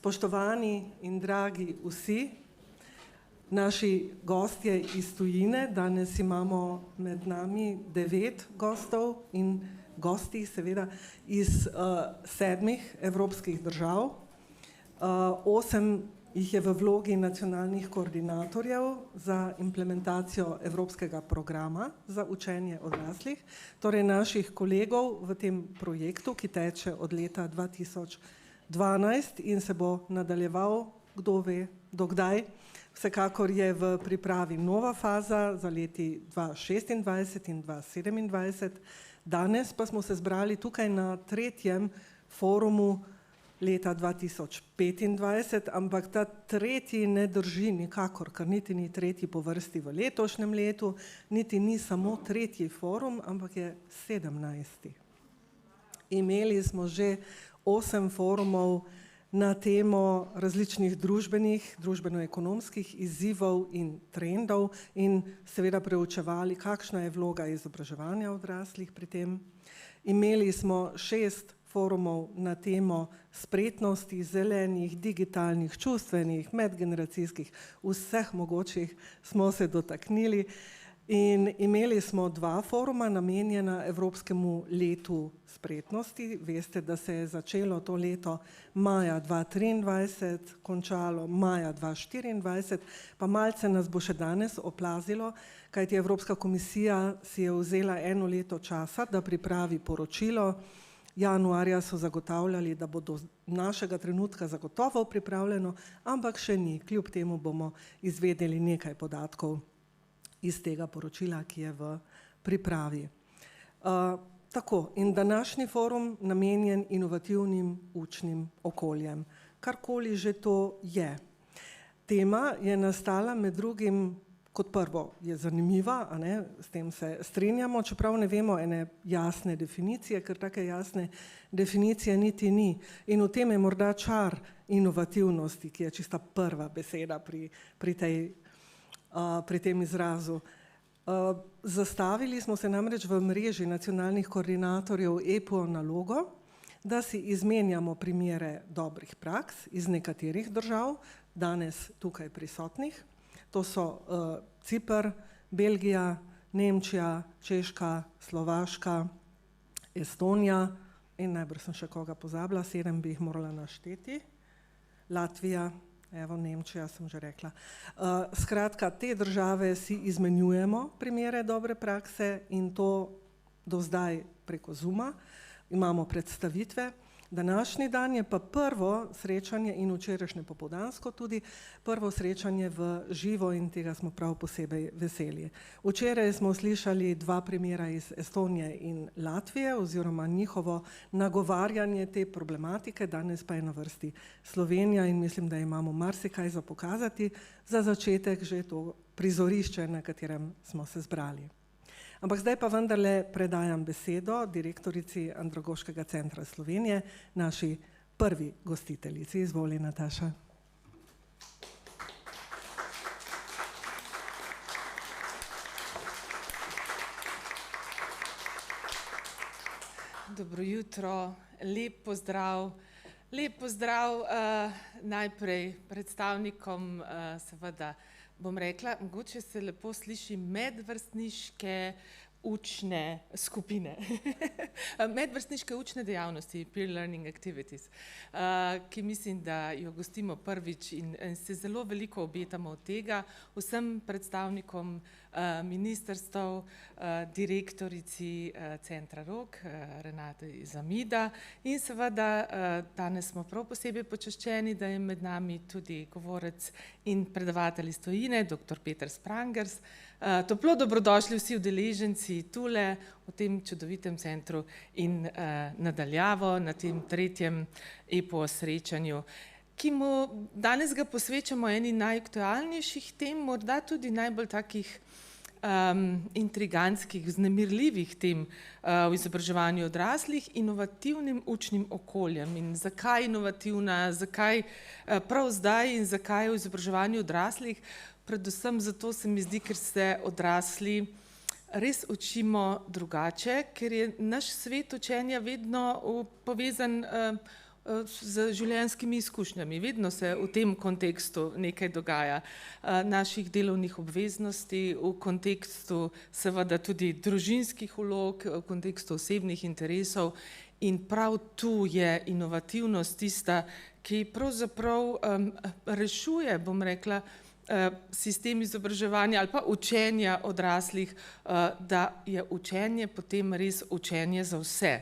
Spoštovani in dragi vsi, naši gostje iz tujine, danes imamo med nami 9 gostov in gosti, seveda, iz 7 evropskih držav. 8 jih je v vlogi nacionalnih koordinatorjev za implementacijo evropskega programa za učenje odraslih, torej naših kolegov v tem projektu, ki teče od leta 2012 in se bo nadaljeval, kdo ve, do kdaj. Vsekakor je v pripravi nova faza za leti 2026 in 2027. Danes pa smo se zbrali tukaj na 3. forumu leta 2025, ampak ta 3. ne drži nikakor, ker niti ni 3. po vrsti v letošnjem letu, niti ni samo 3. forum, ampak je 17. Imeli smo že 8 forumov na temo različnih družbeno-ekonomskih izzivov in trendov in seveda preučevali, kakšna je vloga izobraževanja odraslih pri tem. Imeli smo 6 forumov na temo spretnosti, zelenih, digitalnih, čustvenih, medgeneracijskih, vseh mogočih smo se dotaknili. In imeli smo 2 foruma namenjena Evropskemu letu spretnosti. Veste, da se je začelo to leto maja 2023, končalo maja 2024, pa malce nas bo še danes oplazilo, kajti Evropska komisija si je vzela 1 leto časa, da pripravi poročilo. Januarja so zagotavljali, da bo do našega trenutka zagotovo pripravljeno, ampak še ni. Kljub temu bomo izvedeli nekaj podatkov iz tega poročila, ki je v pripravi. Tako, in današnji forum namenjen inovativnim učnim okoljem. Karkoli že to je. Tema je nastala med drugim, kot prvo je zanimiva, a ne, s tem se strinjamo, čeprav ne vemo ene jasne definicije, ker take jasne definicije niti ni. In v tem je morda čar inovativnosti, ki je čista prva beseda pri tem izrazu. Zastavili smo se namreč v mreži nacionalnih koordinatorjev EPUO nalogo, da si izmenjamo primere dobrih praks iz nekaterih držav, danes tukaj prisotnih. To so Ciper, Belgija, Nemčija, Češka, Slovaška, Estonija in najbrž sem še koga pozabila, 7 bi jih morala našteti, Latvija, evo, Nemčija sem že rekla. Skratka, te države si izmenjujemo primere dobre prakse in to do zdaj preko Zooma. Imamo predstavitve. Današnji dan je pa prvo srečanje in včerajšnje popoldansko tudi prvo srečanje v živo in tega smo prav posebej veseli. Včeraj smo slišali 2 primera iz Estonije in Latvije oziroma njihovo nagovarjanje te problematike, danes pa je na vrsti Slovenija in mislim, da imamo marsikaj za pokazati, za začetek že to prizorišče, na katerem smo se zbrali. Ampak zdaj pa vendarle predajam besedo direktorici Andragoškega centra Slovenije, naši prvi gostiteljici. Izvoli, Nataša. Dobro jutro, lep pozdrav. Lep pozdrav najprej predstavnikom, seveda, bom rekla, mogoče se lepo sliši medvrstniške učne skupine, medvrstniške učne dejavnosti, peer learning activities, ki mislim, da jo gostimo prvič in se zelo veliko obetamo od tega, vsem predstavnikom ministrstev, direktorici Centra Rog, Renate Zamida in seveda danes smo prav posebej počaščeni, da je med nami tudi govorec in predavatelj iz tujine, dr. Peter Sprangers. Toplo dobrodošli vsi udeleženci tule v tem čudovite centru in nadaljavo na tem 3. EPUO srečanju, ki mu danes ga posvečamo eni najaktualnejših tem, morda tudi najbolj takih intrigantskih, vznemirljivih tem v izobraževanju odraslih, inovativnim učnim okoljem. In zakaj inovativna, zakaj prav zdaj in zakaj v izobraževanju odraslih? Predvsem zato se mi zdi, ker se odrasli res učimo drugače, ker je naš svet učenja vedno povezan z življenjskimi izkušnjami. Vedno se v tem kontekstu nekaj dogaja. Naših delovnih obveznosti, v kontekstu seveda tudi družinskih vlog, v kontekstu osebnih interesov in prav tu je inovativnost tista, ki pravzaprav rešuje, bom rekla, sistem izobraževanja ali pa učenja odraslih, da je učenje potem res učenje za vse.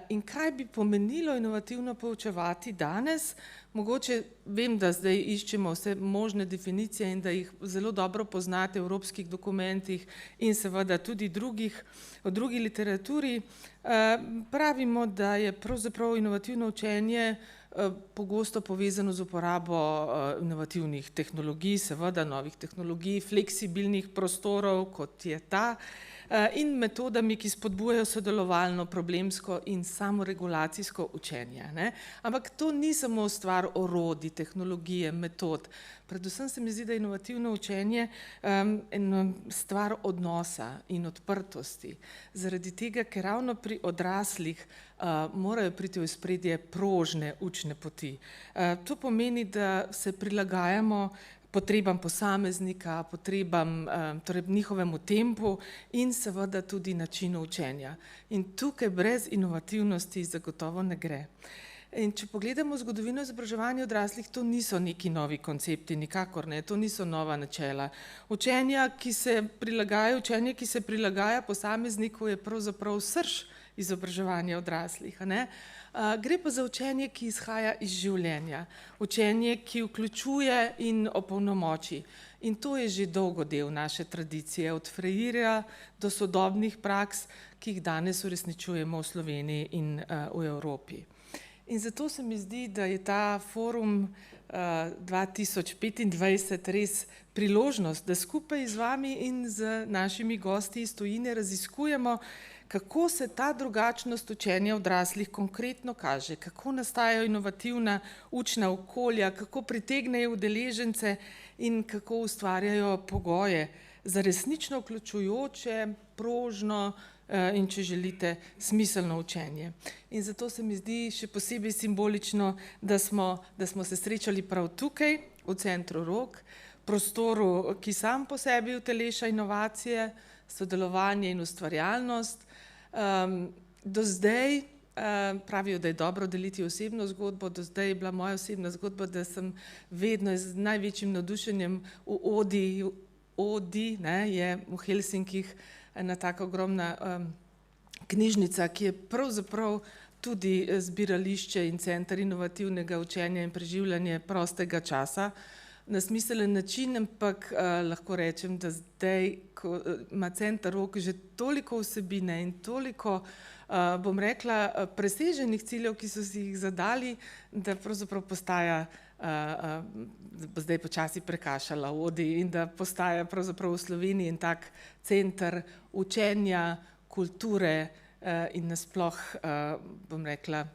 In kaj bi pomenilo inovativno poučevati danes? Mogoče vem, da zdaj iščemo vse možne definicije in da jih zelo dobro poznate v evropskih dokumentih in seveda tudi v drugi literaturi. Pravimo, da je pravzaprav inovativno učenje pogosto povezano z uporabo inovativnih tehnologij, seveda novih tehnologij, fleksibilnih prostorov, kot je ta, in metodami, ki spodbujajo sodelovalno, problemsko in samoregulacijsko učenje. Ampak to ni samo stvar orodij, tehnologije, metod. Predvsem se mi zdi, da je inovativno učenje ena stvar odnosa in odprtosti. Zaradi tega, ker ravno pri odraslih morajo priti v ospredje prožne učne poti. To pomeni, da se prilagajamo potrebam posameznika, potrebam, torej njihovemu tempu in seveda tudi načinu učenja. In tukaj brez inovativnosti zagotovo ne gre. In če pogledamo zgodovino izobraževanja odraslih, to niso neki novi koncepti, nikakor ne, to niso nova načela. Učenje, ki se prilagaja posamezniku, je pravzaprav srž izobraževanja odraslih. Gre pa za učenje, ki izhaja iz življenja, učenje, ki vključuje in opolnomoči. In to je že dolgo del naše tradicije, od Freirja do sodobnih praks, ki jih danes uresničujemo v Sloveniji in v Evropi. In zato se mi zdi, da je ta forum 2025 res priložnost, da skupaj z vami in z našimi gosti iz tujine raziskujemo, kako se ta drugačnost učenja odraslih konkretno kaže, kako nastajajo inovativna učna okolja, kako pritegnejo udeležence in kako ustvarjajo pogoje za resnično vključujoče, prožno in, če želite, smiselno učenje. In zato se mi zdi še posebej simbolično, da smo se srečali prav tukaj, v Centru Rog, prostoru, ki sam po sebi uteleša inovacije, sodelovanje in ustvarjalnost. Do zdaj, pravijo, da je dobro deliti osebno zgodbo, do zdaj je bila moja osebna zgodba, da sem vedno z največjim navdušenjem v Odi, je v Helsinkih ena taka ogromna knjižnica, ki je pravzaprav tudi zbirališče in center inovativnega učenja in preživljanja prostega časa na smiselen način, ampak lahko rečem, da zdaj, ko ima Center Rog že toliko vsebine in toliko, bom rekla, preseženih ciljev, ki so si jih zadali, da pravzaprav postaja, bo zdaj počasi prekašala Odi in da postaja pravzaprav v Sloveniji en tak center učenja, kulture in nasploh, bom rekla,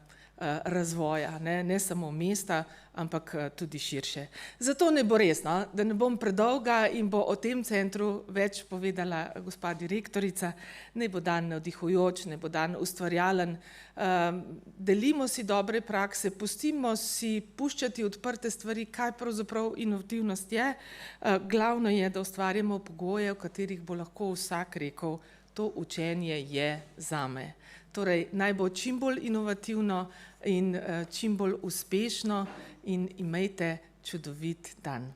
razvoja, ne samo mesta, ampak tudi širše. Zato ne bo res, da ne bom predolga in bo o tem centru več povedala gospa direktorica. Ne bo dan navdihujoč, ne bo dan ustvarjalen. Delimo si dobre prakse, pustimo si puščati odprte stvari, kaj pravzaprav inovativnost je. Glavno je, da ustvarjamo pogoje, v katerih bo lahko vsak rekel, to učenje je zame. Torej, naj bo čim bolj inovativno in čim bolj uspešno in imejte čudovit dan.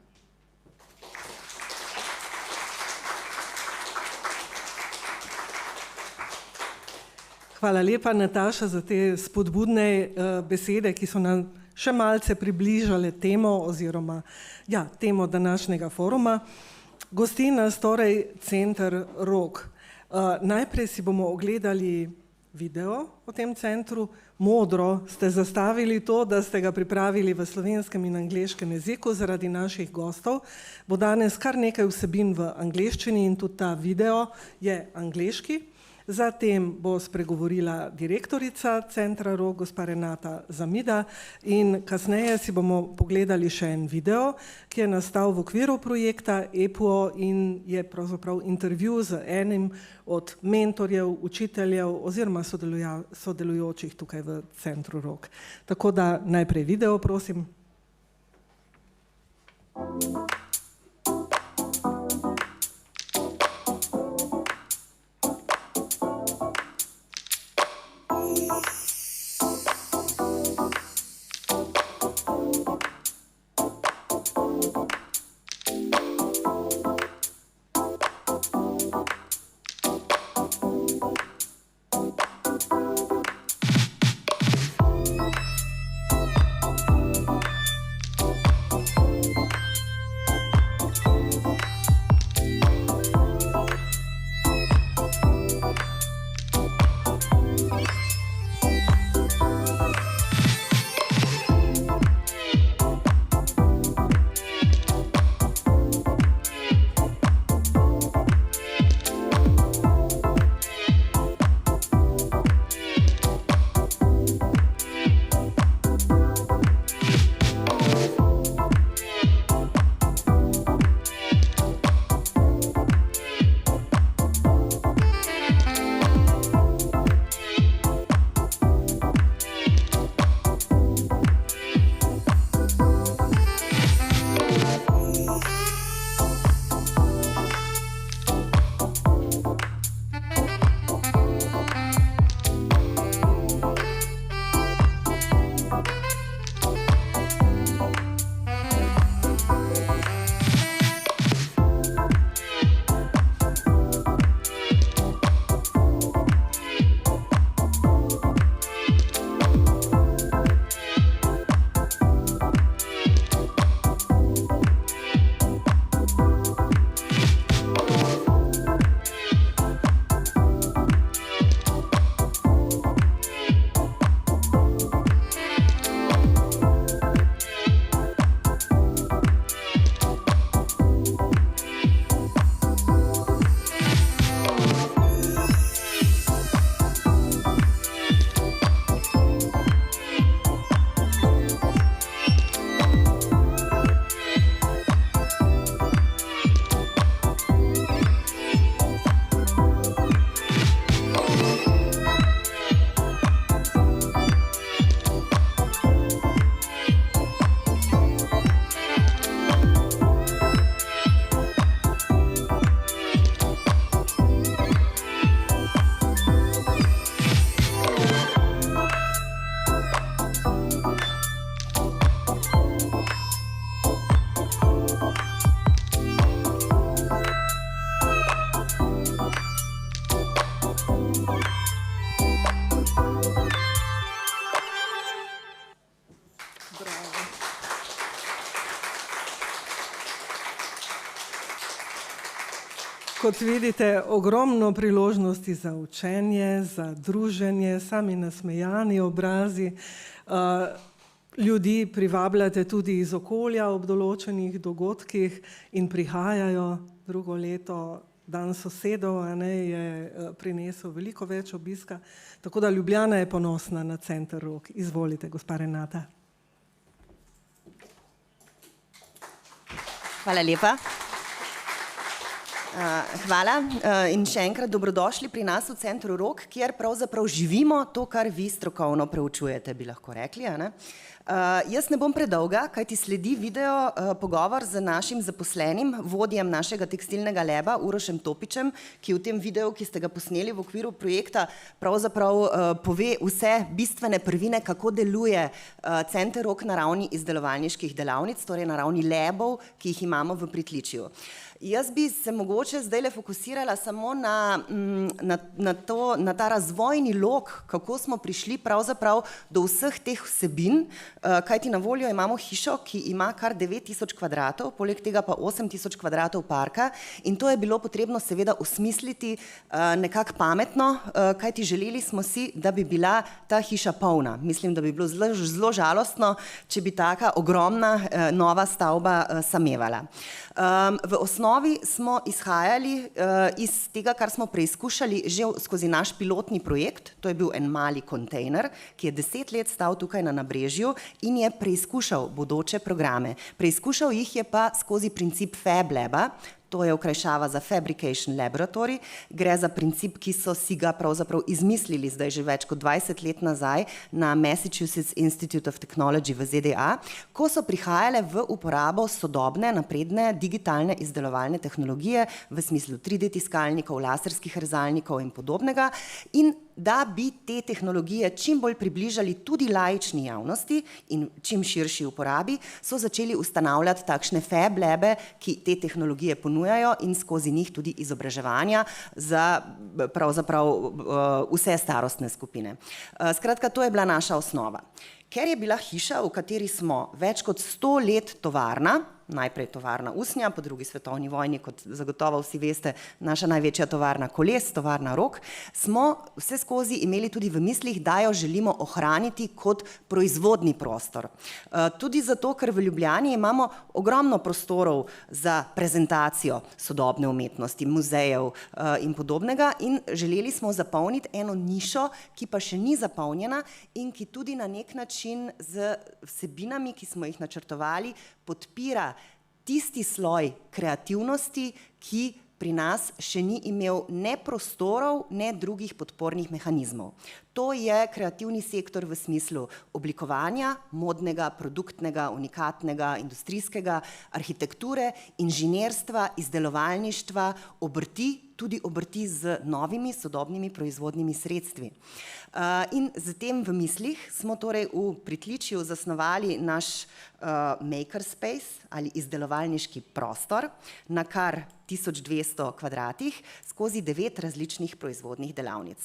Hvala lepa, Nataša, za te spodbudne besede, ki so nam še malce približale temo oziroma temo današnjega foruma. Gosti nas torej Center Rog. Najprej si bomo ogledali video o tem centru. Modro ste zastavili to, da ste ga pripravili v slovenskem in angleškem jeziku zaradi naših gostov. Bo danes kar nekaj vsebin v angleščini in tudi ta video je angleški. Zatem bo spregovorila direktorica Centra Rog, gospa Renata Zamida, in kasneje si bomo pogledali še en video, ki je nastal v okviru projekta EPUO in je pravzaprav intervju z enim od mentorjev, učiteljev oziroma sodelujočih tukaj v Centru Rog. Tako da najprej video, prosim. Kot vidite, ogromno priložnosti za učenje, za druženje, sami nasmejani obrazi. Ljudi privabljate tudi iz okolja ob določenih dogodkih in prihajajo drugo leto. Dan sosedov je prinesel veliko več obiska. Tako da Ljubljana je ponosna na Center Rog. Izvolite, gospa Renata. Hvala lepa. Hvala in še enkrat dobrodošli pri nas v Centru Rog, kjer pravzaprav živimo to, kar vi strokovno preučujete, bi lahko rekli. Jaz ne bom predolga, kajti sledi video pogovor z našim zaposlenim, vodjem našega tekstilnega leba, Urošem Topičem, ki v tem videu, ki ste ga posneli v okviru projekta, pravzaprav pove vse bistvene prvine, kako deluje Center Rog na ravni izdelovalniških delavnic, torej na ravni lebov, ki jih imamo v pritličju. Jaz bi se mogoče zdajle fokusirala samo na ta razvojni lok, kako smo prišli pravzaprav do vseh teh vsebin, kajti na voljo imamo hišo, ki ima kar 9000 kvadratov, poleg tega pa 8000 kvadratov parka in to je bilo potrebno seveda osmisliti nekako pametno, kajti želeli smo si, da bi bila ta hiša polna. Mislim, da bi bilo zelo žalostno, če bi taka ogromna nova stavba samevala. V osnovi smo izhajali iz tega, kar smo preizkušali že skozi naš pilotni projekt, to je bil en mali kontejner, ki je 10 let stal tukaj na Nabrežju in je preizkušal bodoče programe. Preizkušal jih je pa skozi princip Fab Laba, to je okrajšava za Fabrication Laboratory, gre za princip, ki so si ga pravzaprav izmislili zdaj že več kot 20 let nazaj na Massachusetts Institute of Technology v ZDA, ko so prihajale v uporabo sodobne, napredne, digitalne izdelovalne tehnologije v smislu 3D tiskalnikov, laserskih rezalnikov in podobnega in da bi te tehnologije čim bolj približali tudi laični javnosti in čim širši uporabi, so začeli ustanavljati takšne Fab Labe, ki te tehnologije ponujajo in skozi njih tudi izobraževanja za pravzaprav vse starostne skupine. Skratka, to je bila naša osnova. Ker je bila hiša, v kateri smo več kot 100 let tovarna, najprej tovarna usnja, po drugi svetovni vojni, kot zagotovo vsi veste, naša največja tovarna koles, tovarna Rog, smo vse skozi imeli tudi v mislih, da jo želimo ohraniti kot proizvodni prostor. Tudi zato, ker v Ljubljani imamo ogromno prostorov za prezentacijo sodobne umetnosti, muzejev in podobnega in želeli smo zapolniti eno nišo, ki pa še ni zapolnjena in ki tudi na nek način z vsebinami, ki smo jih načrtovali, podpira tisti sloj kreativnosti, ki pri nas še ni imel ne prostorov, ne drugih podpornih mehanizmov. To je kreativni sektor v smislu oblikovanja, modnega, produktnega, unikatnega, industrijskega, arhitekture, inženirstva, izdelovalništva, obrti, tudi obrti z novimi sodobnimi proizvodnimi sredstvi. In z tem v mislih smo torej v Pritličju zasnovali naš makerspace ali izdelovalniški prostor na kar 1200 kvadratih skozi 9 različnih proizvodnih delavnic.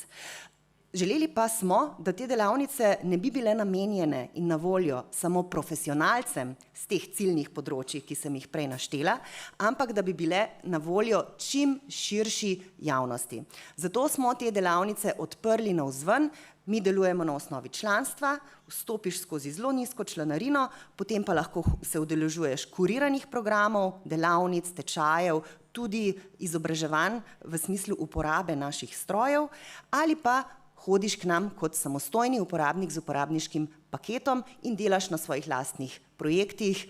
Želeli pa smo, da te delavnice ne bi bile namenjene in na voljo samo profesionalcem z teh ciljnih področij, ki sem jih prej naštela, ampak da bi bile na voljo čim širši javnosti. Zato smo te delavnice odprli navzven, mi delujemo na osnovi članstva, vstopiš skozi zelo nizko članarino, potem pa lahko se udeležuješ kuriranih programov, delavnic, tečajev, tudi izobraževanj v smislu uporabe naših strojev ali pa hodiš k nam kot samostojni uporabnik z uporabniškim paketom in delaš na svojih lastnih projektih.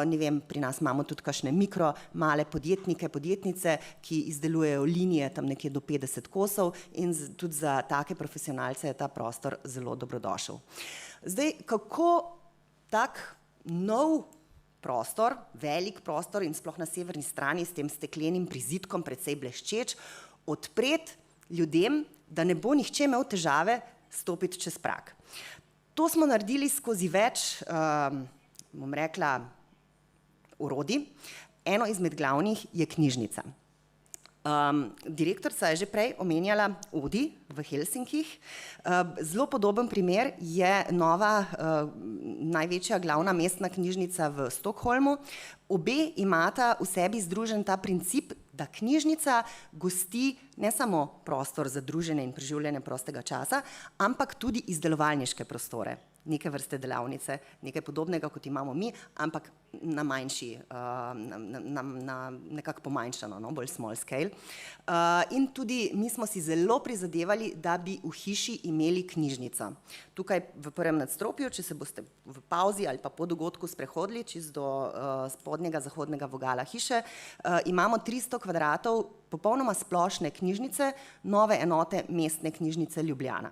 Ne vem, pri nas imamo tudi kakšne mikro, male podjetnike, podjetnice, ki izdelujejo linije tam nekje do 50 kosov in tudi za take profesionalce je ta prostor zelo dobrodošel. Zdaj, kako tak nov prostor, velik prostor in sploh na severni strani s tem steklenim prizidkom, precej bleščeč, odpreti ljudem, da ne bo nihče imel težave stopiti čez prag. To smo naredili skozi več, bom rekla, orodij. Eno izmed glavnih je knjižnica. Direktorica je že prej omenjala Odi v Helsinkih. Zelo podoben primer je nova, največja glavna mestna knjižnica v Stockholmu. Obe imata v sebi združen ta princip, da knjižnica gosti ne samo prostor za druženje in preživljanje prostega časa, ampak tudi izdelovalniške prostore. Neke vrste delavnice, nekaj podobnega, kot imamo mi, ampak na manjši, nekako pomanjšano, bolj small scale. In tudi mi smo si zelo prizadevali, da bi v hiši imeli knjižnico. Tukaj v prvem nadstropju, če se boste v pauzi ali pa po dogodku sprehodili čez do spodnjega zahodnega vogala hiše, imamo 300 kvadratov popolnoma splošne knjižnice, nove enote mestne knjižnice Ljubljana.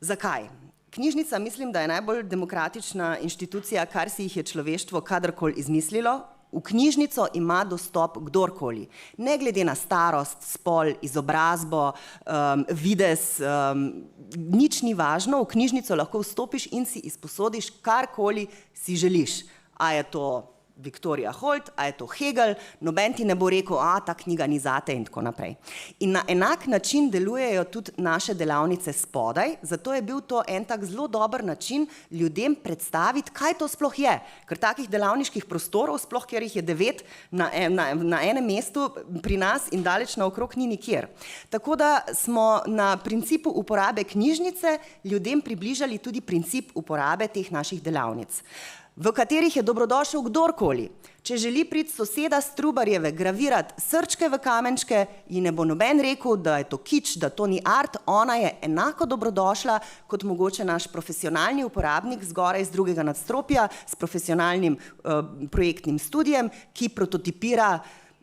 Zakaj? Knjižnica mislim, da je najbolj demokratična inštitucija, kar si jih je človeštvo kadarkoli izmislilo. V knjižnico ima dostop kdorkoli. Ne glede na starost, spol, izobrazbo, videz, nič ni važno, v knjižnico lahko vstopiš in si izposodiš karkoli si želiš. A je to Viktorija Holt, a je to Hegel, noben ti ne bo rekel, ta knjiga ni zate in tako naprej. In na enak način delujejo tudi naše delavnice spodaj, zato je bil to en tak zelo dober način ljudem predstaviti, kaj to sploh je. Ker takih delavniških prostorov, sploh kjer jih je 9 na enem mestu pri nas in daleč naokrog ni nikjer. Tako da smo na principu uporabe knjižnice ljudem približali tudi princip uporabe teh naših delavnic, v katerih je dobrodošel kdorkoli. Če želi priti soseda Strubarjeve gravirati srčke v kamenčke, ji ne bo noben rekel, da je to kič, da to ni art, ona je enako dobrodošla kot mogoče naš profesionalni uporabnik zgoraj z drugega nadstropja s profesionalnim projektnim studijem, ki prototipira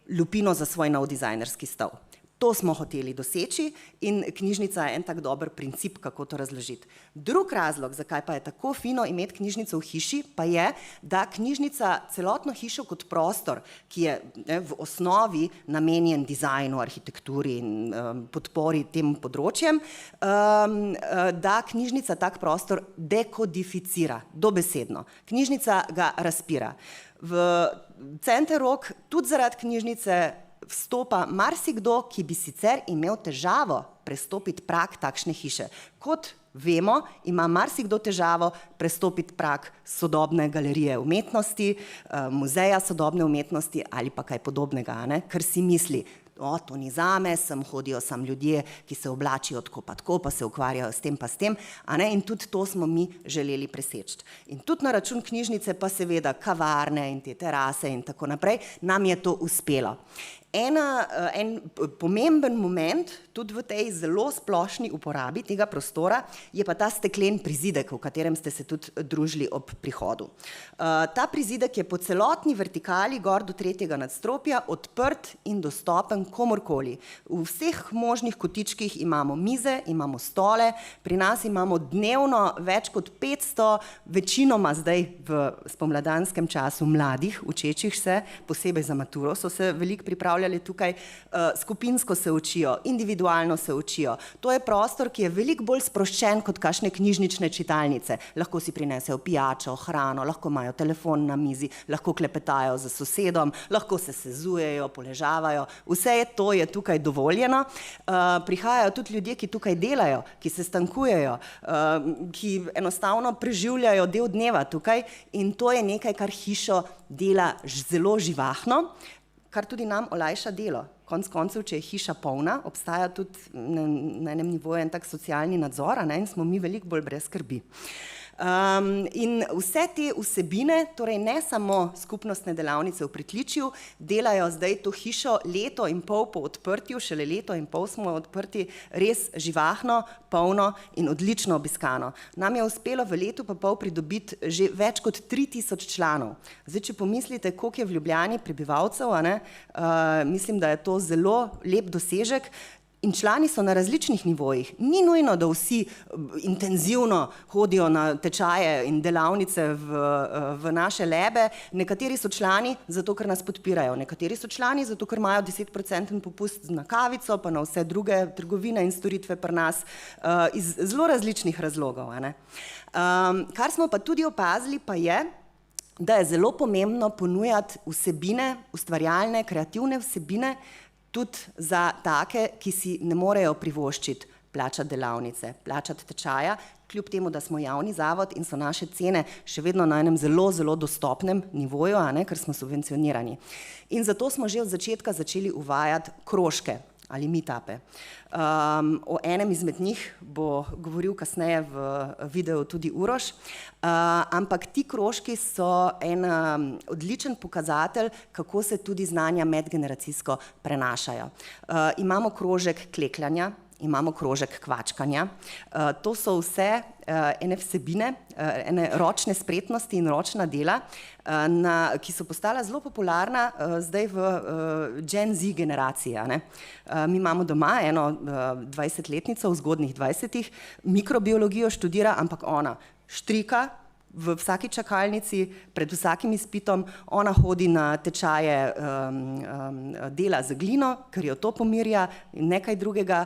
lupino za svoj nov dizajnerski stol. To smo hoteli doseči in knjižnica je en tak dober princip, kako to razložiti. Drug razlog, zakaj pa je tako fino imeti knjižnico v hiši, pa je, da knjižnica celotno hišo kot prostor, ki je v osnovi namenjen dizajnu, arhitekturi in podpori tem področjem, da knjižnica tak prostor dekodificira, dobesedno. Knjižnica ga razpira. V Center Rog tudi zaradi knjižnice vstopa marsikdo, ki bi sicer imel težavo prestopiti prag takšne hiše. Kot vemo, ima marsikdo težavo prestopiti prag sodobne galerije umetnosti, muzeja sodobne umetnosti ali pa kaj podobnega, ker si misli, to ni zame, sem hodijo sam ljudje, ki se oblačijo tako pa se ukvarjajo s tem pa s tem, in tudi to smo mi želeli preseči. In tudi na račun knjižnice pa seveda kavarne in te terase in tako naprej, nam je to uspelo. En pomemben moment tudi v tej zelo splošni uporabi tega prostora je pa ta steklen prizidek, v katerem ste se tudi družili ob prihodu. Ta prizidek je po celotni vertikali gor do 3. nadstropja odprt in dostopen komorkoli. V vseh možnih kotičkih imamo mize, imamo stole, pri nas imamo dnevno več kot 500, večinoma zdaj v spomladanskem času mladih, učečih se, posebej za maturo so se veliko pripravljali tukaj, skupinsko se učijo, individualno se učijo. To je prostor, ki je veliko bolj sproščen kot kakšne knjižnične čitalnice. Lahko si prinesejo pijačo, hrano, lahko imajo telefon na mizi, lahko klepetajo z sosedom, lahko se sezujejo, poležavajo. Vse to je tukaj dovoljeno. Prihajajo tudi ljudje, ki tukaj delajo, ki se stankujejo, ki enostavno preživljajo del dneva tukaj in to je nekaj, kar hišo dela zelo živahno, kar tudi nam olajša delo. Konec koncev, če je hiša polna, obstaja tudi na enem nivoju en tak socialni nadzor, in smo mi veliko bolj brez skrbi. In vse te vsebine, torej ne samo skupnostne delavnice v Pritličju, delajo zdaj to hišo leto in pol po odprtju, šele leto in pol smo odprti, res živahno, polno in odlično obiskano. Nam je uspelo v letu pa pol pridobiti že več kot 3000 članov. Zdaj, če pomislite, koliko je v Ljubljani prebivalcev, mislim, da je to zelo lep dosežek. In člani so na različnih nivojih. Ni nujno, da vsi intenzivno hodijo na tečaje in delavnice v naše lebe. Nekateri so člani zato, ker nas podpirajo. Nekateri so člani zato, ker imajo 10% popust na kavico, pa na vse druge trgovine in storitve pri nas iz zelo različnih razlogov. Kar smo pa tudi opazili, pa je, da je zelo pomembno ponujati vsebine, ustvarjalne, kreativne vsebine, tudi za take, ki si ne morejo privoščiti plačati delavnice, plačati tečaja, kljub temu, da smo javni zavod in so naše cene še vedno na enem zelo, zelo dostopnem nivoju, ker smo subvencionirani. In zato smo že od začetka začeli uvajati krožke ali meetupe. O enem izmed njih bo govoril kasneje v videu tudi Uroš, ampak ti krožki so en odličen pokazatelj, kako se tudi znanja medgeneracijsko prenašajo. Imamo krožek klekljanja, imamo krožek kvačkanja. To so vse ene vsebine, ene ročne spretnosti in ročna dela, ki so postala zelo popularna zdaj v Gen Z generaciji. Mi imamo doma eno 20-letnico v zgodnjih 20-ih, mikrobiologijo študira, ampak ona štrika, v vsaki čakalnici, pred vsakim izpitom, ona hodi na tečaje dela z glino, ker jo to pomirja in nekaj drugega.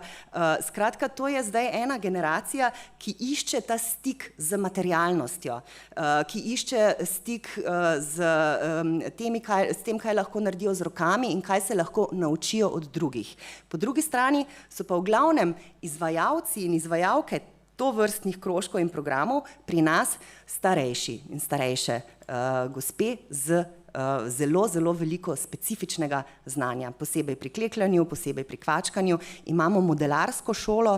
Skratka, to je zdaj ena generacija, ki išče ta stik z materialnostjo, ki išče stik s tem, kaj lahko naredijo z rokami in kaj se lahko naučijo od drugih. Po drugi strani so pa v glavnem izvajalci in izvajalke tovrstnih krožkov in programov pri nas starejši in starejše gospe z zelo, zelo veliko specifičnega znanja, posebej pri klekljanju, posebej pri kvačkanju. Imamo modelarsko šolo,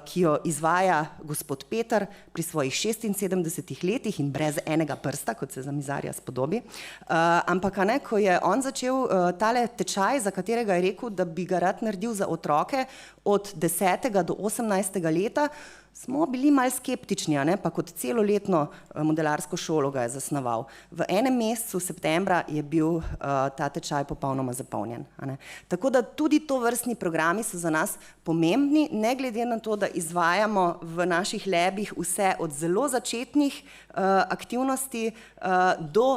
ki jo izvaja gospod Peter pri svojih 76 letih in brez enega prsta, kot se za mizarja spodobi. Ampak ko je on začel tale tečaj, za katerega je rekel, da bi ga rad naredil za otroke od 10. do 18. leta, smo bili malo skeptični, pa kot celoletno modelarsko šolo ga je zasnoval. V enem mesecu septembra je bil ta tečaj popolnoma zapolnjen. Tako da tudi tovrstni programi so za nas pomembni, ne glede na to, da izvajamo v naših labih vse od zelo začetnih aktivnosti do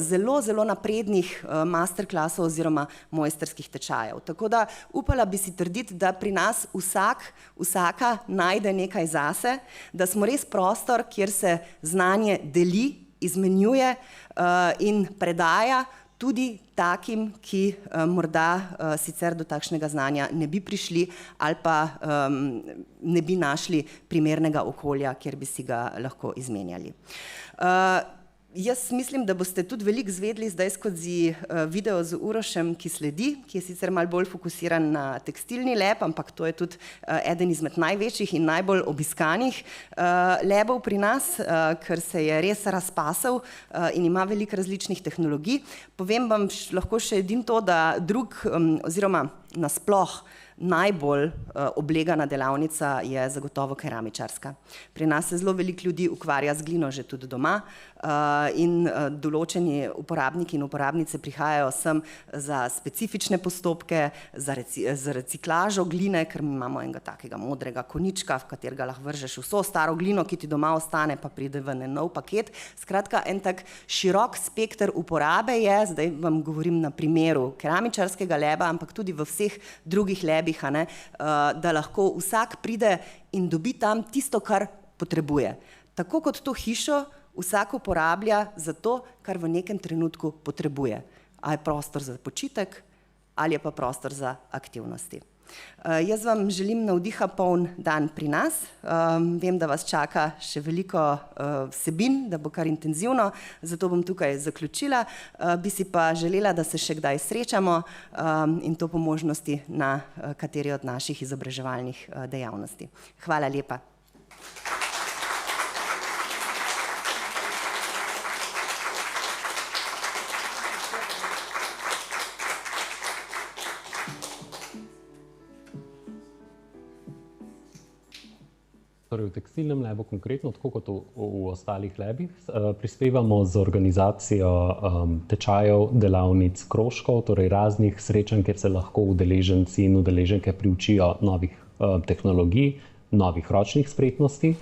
zelo, zelo naprednih masterklasov oziroma mojstrskih tečajev. Tako da upala bi si trditi, da pri nas vsaka najde nekaj zase, da smo res prostor, kjer se znanje deli, izmenjuje in predaja tudi takim, ki morda sicer do takšnega znanja ne bi prišli ali pa ne bi našli primernega okolja, kjer bi si ga lahko izmenjali. Jaz mislim, da boste tudi veliko izvedeli zdaj skozi video z Urošem, ki sledi, ki je sicer malo bolj fokusiran na tekstilni lab, ampak to je tudi eden izmed največjih in najbolj obiskanih labov pri nas, ker se je res razpasel in ima veliko različnih tehnologij. Povem vam lahko še edino to, da oziroma nasploh najbolj oblegana delavnica je zagotovo keramičarska. Pri nas se zelo veliko ljudi ukvarja z glino že tudi doma in določeni uporabniki in uporabnice prihajajo sem za specifične postopke, za reciklažo gline, ker mi imamo enega takega modrega konička, v katerega lahko vržeš vso staro glino, ki ti doma ostane, pa pride v nov paket. Skratka, en tak širok spekter uporabe je, zdaj vam govorim na primeru keramičarskega laba, ampak tudi v vseh drugih labih, da lahko vsak pride in dobi tam tisto, kar potrebuje. Tako kot to hišo vsak uporablja za to, kar v nekem trenutku potrebuje. Ali je prostor za počitek, ali je pa prostor za aktivnosti. Jaz vam želim navdiha poln dan pri nas. Vem, da vas čaka še veliko vsebin, da bo kar intenzivno, zato bom tukaj zaključila. Bi si pa želela, da se še kdaj srečamo in to po možnosti na kateri od naših izobraževalnih dejavnosti. Hvala lepa. Torej v tekstilnem labu konkretno, tako kot v ostalih labih, prispevamo z organizacijo tečajev, delavnic, krožkov, torej raznih srečanj, kjer se lahko udeleženci in udeleženke priučijo novih tehnologij, novih ročnih spretnosti.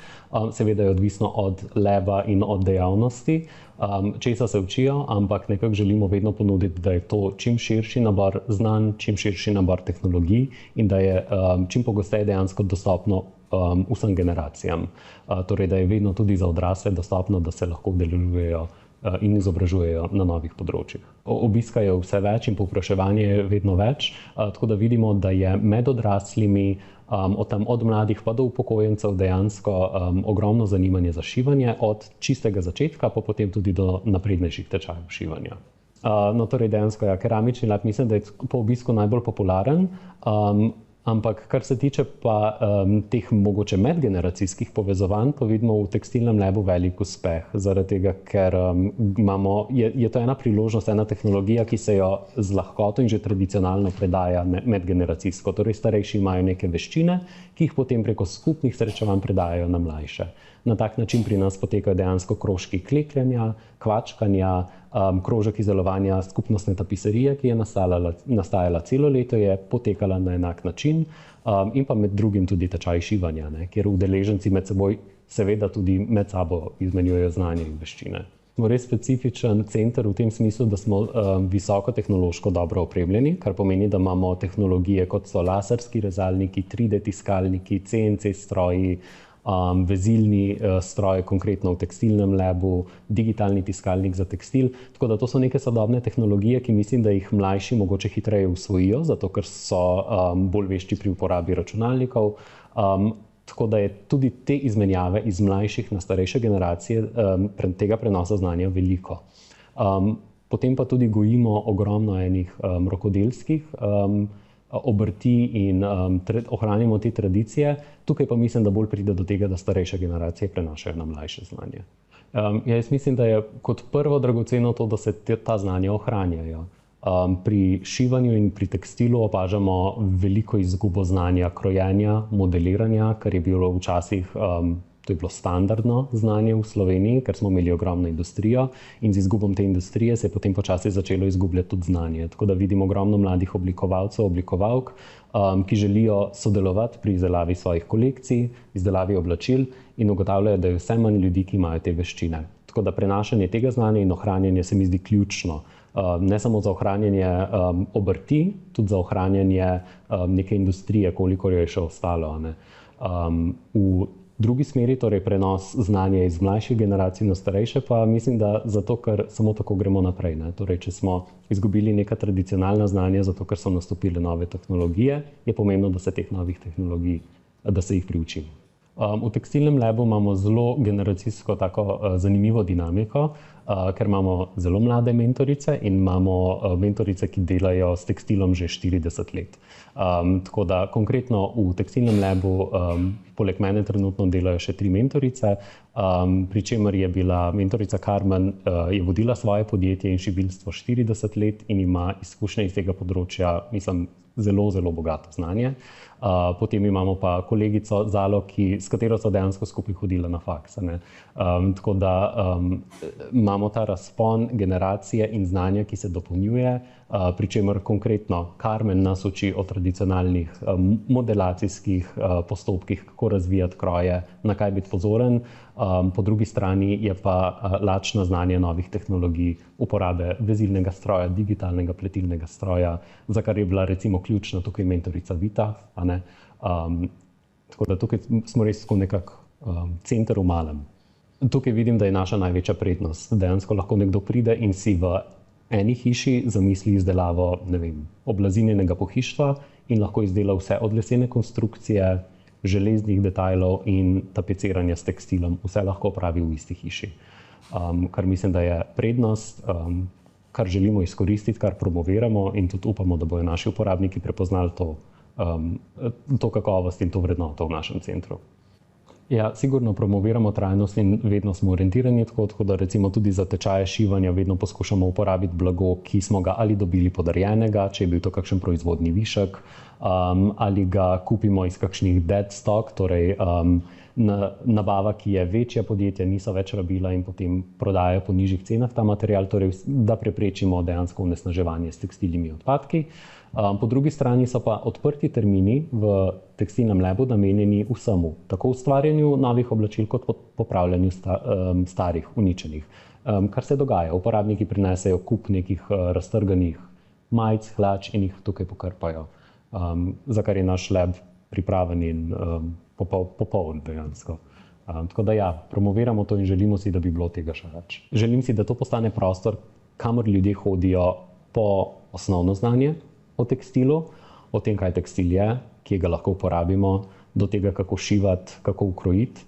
Seveda je odvisno od laba in od dejavnosti, česa se učijo, ampak nekako želimo vedno ponuditi, da je to čim širši nabor znanj, čim širši nabor tehnologij in da je čim pogosteje dejansko dostopno vsem generacijam. Torej, da je vedno tudi za odrasle dostopno, da se lahko udeležujejo in izobražujejo na novih področjih. Obiska je vse več in povpraševanje je vedno več, tako da vidimo, da je med odraslimi, od mladih pa do upokojencev dejansko ogromno zanimanje za šivanje, od čistega začetka pa potem tudi do naprednejših tečajev šivanja. Torej dejansko keramični lab mislim, da je po obisku najbolj popularen, ampak kar se tiče pa teh mogoče medgeneracijskih povezovanj, pa vidimo v tekstilnem labu velik uspeh, zaradi tega, ker je to ena priložnost, ena tehnologija, ki se jo z lahkoto in že tradicionalno predaja medgeneracijsko. Torej starejši imajo neke veščine, ki jih potem preko skupnih srečevanj predajajo na mlajše. Na tak način pri nas potekajo dejansko krožki klekljanja, kvačkanja, krožek izdelovanja skupnostne tapiserije, ki je nastajala celo leto, je potekala na enak način in pa med drugim tudi tečaj šivanja, kjer udeleženci med seboj seveda tudi med sabo izmenjujejo znanje in veščine. Smo res specifičen center v tem smislu, da smo visoko tehnološko dobro opremljeni, kar pomeni, da imamo tehnologije kot so laserski rezalniki, 3D tiskalniki, CNC stroji, vezilni stroj, konkretno v tekstilnem labu, digitalni tiskalnik za tekstil. Tako da to so neke sodobne tehnologije, ki mislim, da jih mlajši mogoče hitreje usvojijo, zato ker so bolj vešči pri uporabi računalnikov. Tako da je tudi te izmenjave iz mlajših na starejše generacije tega prenosa znanja veliko. Potem pa tudi gojimo ogromno enih rokodelskih obrti in ohranjamo te tradicije. Tukaj pa mislim, da bolj pride do tega, da starejše generacije prenašajo na mlajše znanje. Jaz mislim, da je kot prvo dragoceno to, da se ta znanja ohranjajo. Pri šivanju in pri tekstilu opažamo veliko izgubo znanja krojenja, modeliranja, kar je bilo včasih to je bilo standardno znanje v Sloveniji, ker smo imeli ogromno industrijo in z izgubom te industrije se je potem počasi začelo izgubljati tudi znanje. Tako da vidim ogromno mladih oblikovalcev, oblikovalk, ki želijo sodelovati pri izdelavi svojih kolekcij, izdelavi oblačil in ugotavljajo, da je vse manj ljudi, ki imajo te veščine. Tako da prenašanje tega znanja in ohranjanje se mi zdi ključno. Ne samo za ohranjanje obrti, tudi za ohranjanje neke industrije, kolikor jo je še ostalo. V drugi smeri, torej prenos znanja iz mlajših generacij na starejše, pa mislim, da zato, ker samo tako gremo naprej. Torej, če smo izgubili neka tradicionalna znanja, zato ker so nastopile nove tehnologije, je pomembno, da se teh novih tehnologij, da se jih priučimo. V tekstilnem labu imamo zelo generacijsko tako zanimivo dinamiko, ker imamo zelo mlade mentorice in imamo mentorice, ki delajo s tekstilom že 40 let. Tako da konkretno v tekstilnem labu poleg mene trenutno delajo še 3 mentorice, pri čemer je bila mentorica Carmen, je vodila svoje podjetje in šivilstvo 40 let in ima izkušnje iz tega področja, mislim, zelo, zelo bogato znanje. Potem imamo pa kolegico Zalo, s katero so dejansko skupaj hodila na faks. Tako da imamo ta razpon generacije in znanja, ki se dopolnjuje, pri čemer konkretno Carmen nas uči o tradicionalnih modelacijskih postopkih, kako razvijati kroje, na kaj biti pozoren. Po drugi strani je pa lačna znanje novih tehnologij, uporabe vezilnega stroja, digitalnega pletilnega stroja, za kar je bila recimo ključna tukaj mentorica Vita. Tako da tukaj smo res nekako center v malem. Tukaj vidim, da je naša največja prednost. Dejansko lahko nekdo pride in si v eni hiši zamisli izdelavo, ne vem, oblazinjenega pohištva in lahko izdela vse od lesene konstrukcije, železnih detajlov in tapeciranja s tekstilom. Vse lahko opravi v isti hiši. Kar mislim, da je prednost, kar želimo izkoristiti, kar promoviramo in tudi upamo, da bodo naši uporabniki prepoznali to kakovost in to vrednoto v našem centru. Ja, sigurno promoviramo trajnost in vedno smo orientirani tako, da recimo tudi za tečaje šivanja vedno poskušamo uporabiti blago, ki smo ga ali dobili podarjenega, če je bil to kakšen proizvodni višek, ali ga kupimo iz kakšnih dead stock, torej nabava, ki je večja podjetja, niso več rabila in potem prodajajo po nižjih cenah ta material, torej da preprečimo dejansko onesnaževanje s tekstilnimi odpadki. Po drugi strani so pa odprti termini v tekstilnem labu namenjeni vsemu, tako ustvarjanju novih oblačil kot popravljanju starih, uničenih. Kar se dogaja, uporabniki prinesejo kup nekih raztrganih majic, hlač in jih tukaj pokrpajo, za kar je naš lab pripraven in popoln dejansko. Tako da ja, promoviramo to in želimo si, da bi bilo tega še več. Želim si, da to postane prostor, kamor ljudje hodijo po osnovno znanje o tekstilu, o tem, kaj tekstil je, kje ga lahko uporabimo, do tega, kako šivati, kako ukrojiti.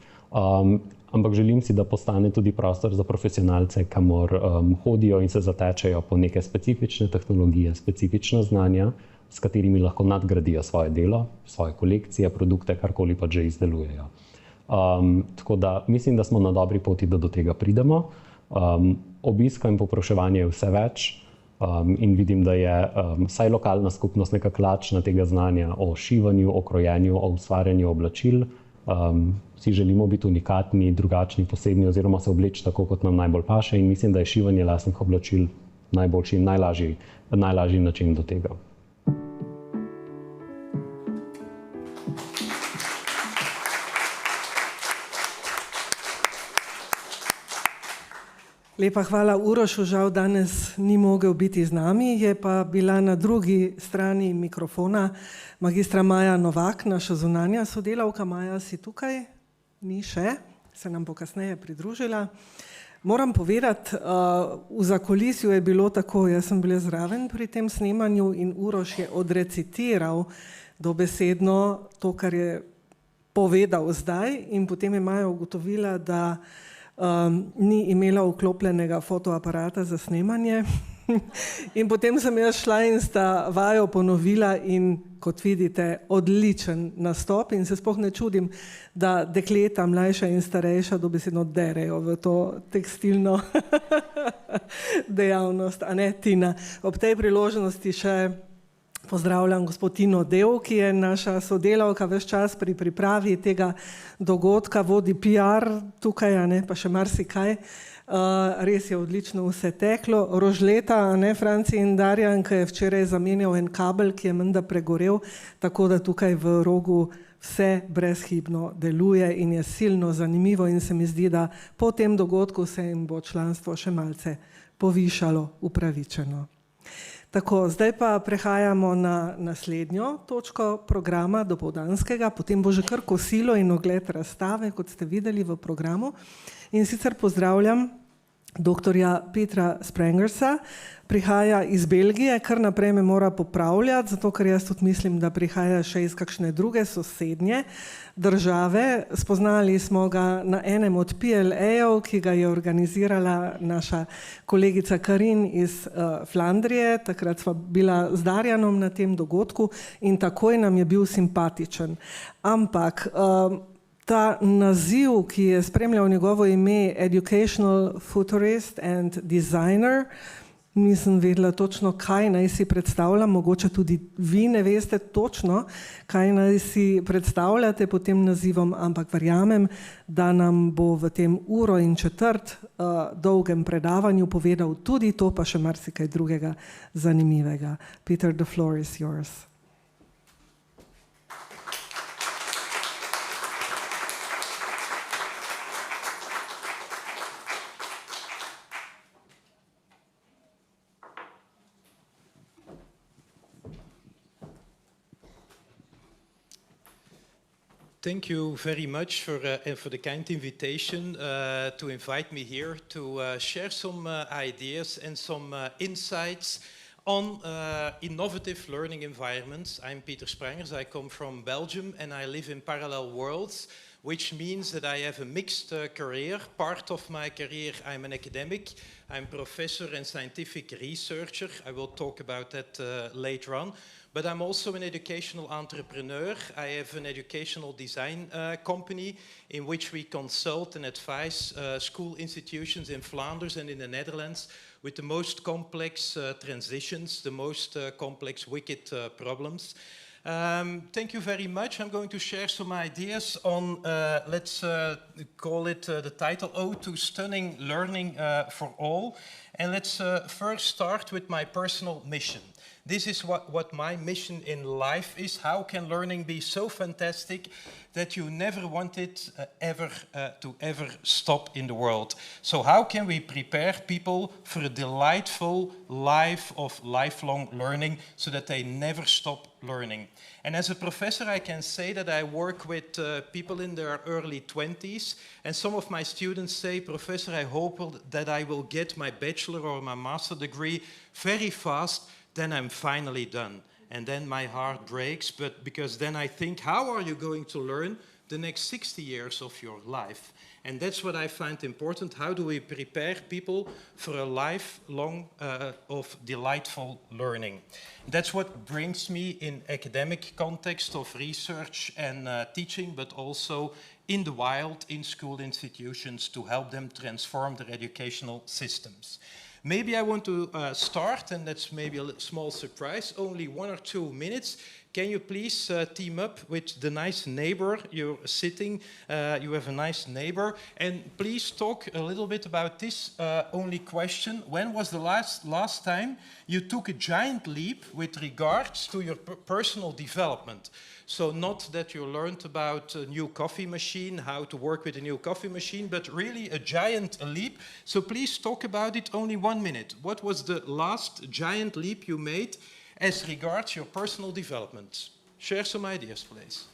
Ampak želim si, da postane tudi prostor za profesionalce, kamor hodijo in se zatečejo po neke specifične tehnologije, specifična znanja, s katerimi lahko nadgradijo svoje delo, svoje kolekcije, produkte, karkoli pa že izdelujejo. Tako da mislim, da smo na dobri poti, da do tega pridemo. Obiska in povpraševanja je vse več. In vidim, da je vsaj lokalna skupnost nekako lačna tega znanja o šivanju, o krojenju, o ustvarjanju oblačil. Vsi želimo biti unikatni, drugačni, posebni oziroma se obleči tako, kot nam najbolj paše in mislim, da je šivanje lastnih oblačil najboljši in najlažji način do tega. Lepa hvala Urošu, žal danes ni mogel biti z nami, je pa bila na drugi strani mikrofona magistra Maja Novak, naša zunanja sodelavka. Maja, si tukaj? Ni še, se nam bo kasneje pridružila. Moram povedati, v zakulisju je bilo tako, jaz sem bila zraven pri tem snemanju in Uroš je odrecitiral dobesedno to, kar je povedal zdaj, in potem je Maja ugotovila, da ni imela vklopljenega fotoaparata za snemanje. In potem sem jaz šla in sta vajo ponovila in kot vidite, odličen nastop in se sploh ne čudim, da dekleta, mlajša in starejša dobesedno derejo v to tekstilno dejavnost, a ne, Tina? Ob tej priložnosti še pozdravljam gospod Tino Dev, ki je naša sodelavka ves čas pri pripravi tega dogodka, vodi PR tukaj, a ne, pa še marsikaj. Res je odlično vse teklo. Rožleta, a ne, Franci in Darjan, ki je včeraj zamenjal en kabel, ki je menda pregorel, tako da tukaj v Rogu vse brezhibno deluje in je silno zanimivo in se mi zdi, da po tem dogodku se jim bo članstvo še malce povišalo upravičeno. Tako, zdaj pa prehajamo na naslednjo točko programa dopoldanskega, potem bo že kar kosilo in ogled razstave, kot ste videli v programu. In sicer pozdravljam doktorja Petra Sprengersa, prihaja iz Belgije, kar naprej me mora popravljati, zato ker jaz tudi mislim, da prihaja še iz kakšne druge sosednje države. Spoznali smo ga na enem od PLA-jev, ki ga je organizirala naša kolegica Karin iz Flandrije, takrat sva bila z Darjanom na tem dogodku in takoj nam je bil simpatičen. Ampak ta naziv, ki je spremljal njegovo ime Educational Futurist and Designer, nisem vedela točno, kaj naj si predstavljam, mogoče tudi vi ne veste točno, kaj naj si predstavljate pod tem nazivom, ampak verjamem, da nam bo v tem 1,25 dolgem predavanju povedal tudi to, pa še marsikaj drugega zanimivega. Peter, the floor is yours. Thank you very much for the kind invitation to invite me here to share some ideas and some insights on innovative learning environments. I'm Peter Sprengers, I come from Belgium and I live in parallel worlds, which means that I have a mixed career. Part of my career I'm an academic, I'm professor and scientific researcher. I will talk about that later on. But I'm also an educational entrepreneur. I have an educational design company in which we consult and advise school institutions in Flanders and in the Netherlands with the most complex transitions, the most complex wicked problems. Thank you very much. I'm going to share some ideas on, let's call it the title, Ode to Stunning Learning for All. And let's first start with my personal mission. This is what my mission in life is. How can learning be so fantastic that you never want it to ever stop in the world? So how can we prepare people for a delightful life of lifelong learning so that they never stop learning? And as a professor, I can say that I work with people in their early 20s. And some of my students say, Professor, I hope that I will get my bachelor or my master degree very fast. Then I'm finally done. And then my heart breaks, but because then I think, how are you going to learn the next 60 years of your life? And that's what I find important. How do we prepare people for a lifelong of delightful learning? That's what brings me in academic context of research and teaching, but also in the wild, in school institutions to help them transform their educational systems. Maybe I want to start, and that's maybe a small surprise, only 1 or 2 minutes, Can you please team up with the nice neighbor you're sitting? You have a nice neighbor. And please talk a little bit about this only question. When was the last time you took a giant leap with regards to your personal development? So not that you learned about a new coffee machine, how to work with a new coffee machine, but really a giant leap. So please talk about it only 1 minute. What was the last giant leap you made as regards your personal development? Share some ideas, please.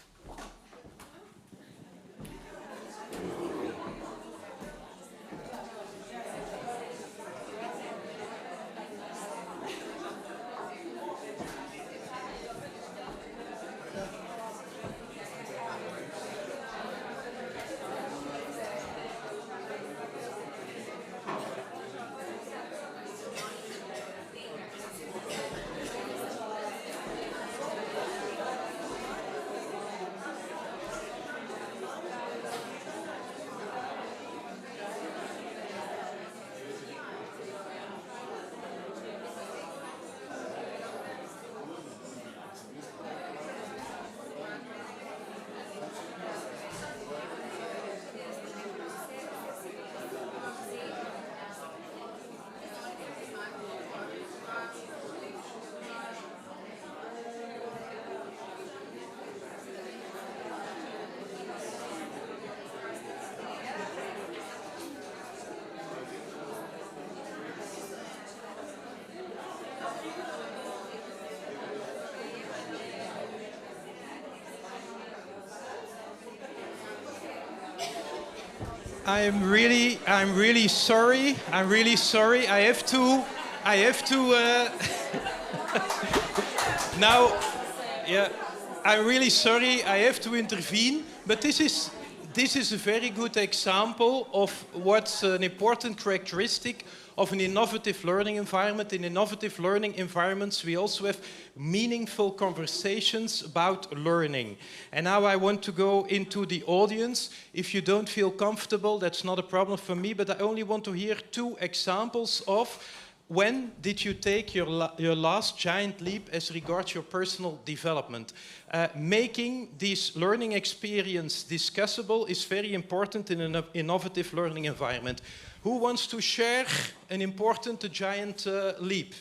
I'm really sorry. I have to now. Yeah, I'm really sorry. I have to intervene. But this is a very good example of what's an important characteristic of an innovative learning environment. In innovative learning environments, we also have meaningful conversations about learning. And now I want to go into the audience. If you don't feel comfortable, that's not a problem for me, but I only want to hear 2 examples of when did you take your last giant leap as regards your personal development. Making this learning experience discussable is very important in an innovative learning environment. Who wants to share an important giant leap?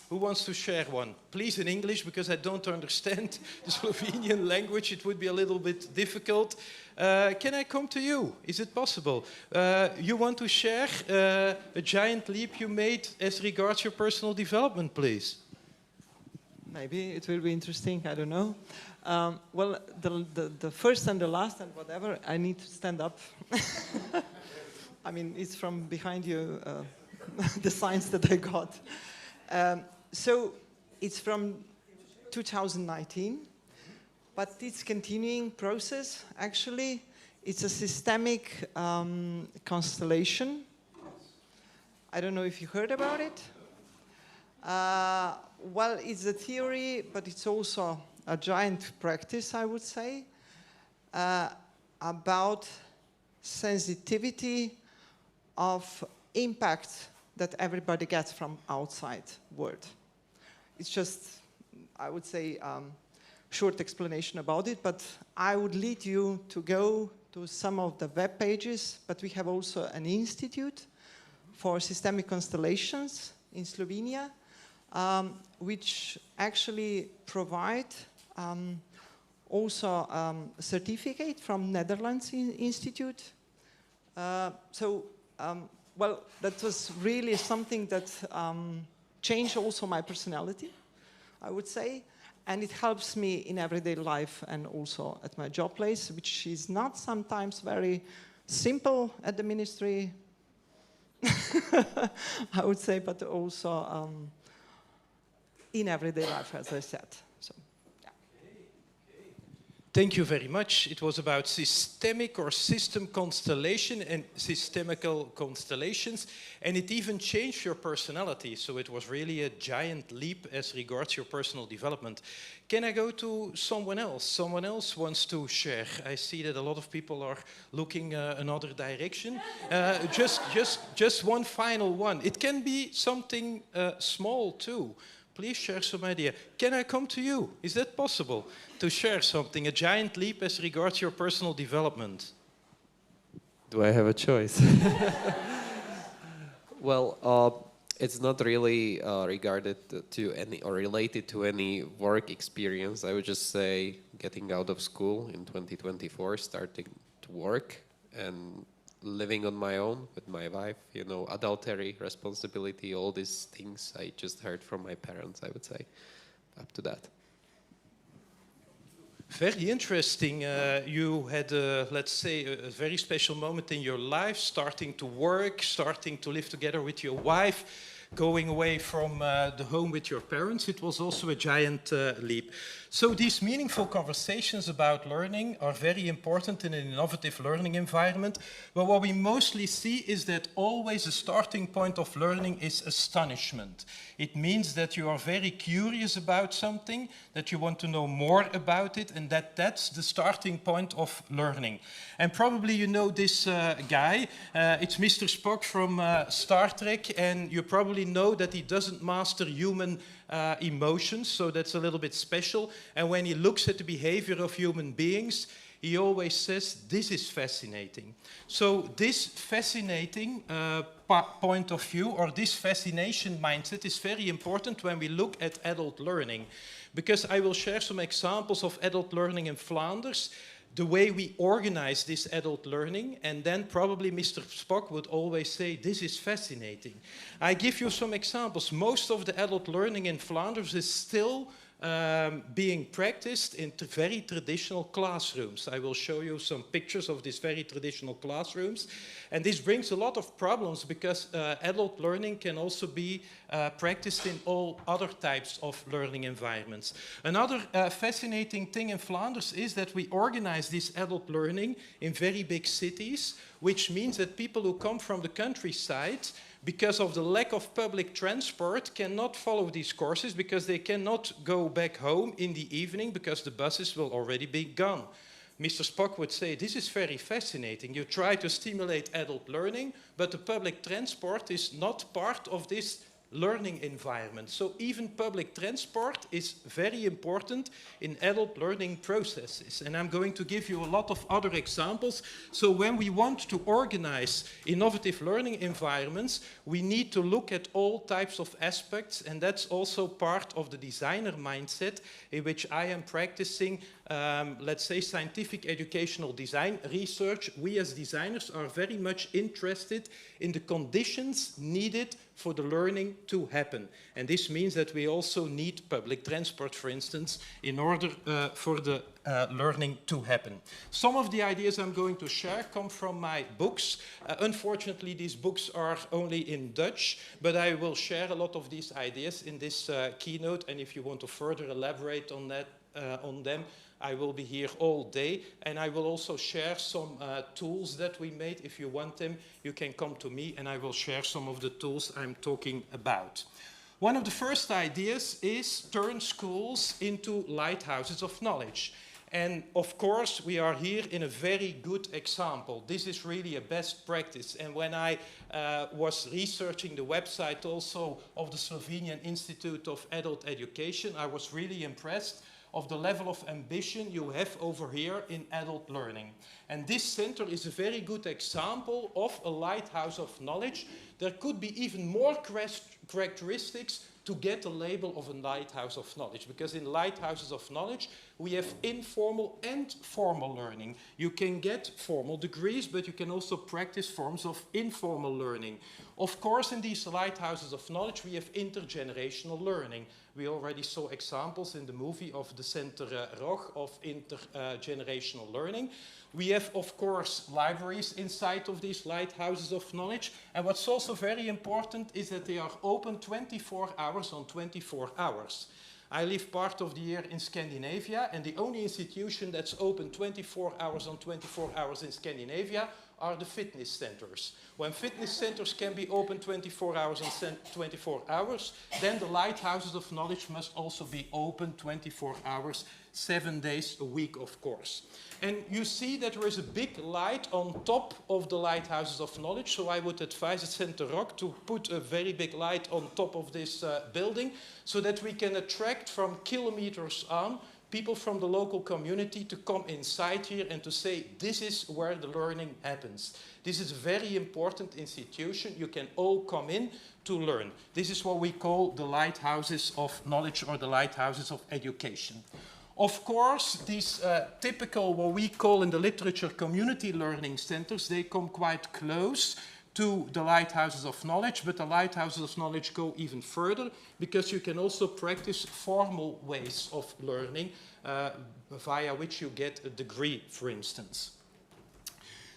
Who wants to share one? Please in English, because I don't understand the Slovenian language. It would be a little bit difficult. Can I come to you? Is it possible? You want to share a giant leap you made as regards your personal development, please? Maybe it will be interesting, I don't know. Well, the first and the last and whatever, I need to stand up. I mean, it's from behind you, the signs that I got. So it's from 2019, but it's continuing process. Actually, it's a systemic constellation. I don't know if you heard about it. Well, it's a theory, but it's also a giant practice, I would say, about sensitivity of impact that everybody gets from outside world. It's just, I would say, short explanation about it, but I would lead you to go to some of the web pages, but we have also an institute for systemic constellations in Slovenia, which actually provide also a certificate from Netherlands Institute. Well, that was really something that changed also my personality, I would say, and it helps me in everyday life and also at my job place, which is not sometimes very simple at the ministry, I would say, but also in everyday life, as I said. So, yeah. Thank you very much. It was about systemic or system constellation and systemical constellations, and it even changed your personality. So it was really a giant leap as regards your personal development. Can I go to someone else? Someone else wants to share. I see that a lot of people are looking another direction. Just one final one. It can be something small too. please share some idea. Can I come to you? Is that possible? To share something, a giant leap as regards your personal development. Do I have a choice? Well, it's not really regarded to any or related to any work experience. I would just say getting out of school in 2024, starting to work and living on my own with my wife, you know, adultery, responsibility, all these things I just heard from my parents, I would say, up to that. Very interesting. You had, let's say, a very special moment in your life, starting to work, starting to live together with your wife, going away from the home with your parents. It was also a giant leap. So these meaningful conversations about learning are very important in an innovative learning environment. But what we mostly see is that always the starting point of learning is astonishment. It means that you are very curious about something, that you want to know more about it, and that's the starting point of learning. And probably you know this guy. It's Mr. Spock from Star Trek, and you probably know that he doesn't master human emotions, so that's a little bit special. And when he looks at the behavior of human beings, he always says, this is fascinating. So this fascinating point of view, or this fascination mindset, is very important when we look at adult learning. Because I will share some examples of adult learning in Flanders, the way we organize this adult learning, and then probably Mr. Spock would always say, this is fascinating. I give you some examples. Most of the adult learning in Flanders is still being practiced in very traditional classrooms. I will show you some pictures of these very traditional classrooms. And this brings a lot of problems because adult learning can also be practiced in all other types of learning environments. Another fascinating thing in Flanders is that we organize this adult learning in very big cities, which means that people who come from the countryside, because of the lack of public transport, cannot follow these courses because they cannot go back home in the evening because the buses will already be gone. Mr. Spock would say, this is very fascinating. You try to stimulate adult learning, but the public transport is not part of this learning environment. So even public transport is very important in adult learning processes. And I'm going to give you a lot of other examples. So when we want to organize innovative learning environments, we need to look at all types of aspects, and that's also part of the designer mindset in which I am practicing, let's say, scientific educational design research. We as designers are very much interested in the conditions needed for the learning to happen. And this means that we also need public transport, for instance, in order for the learning to happen. Some of the ideas I'm going to share come from my books. Unfortunately, these books are only in Dutch, but I will share a lot of these ideas in this keynote, and if you want to further elaborate on that, on them, I will be here all day, and I will also share some tools that we made. If you want them, you can come to me and I will share some of the tools I'm talking about. One of the first ideas is turn schools into lighthouses of knowledge. And of course, we are here in a very good example. This is really a best practice. And when I was researching the website also of the Slovenian Institute of Adult Education, I was really impressed of the level of ambition you have over here in adult learning. And this center is a very good example of a lighthouse of knowledge. There could be even more characteristics to get the label of a lighthouse of knowledge, because in lighthouses of knowledge we have informal and formal learning. You can get formal degrees, but you can also practice forms of informal learning. Of course, in these lighthouses of knowledge we have intergenerational learning. We already saw examples in the movie of the Center Rog of intergenerational learning. We have, of course, libraries inside of these lighthouses of knowledge. And what's also very important is that they are open 24 hours on 24 hours. I live part of the year in Scandinavia, and the only institution that's open 24 hours on 24 hours in Scandinavia are the fitness centers. When fitness centers can be open 24 hours and 24 hours, then the lighthouses of knowledge must also be open 24 hours, 7 days a week, of course. And you see that there is a big light on top of the lighthouses of knowledge, so I would advise the Center Rog to put a very big light on top of this building, so that we can attract from kilometers on people from the local community to come inside here and to say, this is where the learning happens. This is a very important institution. You can all come in to learn. This is what we call the lighthouses of knowledge or the lighthouses of education. Of course, these typical, what we call in the literature, community learning centers, they come quite close to the lighthouses of knowledge, but the lighthouses of knowledge go even further, because you can also practice formal ways of learning via which you get a degree, for instance.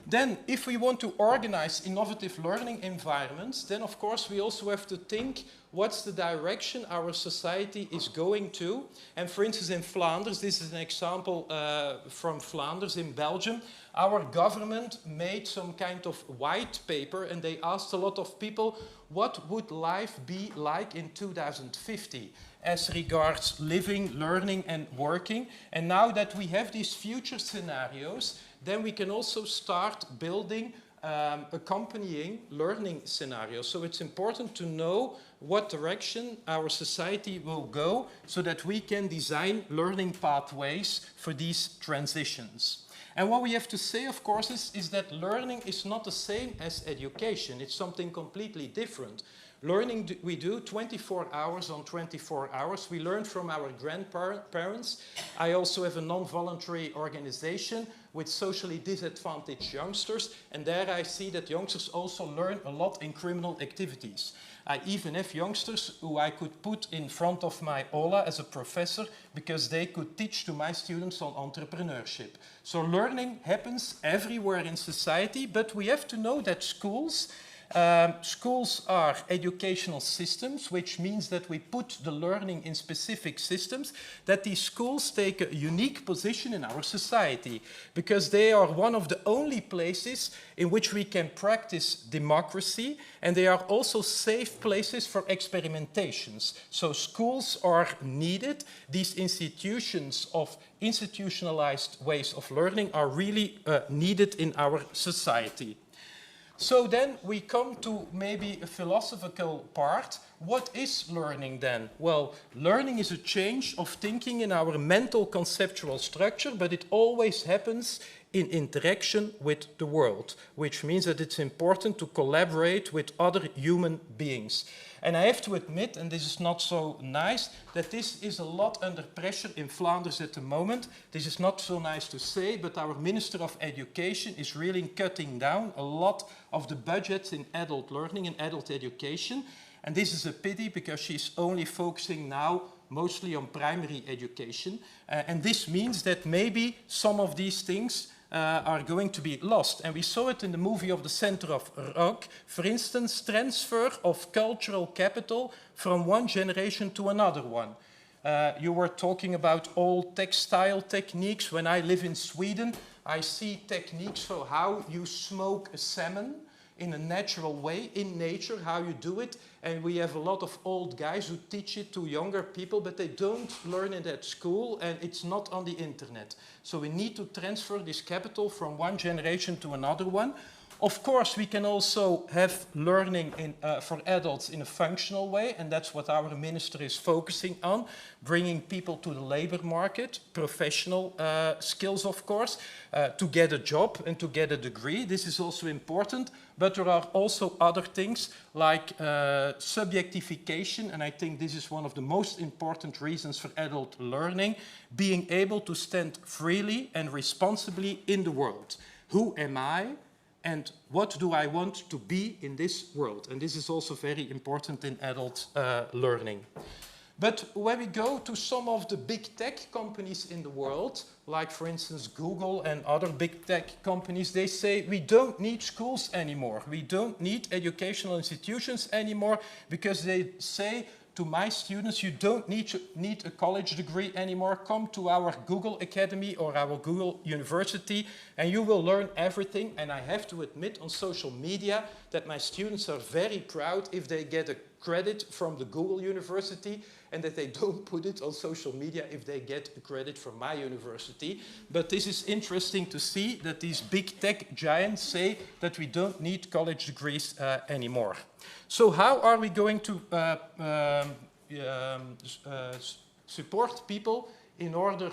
Then, if we want to organize innovative learning environments, then of course we also have to think what's the direction our society is going to. And for instance, in Flanders, this is an example from Flanders in Belgium, our government made some kind of white paper, and they asked a lot of people, what would life be like in 2050 as regards living, learning and working? And now that we have these future scenarios, then we can also start building accompanying learning scenarios. So it's important to know what direction our society will go, so that we can design learning pathways for these transitions. And what we have to say, of course, is that learning is not the same as education. It's something completely different. Learning we do 24 hours on 24 hours. We learn from our grandparents. I also have a non-voluntary organization with socially disadvantaged youngsters, and there I see that youngsters also learn a lot in criminal activities. I even have youngsters who I could put in front of my aula as a professor, because they could teach to my students on entrepreneurship. So learning happens everywhere in society, but we have to know that schools are educational systems, which means that we put the learning in specific systems, that these schools take a unique position in our society, because they are one of the only places in which we can practice democracy, and they are also safe places for experimentations. So schools are needed. These institutions of institutionalized ways of learning are really needed in our society. So then we come to maybe a philosophical part. What is learning then? Well, learning is a change of thinking in our mental conceptual structure, but it always happens in interaction with the world, which means that it's important to collaborate with other human beings. And I have to admit, and this is not so nice, that this is a lot under pressure in Flanders at the moment. This is not so nice to say, but our Minister of Education is really cutting down a lot of the budgets in adult learning and adult education. And this is a pity, because she's only focusing now mostly on primary education. And this means that maybe some of these things are going to be lost. And we saw it in the movie of the Center Rog, for instance, transfer of cultural capital from one generation to another one. You were talking about old textile techniques. When I live in Sweden, I see techniques for how you smoke a salmon in a natural way, in nature, how you do it. And we have a lot of old guys who teach it to younger people, but they don't learn it at school, and it's not on the internet. So we need to transfer this capital from one generation to another one. Of course, we can also have learning for adults in a functional way, and that's what our minister is focusing on, bringing people to the labor market, professional skills, of course, to get a job and to get a degree. This is also important, but there are also other things like subjectification, and I think this is one of the most important reasons for adult learning, being able to stand freely and responsibly in the world. Who am I? And what do I want to be in this world? And this is also very important in adult learning. But when we go to some of the big tech companies in the world, like for instance Google and other big tech companies, they say we don't need schools anymore. We don't need educational institutions anymore, because they say to my students, you don't need a college degree anymore. Come to our Google Academy or our Google University and you will learn everything. And I have to admit on social media that my students are very proud if they get a credit from the Google University and that they don't put it on social media if they get a credit from my university. But this is interesting to see that these big tech giants say that we don't need college degrees anymore. So how are we going to support people in order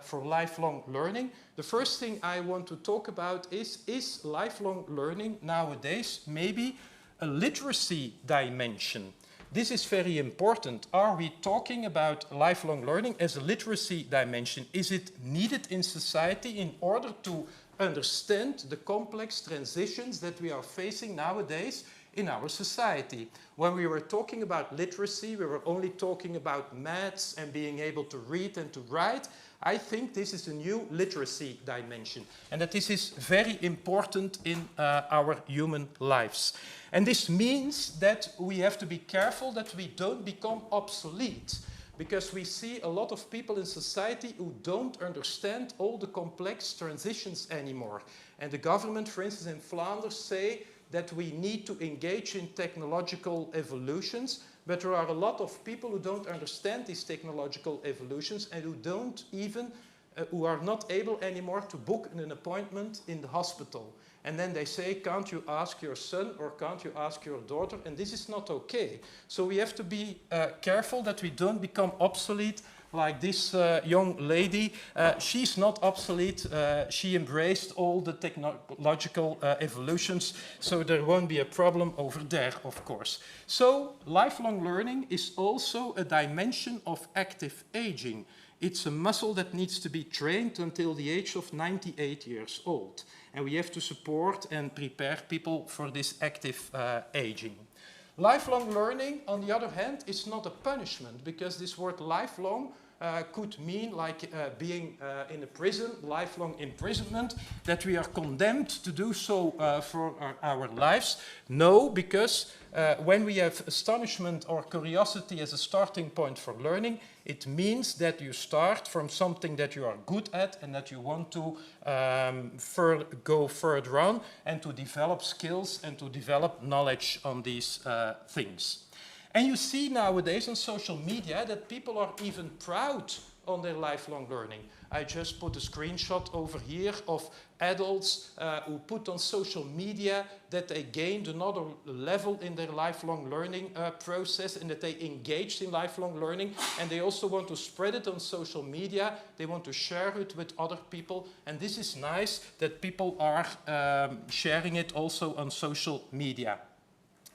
for lifelong learning? The first thing I want to talk about is lifelong learning nowadays maybe a literacy dimension? This is very important. Are we talking about lifelong learning as a literacy dimension? Is it needed in society in order to understand the complex transitions that we are facing nowadays in our society? When we were talking about literacy, we were only talking about maths and being able to read and to write. I think this is a new literacy dimension and that this is very important in our human lives. And this means that we have to be careful that we don't become obsolete, because we see a lot of people in society who don't understand all the complex transitions anymore. And the government, for instance, in Flanders say that we need to engage in technological evolutions, but there are a lot of people who don't understand these technological evolutions and who are not able anymore to book an appointment in the hospital. And then they say, can't you ask your son or can't you ask your daughter? And this is not okay. So we have to be careful that we don't become obsolete like this young lady. She's not obsolete. She embraced all the technological evolutions, so there won't be a problem over there, of course. So lifelong learning is also a dimension of active aging. It's a muscle that needs to be trained until the age of 98 years old. And we have to support and prepare people for this active aging. Lifelong learning, on the other hand, is not a punishment, because this word lifelong could mean like being in a prison, lifelong imprisonment, that we are condemned to do so for our lives. No, because when we have astonishment or curiosity as a starting point for learning, it means that you start from something that you are good at and that you want to go further on and to develop skills and to develop knowledge on these things. And you see nowadays on social media that people are even proud on their lifelong learning. I just put a screenshot over here of adults who put on social media that they gained another level in their lifelong learning process and that they engaged in lifelong learning, and they also want to spread it on social media. They want to share it with other people, and this is nice that people are sharing it also on social media.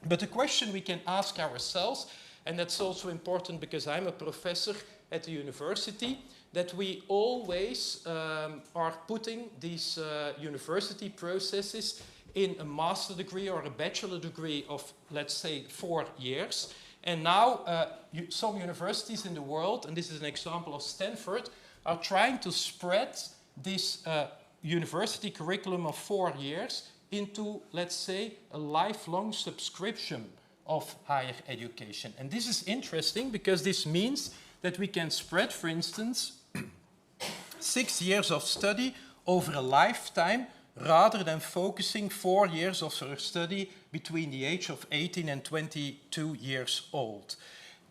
But the question we can ask ourselves, and that's also important because I'm a professor at the university, that we always are putting these university processes in a master degree or a bachelor degree of, let's say, 4 years. And now some universities in the world, and this is an example of Stanford, are trying to spread this university curriculum of 4 years into, let's say, a lifelong subscription of higher education. And this is interesting because this means that we can spread, for instance, 6 years of study over a lifetime rather than focusing 4 years of study between the age of 18 and 22 years old.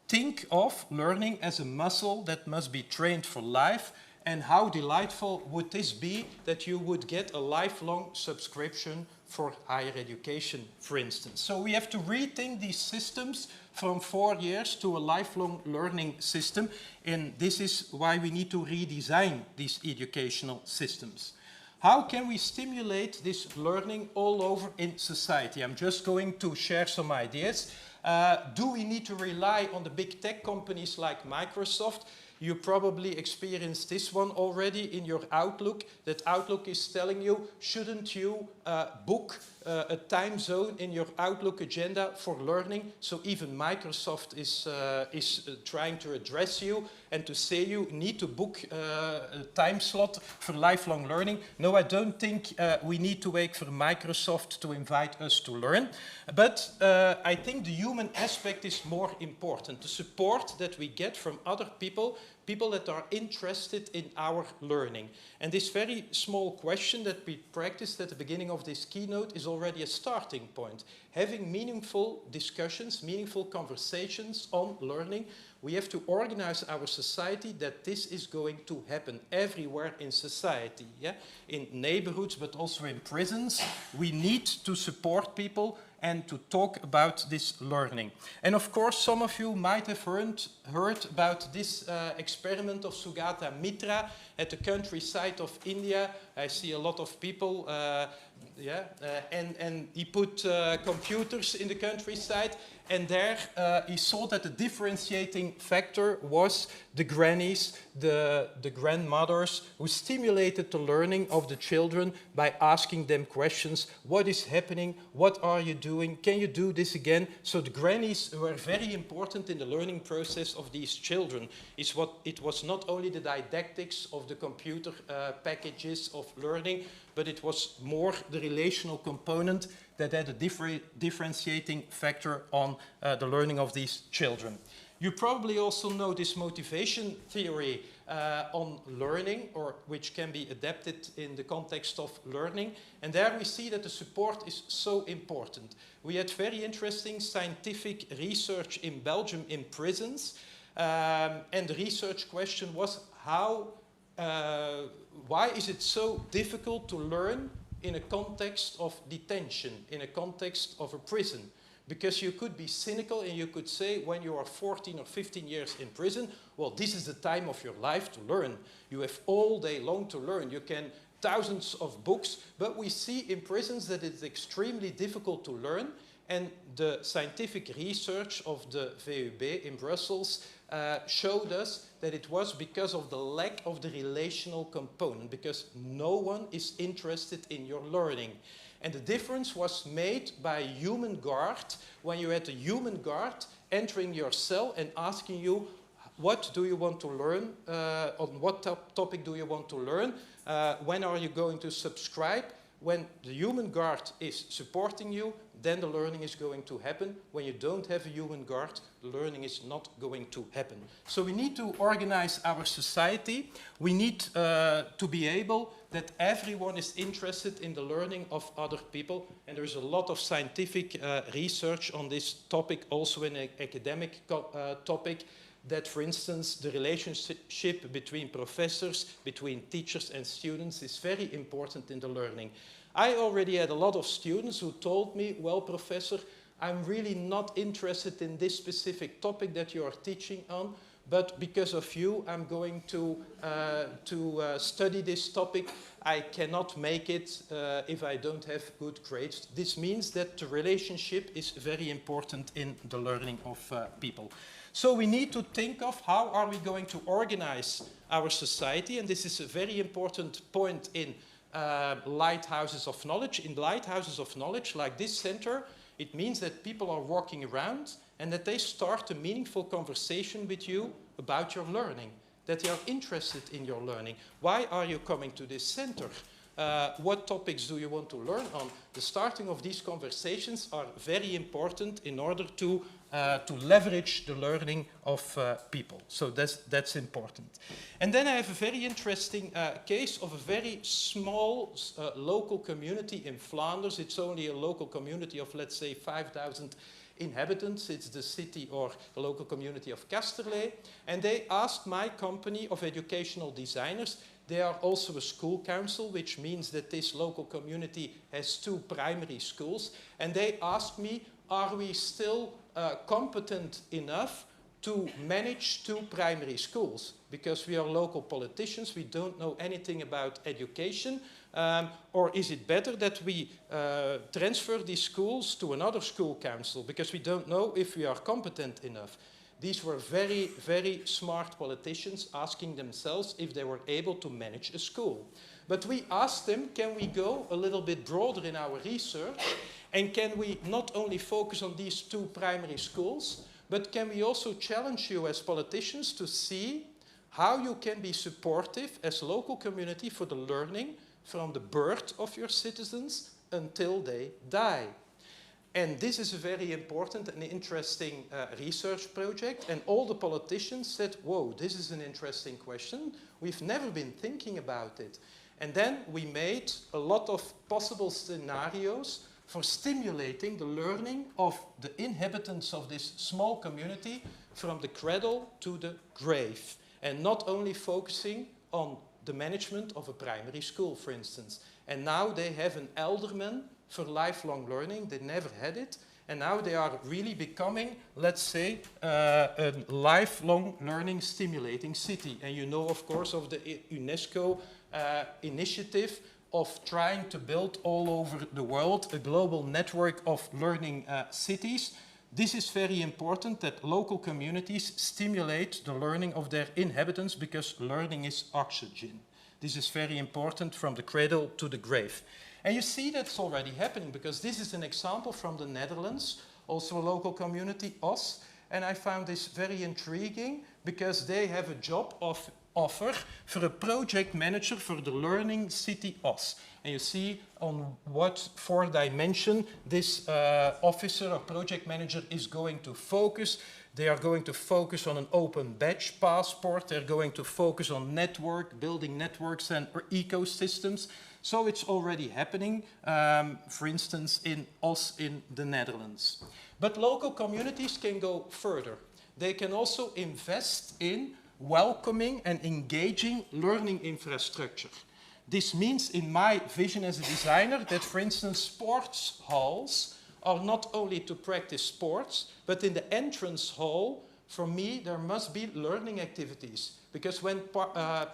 Think of learning as a muscle that must be trained for life, and how delightful would this be that you would get a lifelong subscription for higher education, for instance. So we have to rethink these systems from 4 years to a lifelong learning system, and this is why we need to redesign these educational systems. How can we stimulate this learning all over in society? I'm just going to share some ideas. Do we need to rely on the big tech companies like Microsoft? You probably experienced this one already in your Outlook. That Outlook is telling you, shouldn't you book a time zone in your Outlook agenda for learning? So even Microsoft is trying to address you and to say you need to book a time slot for lifelong learning. No, I don't think we need to wait for Microsoft to invite us to learn. But I think the human aspect is more important. The support that we get from other people that are interested in our learning. And this very small question that we practiced at the beginning of this keynote is already a starting point. Having meaningful discussions, meaningful conversations on learning, we have to organize our society that this is going to happen everywhere in society, yeah? In neighborhoods, but also in prisons. We need to support people and to talk about this learning. And of course, some of you might have heard about this experiment of Sugata Mitra at the countryside of India. I see a lot of people, and he put computers in the countryside, and there he saw that the differentiating factor was the grannies, the grandmothers, who stimulated the learning of the children by asking them questions. What is happening? What are you doing? Can you do this again? So the grannies were very important in the learning process of these children. It was not only the didactics of the computer packages of learning, but it was more the relational component that had a differentiating factor on the learning of these children. You probably also know this motivation theory on learning, or which can be adapted in the context of learning. And there we see that the support is so important. We had very interesting scientific research in Belgium in prisons. And the research question was why is it so difficult to learn in a context of detention, in a context of a prison? Because you could be cynical and you could say, when you are 14 or 15 years in prison, well, this is the time of your life to learn. You have all day long to learn. You can thousands of books, but we see in prisons that it's extremely difficult to learn. And the scientific research of the VUB in Brussels showed us that it was because of the lack of the relational component, because no one is interested in your learning. And the difference was made by a human guard, when you had a human guard entering your cell and asking you, what do you want to learn? On what topic do you want to learn? When are you going to subscribe? When the human guard is supporting you, then the learning is going to happen. When you don't have a human guard, the learning is not going to happen. So we need to organize our society. We need to be able that everyone is interested in the learning of other people. And there's a lot of scientific research on this topic, also in an academic topic, that, for instance, the relationship between professors, between teachers and students is very important in the learning. I already had a lot of students who told me, well, professor, I'm really not interested in this specific topic that you are teaching on, but because of you, I'm going to study this topic. I cannot make it if I don't have good grades. This means that the relationship is very important in the learning of people. So we need to think of how are we going to organize our society, and this is a very important point in lighthouses of knowledge. In lighthouses of knowledge, like this center, it means that people are walking around and that they start a meaningful conversation with you about your learning, that they are interested in your learning. Why are you coming to this center? What topics do you want to learn on? The starting of these conversations are very important in order to leverage the learning of people. So that's important. And then I have a very interesting case of a very small local community in Flanders. It's only a local community of, let's say, 5,000 inhabitants. It's the city or the local community of Kasterlee. And they asked my company of educational designers. They are also a school council, which means that this local community has 2 primary schools. And they asked me, are we still competent enough to manage 2 primary schools? Because we are local politicians, we don't know anything about education. Or is it better that we transfer these schools to another school council because we don't know if we are competent enough? these were very, very smart politicians asking themselves if they were able to manage a school. But we asked them, can we go a little bit broader in our research? And can we not only focus on these 2 primary schools, but can we also challenge you as politicians to see how you can be supportive as local community for the learning from the birth of your citizens until they die? And this is a very important and interesting research project. And all the politicians said, whoa, this is an interesting question. We've never been thinking about it. And then we made a lot of possible scenarios for stimulating the learning of the inhabitants of this small community from the cradle to the grave. And not only focusing on the management of a primary school, for instance. And now they have an elderman for lifelong learning. They never had it. And now they are really becoming, let's say, a lifelong learning stimulating city. And you know, of course, of the UNESCO initiative of trying to build all over the world a global network of learning cities. This is very important, that local communities stimulate the learning of their inhabitants, because learning is oxygen. This is very important from the cradle to the grave. And you see that's already happening, because this is an example from the Netherlands, also a local community, Os. And I found this very intriguing, because they have a job offer for a project manager for the learning city Os. And you see on what 4 dimension this officer or project manager is going to focus. They are going to focus on an open badge passport. They're going to focus on building networks and ecosystems. So it's already happening, for instance, in Os in the Netherlands. But local communities can go further. They can also invest in welcoming and engaging learning infrastructure. This means, in my vision as a designer, that, for instance, sports halls are not only to practice sports, but in the entrance hall, for me, there must be learning activities. Because when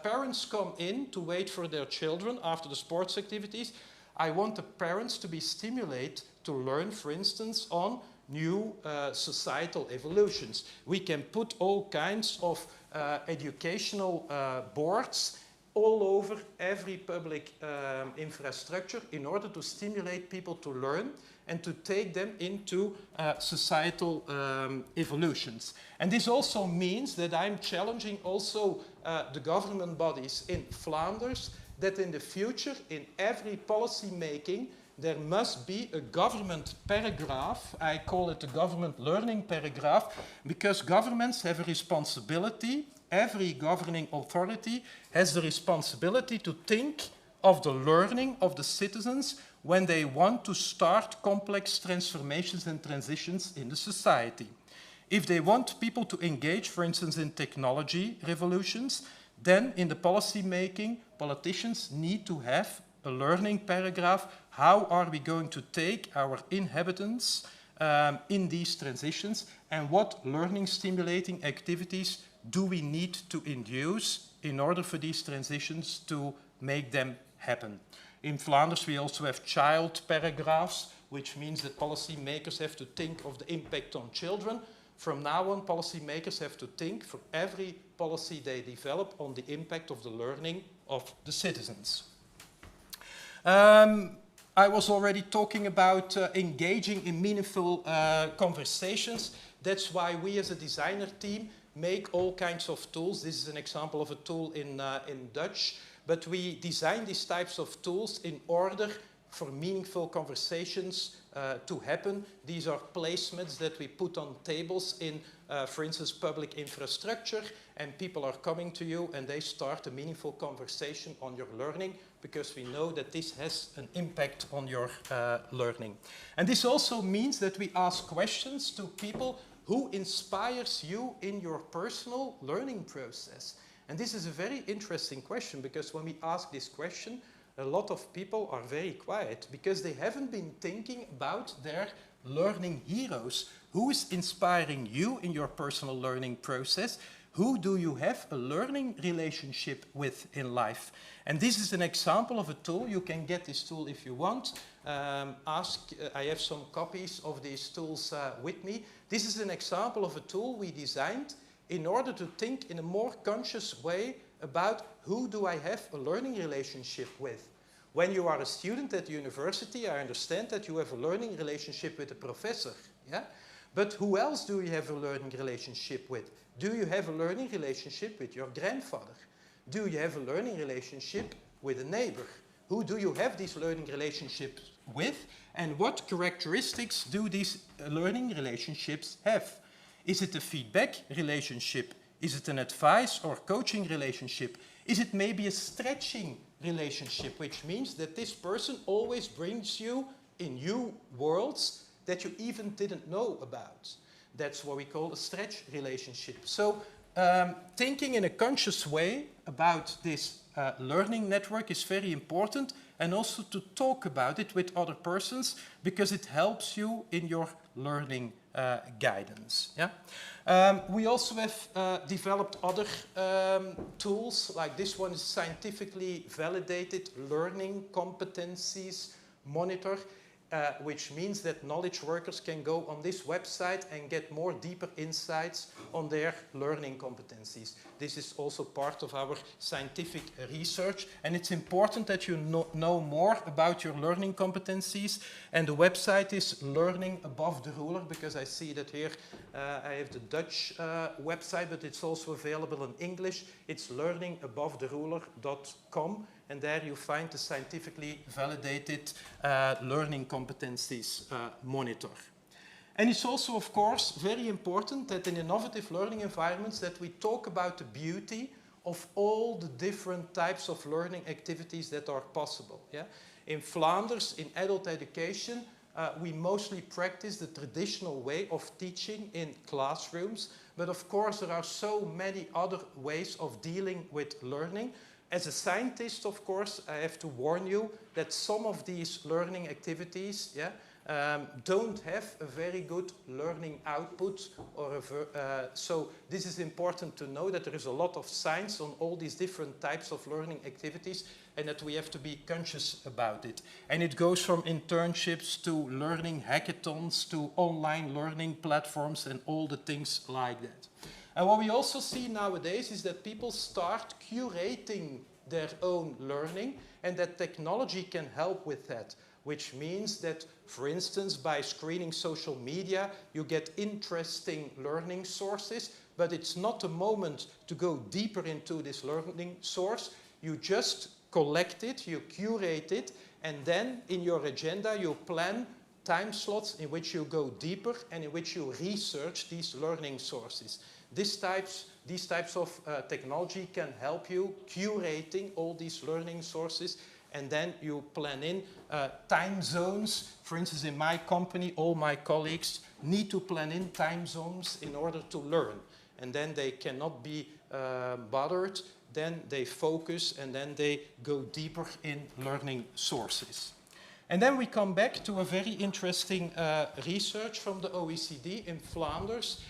parents come in to wait for their children after the sports activities, I want the parents to be stimulated to learn, for instance, on new societal evolutions. We can put all kinds of educational boards all over every public infrastructure in order to stimulate people to learn and to take them into societal evolutions. And this also means that I'm challenging also the government bodies in Flanders, that in the future, in every policy making, there must be a government paragraph. I call it the government learning paragraph, because governments have a responsibility. Every governing authority has the responsibility to think of the learning of the citizens when they want to start complex transformations and transitions in the society. If they want people to engage, for instance, in technology revolutions, then in the policy making, politicians need to have a learning paragraph. How are we going to take our inhabitants in these transitions, and what learning stimulating activities do we need to induce in order for these transitions to make them happen? In Flanders, we also have child paragraphs, which means that policy makers have to think of the impact on children. From now on, policy makers have to think for every policy they develop on the impact of the learning of the citizens. I was already talking about engaging in meaningful conversations. That's why we as a designer team make all kinds of tools. This is an example of a tool in Dutch. But we design these types of tools in order for meaningful conversations to happen. These are placements that we put on tables in, for instance, public infrastructure, and people are coming to you and they start a meaningful conversation on your learning, because we know that this has an impact on your learning. And this also means that we ask questions to people: who inspires you in your personal learning process? And this is a very interesting question, because when we ask this question, a lot of people are very quiet, because they haven't been thinking about their learning heroes. Who is inspiring you in your personal learning process? who do you have a learning relationship with in life? And this is an example of a tool. You can get this tool if you want. I have some copies of these tools with me. This is an example of a tool we designed in order to think in a more conscious way about who do I have a learning relationship with. When you are a student at university, I understand that you have a learning relationship with a professor. Yeah? But who else do you have a learning relationship with? Do you have a learning relationship with your grandfather? Do you have a learning relationship with a neighbor? Who do you have these learning relationships with? And what characteristics do these learning relationships have? Is it a feedback relationship? Is it an advice or coaching relationship? Is it maybe a stretching relationship, which means that this person always brings you in new worlds that you even didn't know about? That's what we call a stretch relationship. So thinking in a conscious way about this learning network is very important, and also to talk about it with other persons, because it helps you in your learning guidance. Yeah? We also have developed other tools, like this one is scientifically validated learning competencies monitor, which means that knowledge workers can go on this website and get more deeper insights on their learning competencies. This is also part of our scientific research, and it's important that you know more about your learning competencies. And the website is Learning Above the Ruler, because I see that here I have the Dutch website, but it's also available in English. It's learningabovetheruler.com. And there you find the scientifically validated learning competencies monitor. And it's also, of course, very important that in innovative learning environments that we talk about the beauty of all the different types of learning activities that are possible. Yeah? In Flanders, in adult education, we mostly practice the traditional way of teaching in classrooms. But of course, there are so many other ways of dealing with learning. As a scientist, of course, I have to warn you that some of these learning activities don't have a very good learning output. So this is important to know, that there is a lot of science on all these different types of learning activities, and that we have to be conscious about it. And it goes from internships to learning hackathons to online learning platforms and all the things like that. And what we also see nowadays is that people start curating their own learning, and that technology can help with that, which means that, for instance, by screening social media, you get interesting learning sources, but it's not a moment to go deeper into this learning source. You just collect it, you curate it, and then in your agenda you plan time slots in which you go deeper and in which you research these learning sources. These types of technology can help you curating all these learning sources, and then you plan in time zones. For instance, in my company, all my colleagues need to plan in time zones in order to learn, and then they cannot be bothered. Then they focus, and then they go deeper in learning sources. And then we come back to a very interesting research from the OECD in Flanders.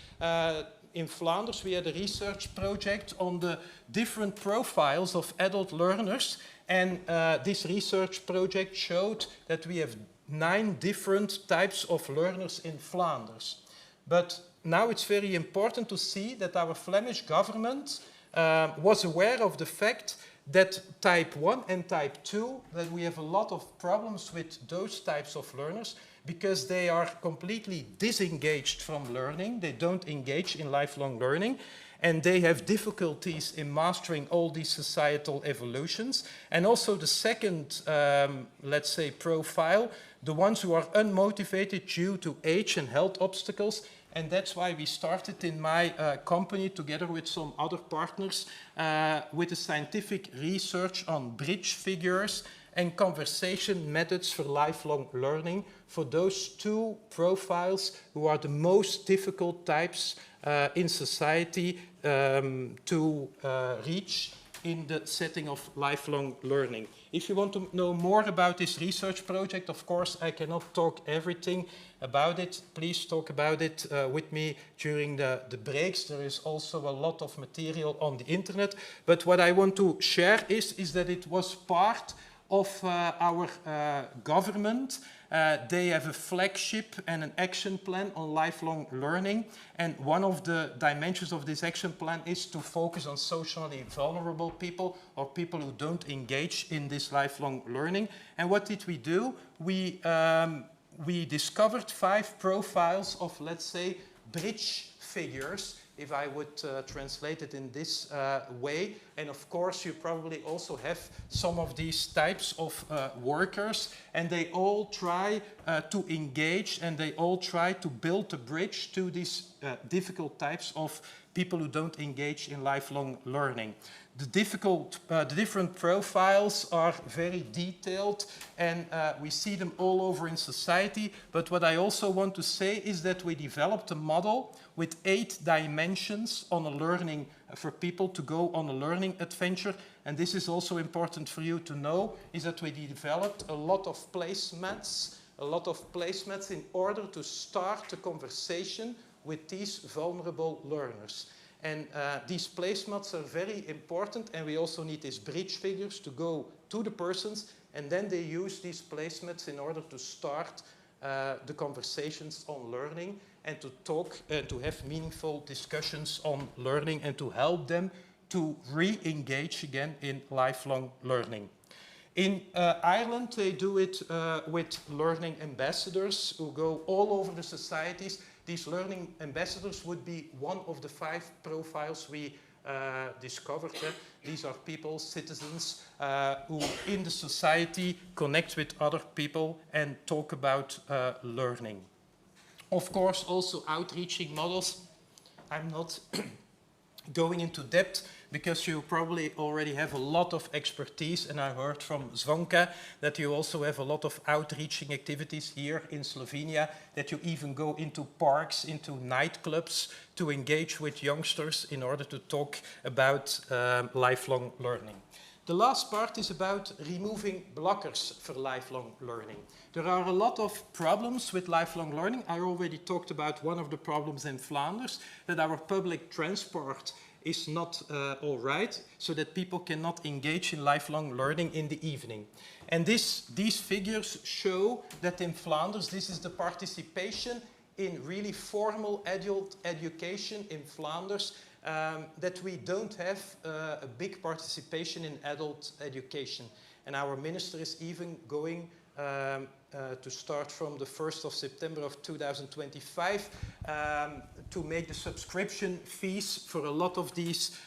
In Flanders, we had a research project on the different profiles of adult learners. And this research project showed that we have 9 different types of learners in Flanders. But now it's very important to see that our Flemish government was aware of the fact that type 1 and type 2, that we have a lot of problems with those types of learners, because they are completely disengaged from learning. They don't engage in lifelong learning, and they have difficulties in mastering all these societal evolutions. And also the second, let's say, profile, the ones who are unmotivated due to age and health obstacles. And that's why we started in my company, together with some other partners, with a scientific research on bridge figures and conversation methods for lifelong learning, for those 2 profiles who are the most difficult types in society to reach in the setting of lifelong learning. If you want to know more about this research project, of course, I cannot talk everything about it. Please talk about it with me during the breaks. There is also a lot of material on the internet. But what I want to share is that it was part of our government. They have a flagship and an action plan on lifelong learning. And one of the dimensions of this action plan is to focus on socially vulnerable people or people who don't engage in this lifelong learning. And what did we do? We discovered 5 profiles of, let's say, bridge figures, if I would translate it in this way. And of course, you probably also have some of these types of workers, and they all try to engage, and they all try to build a bridge to these difficult types of people who don't engage in lifelong learning. The different profiles are very detailed, and we see them all over in society. But what I also want to say is that we developed a model with 8 dimensions on a learning for people to go on a learning adventure. And this is also important for you to know, is that we developed a lot of placemats in order to start a conversation with these vulnerable learners. And these placemats are very important, and we also need these bridge figures to go to the persons, and then they use these placemats in order to start the conversations on learning and to talk and to have meaningful discussions on learning and to help them to re-engage again in lifelong learning. In Ireland, they do it with learning ambassadors who go all over the societies. These learning ambassadors would be one of the 5 profiles we discovered. These are people, citizens, who in the society connect with other people and talk about learning. Of course, also outreaching models. I'm not going into depth because you probably already have a lot of expertise, and I heard from Zvonka that you also have a lot of outreaching activities here in Slovenia, that you even go into parks, into nightclubs to engage with youngsters in order to talk about lifelong learning. The last part is about removing blockers for lifelong learning. There are a lot of problems with lifelong learning. I already talked about one of the problems in Flanders, that our public transport is not all right, so that people cannot engage in lifelong learning in the evening. And these figures show that in Flanders, this is the participation in really formal adult education in Flanders, that we don't have a big participation in adult education. And our minister is even going to start from the 1st of September of 2025 to make the subscription fees for a lot of these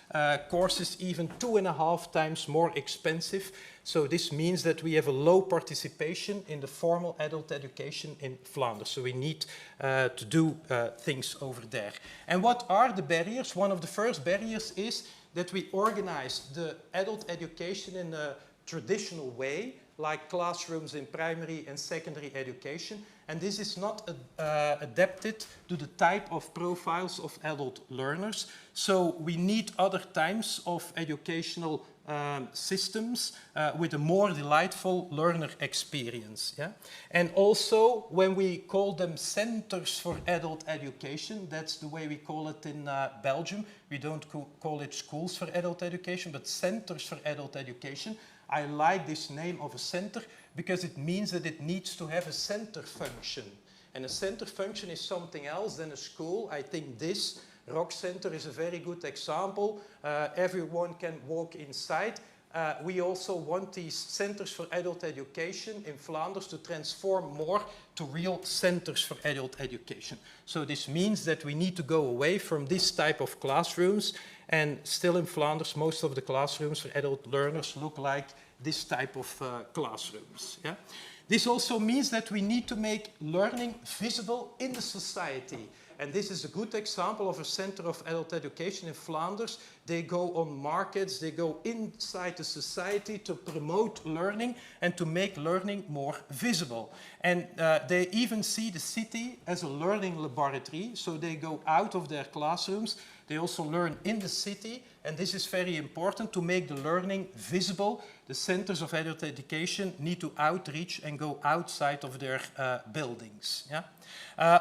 courses even 2.5 times more expensive. So this means that we have a low participation in the formal adult education in Flanders. So we need to do things over there. And what are the barriers? One of the first barriers is that we organize the adult education in a traditional way, like classrooms in primary and secondary education. And this is not adapted to the type of profiles of adult learners. So we need other types of educational systems with a more delightful learner experience. Yeah? And also, when we call them centers for adult education, that's the way we call it in Belgium. We don't call it schools for adult education, but centers for adult education. I like this name of a center because it means that it needs to have a center function. And a center function is something else than a school. I think this Rog Center is a very good example. Everyone can walk inside. We also want these centers for adult education in Flanders to transform more to real centers for adult education. So this means that we need to go away from this type of classrooms, and still in Flanders, most of the classrooms for adult learners look like this type of classrooms. Yeah? This also means that we need to make learning visible in the society. And this is a good example of a center of adult education in Flanders. They go on markets, they go inside the society to promote learning and to make learning more visible. And they even see the city as a learning laboratory, so they go out of their classrooms. They also learn in the city, and this is very important to make the learning visible. The centers of adult education need to outreach and go outside of their buildings. Yeah?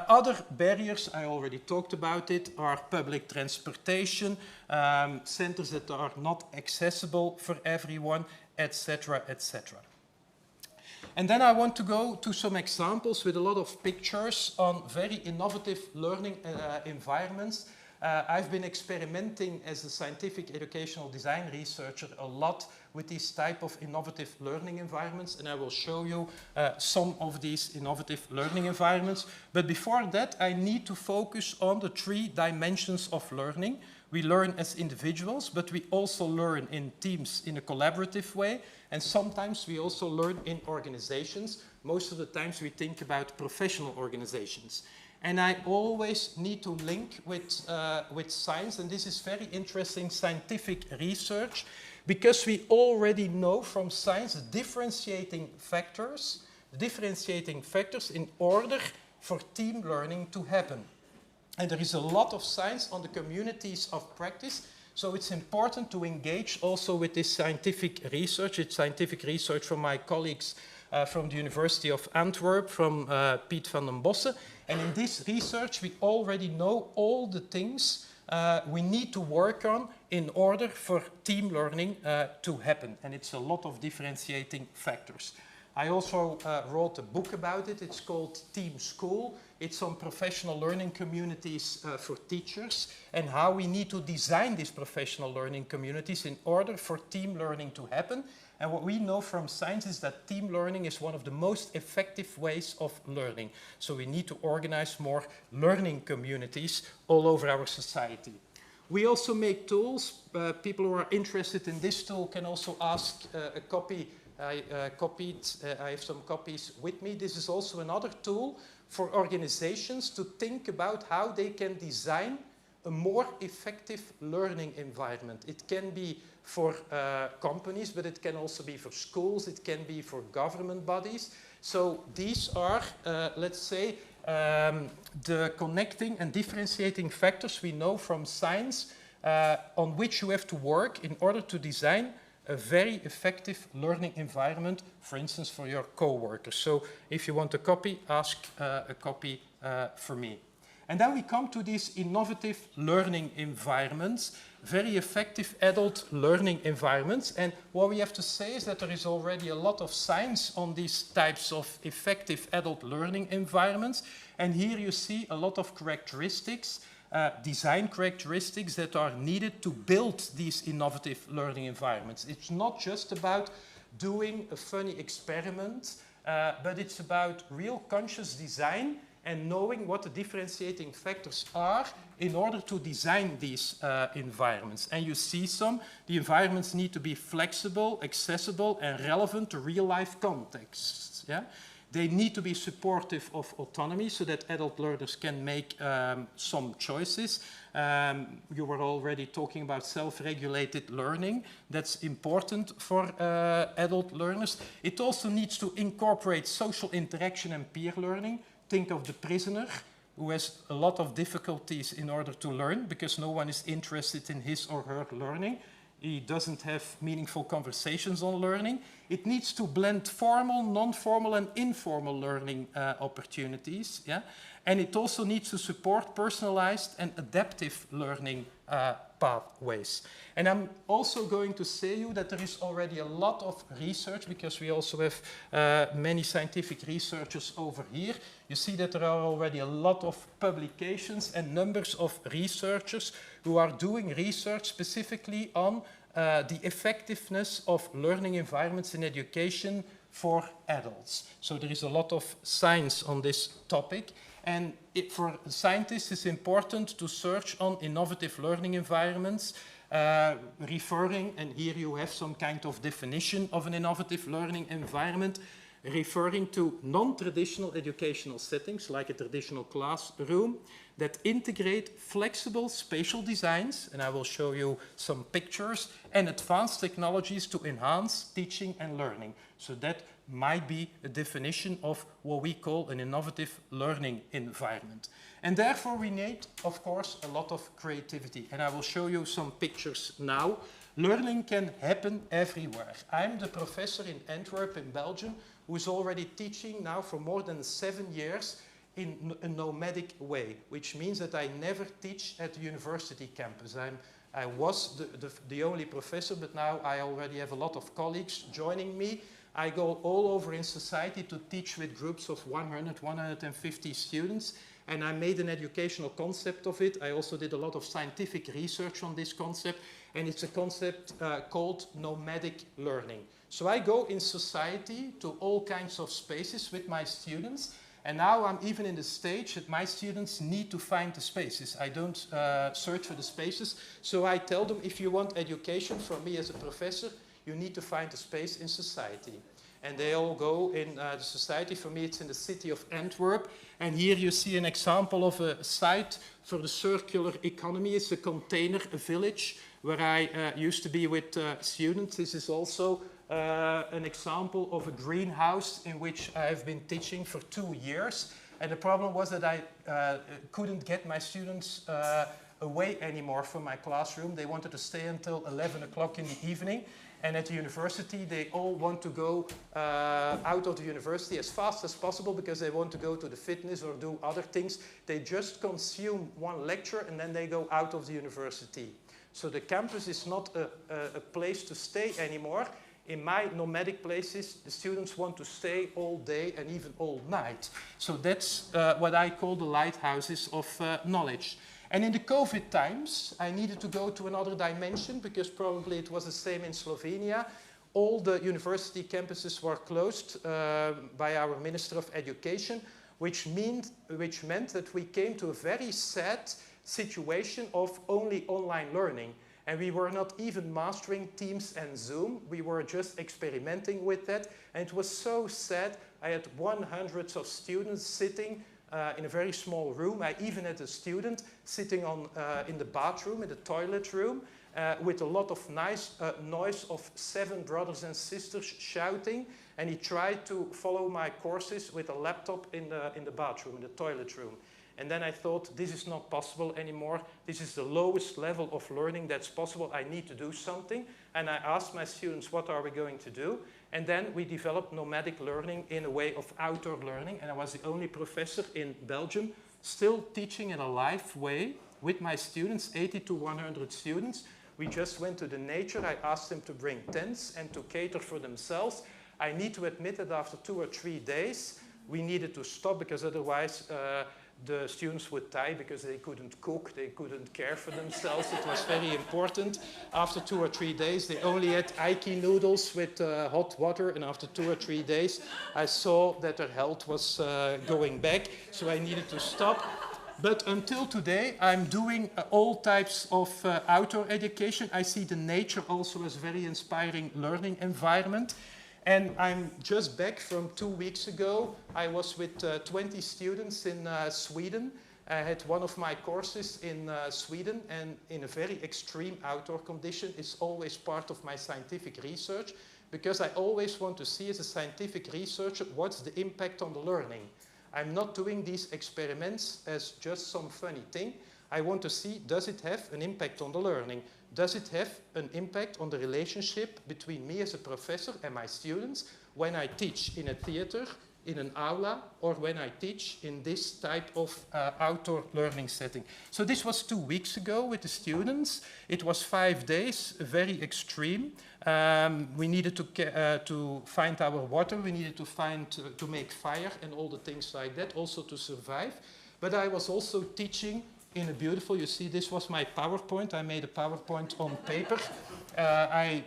Other barriers, I already talked about it, are public transportation, centers that are not accessible for everyone, etc., etc. And then I want to go to some examples with a lot of pictures on very innovative learning environments. I've been experimenting as a scientific educational design researcher a lot with these type of innovative learning environments, and I will show you some of these innovative learning environments. But before that, I need to focus on the 3 dimensions of learning. We learn as individuals, but we also learn in teams in a collaborative way, and sometimes we also learn in organizations. Most of the times we think about professional organizations. And I always need to link with science, and this is very interesting scientific research, because we already know from science the differentiating factors in order for team learning to happen. And there is a lot of science on the communities of practice, so it's important to engage also with this scientific research. It's scientific research from my colleagues from the University of Antwerp, from Piet van den Bossen. And in this research, we already know all the things we need to work on in order for team learning to happen. And it's a lot of differentiating factors. I also wrote a book about it. It's called Team School. It's on professional learning communities for teachers and how we need to design these professional learning communities in order for team learning to happen. And what we know from science is that team learning is one of the most effective ways of learning. So we need to organize more learning communities all over our society. We also make tools. People who are interested in this tool can also ask a copy. I have some copies with me. This is also another tool for organizations to think about how they can design a more effective learning environment. It can be for companies, but it can also be for schools, it can be for government bodies. So these are, let's say, the connecting and differentiating factors we know from science on which you have to work in order to design a very effective learning environment, for instance, for your co-workers. So if you want a copy, ask a copy for me. And then we come to these innovative learning environments, very effective adult learning environments. And what we have to say is that there is already a lot of science on these types of effective adult learning environments. And here you see a lot of characteristics, design characteristics that are needed to build these innovative learning environments. It's not just about doing a funny experiment, but it's about real conscious design and knowing what the differentiating factors are in order to design these environments. And you see some. The environments need to be flexible, accessible, and relevant to real-life contexts. Yeah? They need to be supportive of autonomy so that adult learners can make some choices. You were already talking about self-regulated learning. That's important for adult learners. It also needs to incorporate social interaction and peer learning. Think of the prisoner who has a lot of difficulties in order to learn because no one is interested in his or her learning. He doesn't have meaningful conversations on learning. It needs to blend formal, non-formal, and informal learning opportunities. Yeah? And it also needs to support personalized and adaptive learning pathways. And I'm also going to say you that there is already a lot of research, because we also have many scientific researchers over here. You see that there are already a lot of publications and numbers of researchers who are doing research specifically on the effectiveness of learning environments in education for adults. So there is a lot of science on this topic. And for scientists, it's important to search on innovative learning environments, referring, and here you have some kind of definition of an innovative learning environment. referring to non-traditional educational settings like a traditional classroom that integrate flexible spatial designs, and I will show you some pictures, and advanced technologies to enhance teaching and learning. So that might be a definition of what we call an innovative learning environment. And therefore we need, of course, a lot of creativity, and I will show you some pictures now. Learning can happen everywhere. I'm the professor in Antwerp in Belgium who is already teaching now for more than 7 years in a nomadic way, which means that I never teach at the university campus. I was the only professor, but now I already have a lot of colleagues joining me. I go all over in society to teach with groups of 100, 150 students, and I made an educational concept of it. I also did a lot of scientific research on this concept, and it's a concept called nomadic learning. So I go in society to all kinds of spaces with my students, and now I'm even in the stage that my students need to find the spaces. I don't search for the spaces, so I tell them, if you want education from me as a professor, you need to find a space in society. And they all go in the society. For me, it's in the city of Antwerp. And here you see an example of a site for the circular economy. It's a container, a village, where I used to be with students. This is also an example of a greenhouse in which I have been teaching for 2 years. And the problem was that I couldn't get my students away anymore from my classroom. They wanted to stay until 11 o'clock in the evening. And at the university, they all want to go out of the university as fast as possible because they want to go to the fitness or do other things. They just consume one lecture and then they go out of the university. So the campus is not a place to stay anymore. In my nomadic places, the students want to stay all day and even all night. So that's what I call the lighthouses of knowledge. And in the COVID times, I needed to go to another dimension because probably it was the same in Slovenia. All the university campuses were closed by our Minister of Education, which meant that we came to a very sad situation of only online learning. And we were not even mastering Teams and Zoom. We were just experimenting with that. And it was so sad. I had 100 of students sitting in a very small room. I even had a student sitting in the bathroom, in the toilet room, with a lot of noise of 7 brothers and sisters shouting. And he tried to follow my courses with a laptop in the bathroom, in the toilet room. And then I thought, this is not possible anymore. This is the lowest level of learning that's possible. I need to do something. And I asked my students, what are we going to do? And then we developed nomadic learning in a way of outdoor learning. And I was the only professor in Belgium still teaching in a live way with my students, 80 to 100 students. We just went to the nature. I asked them to bring tents and to cater for themselves. I need to admit that after 2 or 3 days, we needed to stop because otherwise the students would die because they couldn't cook, they couldn't care for themselves. It was very important. After 2 or 3 days, they only had Aiki noodles with hot water, and after 2 or 3 days, I saw that their health was going back, so I needed to stop. But until today, I'm doing all types of outdoor education. I see the nature also as a very inspiring learning environment. And I'm just back from 2 weeks ago. I was with 20 students in Sweden. I had one of my courses in Sweden, and in a very extreme outdoor condition. It's always part of my scientific research, because I always want to see as a scientific researcher what's the impact on the learning. I'm not doing these experiments as just some funny thing. I want to see, does it have an impact on the learning? Does it have an impact on the relationship between me as a professor and my students when I teach in a theater, in an aula, or when I teach in this type of outdoor learning setting? So this was 2 weeks ago with the students. It was 5 days, very extreme. We needed to find our water, we needed to make fire and all the things like that, also to survive. But I was also teaching in a beautiful, you see, this was my PowerPoint. I made a PowerPoint on paper. I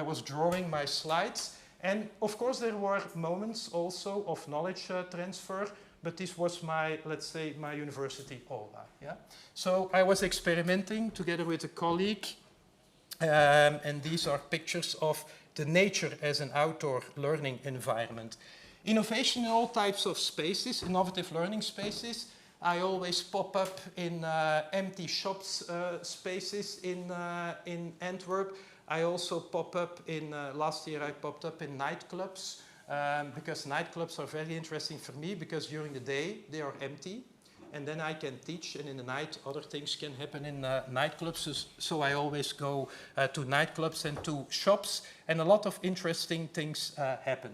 was drawing my slides. And of course, there were moments also of knowledge transfer, but this was my, let's say, my university aula. Yeah? So I was experimenting together with a colleague, and these are pictures of the nature as an outdoor learning environment. Innovation in all types of spaces, innovative learning spaces. I always pop up in empty shops spaces in Antwerp. I also pop up in, last year I popped up in nightclubs, because nightclubs are very interesting for me, because during the day they are empty, and then I can teach, and in the night other things can happen in nightclubs. So I always go to nightclubs and to shops, and a lot of interesting things happen.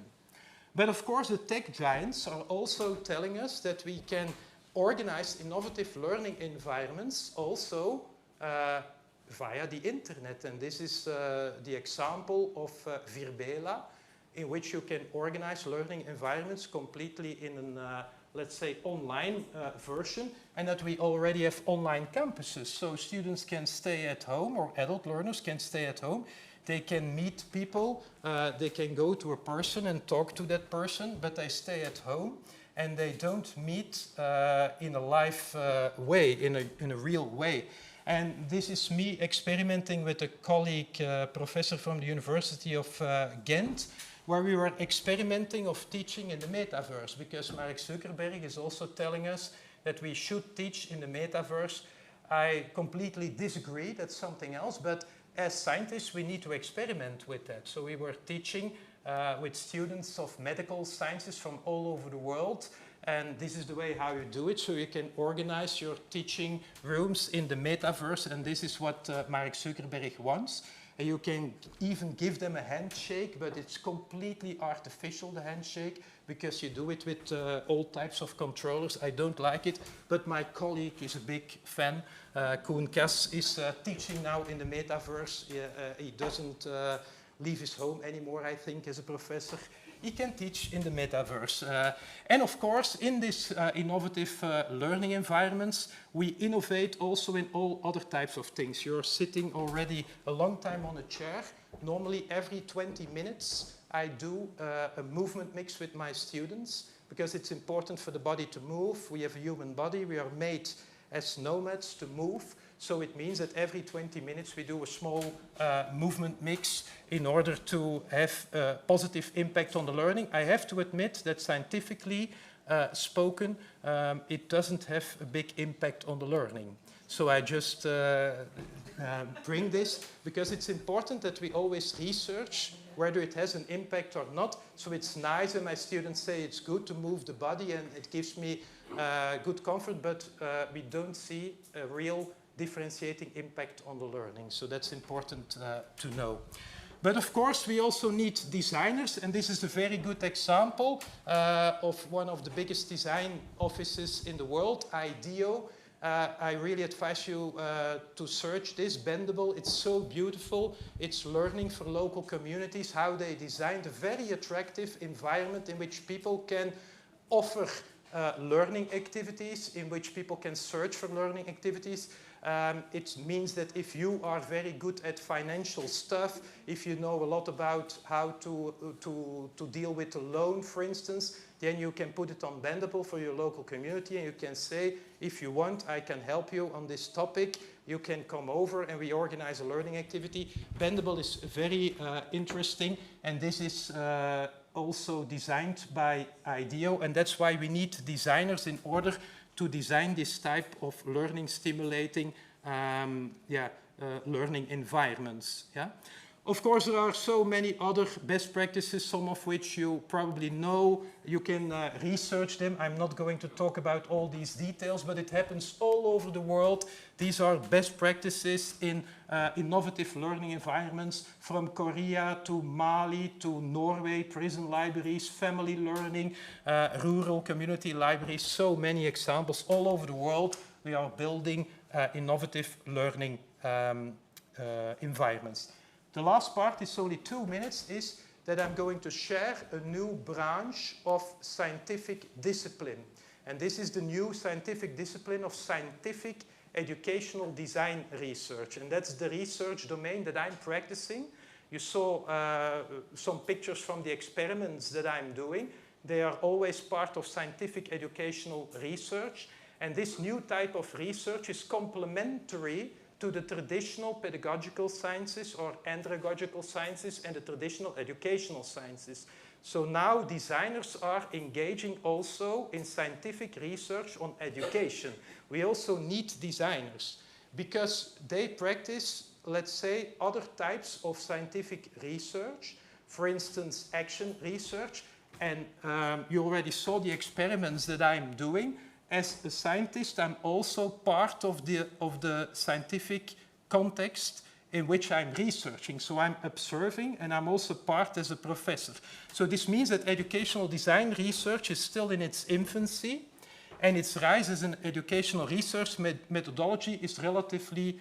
But of course the tech giants are also telling us that we can organize innovative learning environments also via the internet. And this is the example of Virbela, in which you can organize learning environments completely in an, let's say, online version, and that we already have online campuses. So students can stay at home, or adult learners can stay at home. They can meet people, they can go to a person and talk to that person, but they stay at home and they don't meet in a live way, in a real way. And this is me experimenting with a colleague, professor from the University of Ghent, where we were experimenting of teaching in the metaverse, because Mark Zuckerberg is also telling us that we should teach in the metaverse. I completely disagree, that's something else, but as scientists we need to experiment with that. So we were teaching with students of medical sciences from all over the world, and this is the way how you do it. So you can organize your teaching rooms in the metaverse, and this is what Mark Zuckerberg wants. And you can even give them a handshake, but it's completely artificial, the handshake, because you do it with all types of controllers. I don't like it, but my colleague is a big fan. Koen Kas is teaching now in the metaverse. He doesn't leave his home anymore, I think, as a professor. He can teach in the metaverse. And of course, in this innovative learning environments, we innovate also in all other types of things. You're sitting already a long time on a chair. Normally every 20 minutes I do a movement mix with my students, because it's important for the body to move. We have a human body, we are made as nomads to move. So it means that every 20 minutes we do a small movement mix in order to have a positive impact on the learning. I have to admit that scientifically spoken, it doesn't have a big impact on the learning. So I just bring this because it's important that we always research whether it has an impact or not. So it's nice when my students say it's good to move the body and it gives me good comfort, but we don't see a real differentiating impact on the learning. So that's important to know. But of course we also need designers, and this is a very good example of one of the biggest design offices in the world, IDEO. I really advise you to search this, Bendable. It's so beautiful. It's learning for local communities, how they designed a very attractive environment in which people can offer learning activities, in which people can search for learning activities. It means that if you are very good at financial stuff, if you know a lot about how to deal with a loan, for instance, then you can put it on Bendable for your local community, and you can say, if you want, I can help you on this topic. You can come over and we organize a learning activity. Bendable is very interesting, and this is also designed by IDEO, and that's why we need designers in order to design this type of learning stimulating learning environments. Yeah? Of course, there are so many other best practices, some of which you probably know. You can research them. I'm not going to talk about all these details, but it happens all over the world. These are best practices in innovative learning environments, from Korea to Mali to Norway, prison libraries, family learning, rural community libraries, so many examples all over the world. We are building innovative learning environments. The last part is only 2 minutes, is that I'm going to share a new branch of scientific discipline. And this is the new scientific discipline of scientific educational design research. And that's the research domain that I'm practicing. You saw some pictures from the experiments that I'm doing. They are always part of scientific educational research. And this new type of research is complementary to the traditional pedagogical sciences or andragogical sciences and the traditional educational sciences. So now designers are engaging also in scientific research on education. We also need designers because they practice, let's say, other types of scientific research, for instance, action research. And you already saw the experiments that I'm doing. As a scientist, I'm also part of the scientific context in which I'm researching. So I'm observing and I'm also part as a professor. So this means that educational design research is still in its infancy and its rise as an educational research methodology is relatively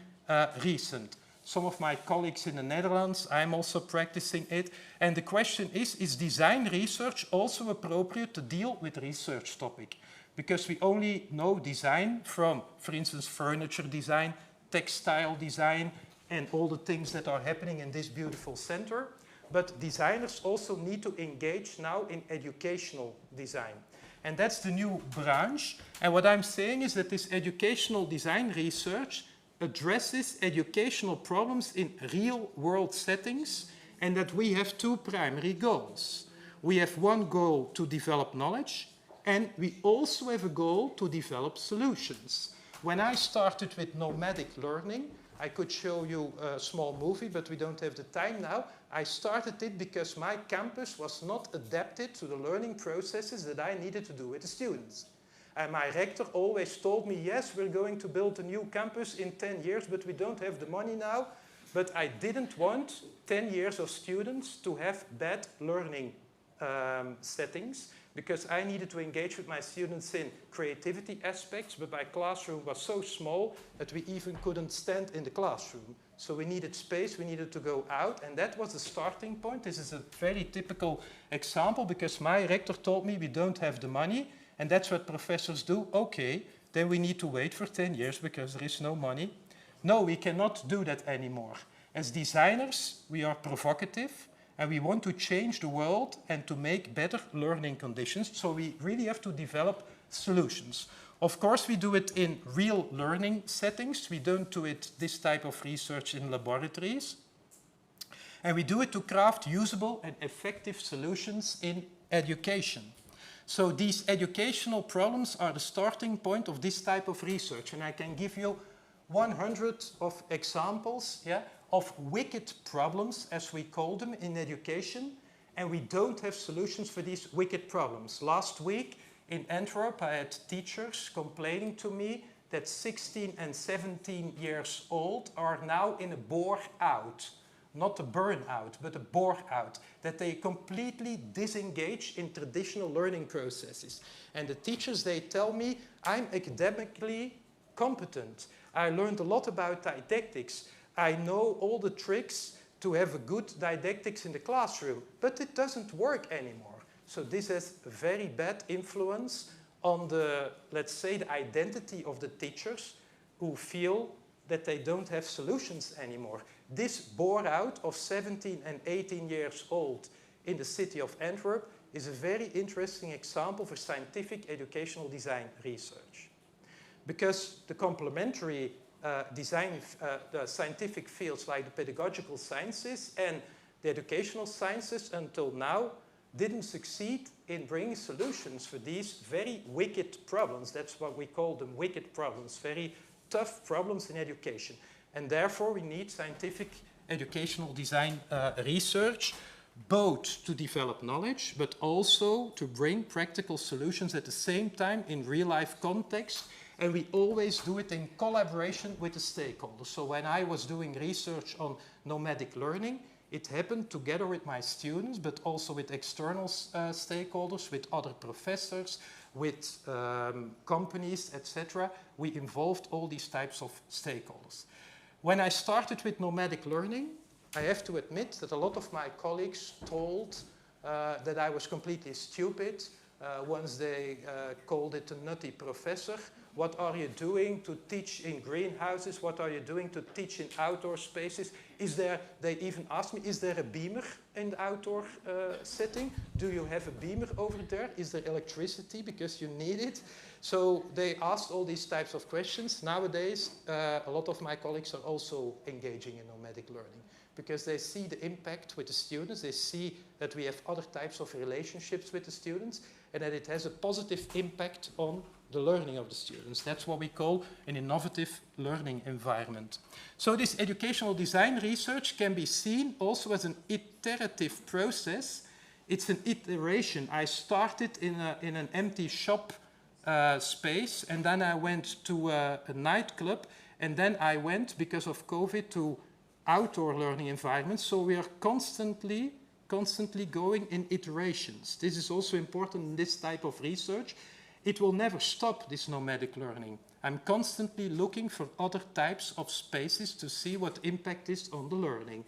recent. Some of my colleagues in the Netherlands, I'm also practicing it. And the question is design research also appropriate to deal with research topic? Because we only know design from, for instance, furniture design, textile design, and all the things that are happening in this beautiful center. But designers also need to engage now in educational design. And that's the new branch. And what I'm saying is that this educational design research addresses educational problems in real-world settings, and that we have two primary goals. We have one goal to develop knowledge, and we also have a goal to develop solutions. When I started with nomadic learning, I could show you a small movie, but we don't have the time now. I started it because my campus was not adapted to the learning processes that I needed to do with the students. And my rector always told me, yes, we're going to build a new campus in 10 years, but we don't have the money now. But I didn't want 10 years of students to have bad learning settings, because I needed to engage with my students in creativity aspects, but my classroom was so small that we even couldn't stand in the classroom. So we needed space, we needed to go out, and that was the starting point. This is a very typical example, because my rector told me we don't have the money, and that's what professors do. Okay, then we need to wait for 10 years because there is no money. No, we cannot do that anymore. As designers, we are provocative, and we want to change the world and to make better learning conditions. So we really have to develop solutions. Of course, we do it in real learning settings. We don't do it, this type of research, in laboratories. And we do it to craft usable and effective solutions in education. So these educational problems are the starting point of this type of research. And I can give you 100 of examples, yeah, of wicked problems, as we call them, in education. And we don't have solutions for these wicked problems. Last week in Antwerp, I had teachers complaining to me that 16 and 17 years old are now in a bore-out. Not a burnout, but a bore-out, that they completely disengage in traditional learning processes. And the teachers, they tell me, I'm academically competent. I learned a lot about didactics. I know all the tricks to have a good didactics in the classroom, but it doesn't work anymore. So this has a very bad influence on the, let's say, the identity of the teachers who feel that they don't have solutions anymore. This bore-out of 17 and 18 years old in the city of Antwerp is a very interesting example for scientific educational design research. Because the complementary the scientific fields like the pedagogical sciences and the educational sciences until now didn't succeed in bringing solutions for these very wicked problems. That's what we call them, wicked problems, very tough problems in education. And therefore we need scientific educational design research, both to develop knowledge, but also to bring practical solutions at the same time in real-life context. And we always do it in collaboration with the stakeholders. So when I was doing research on nomadic learning, it happened together with my students, but also with external stakeholders, with other professors, with companies, etc. We involved all these types of stakeholders. When I started with nomadic learning, I have to admit that a lot of my colleagues told that I was completely stupid. Once they called it a nutty professor. What are you doing to teach in greenhouses? What are you doing to teach in outdoor spaces? They even asked me, is there a beamer in the outdoor setting? Do you have a beamer over there? Is there electricity because you need it? So they asked all these types of questions. Nowadays, a lot of my colleagues are also engaging in nomadic learning because they see the impact with the students. They see that we have other types of relationships with the students and that it has a positive impact on the learning of the students. That's what we call an innovative learning environment. So this educational design research can be seen also as an iterative process. It's an iteration. I started in an empty shop space, and then I went to a nightclub, and then I went, because of COVID, to outdoor learning environments. So we are constantly going in iterations. This is also important in this type of research. It will never stop, this nomadic learning. I'm constantly looking for other types of spaces to see what impact is on the learning.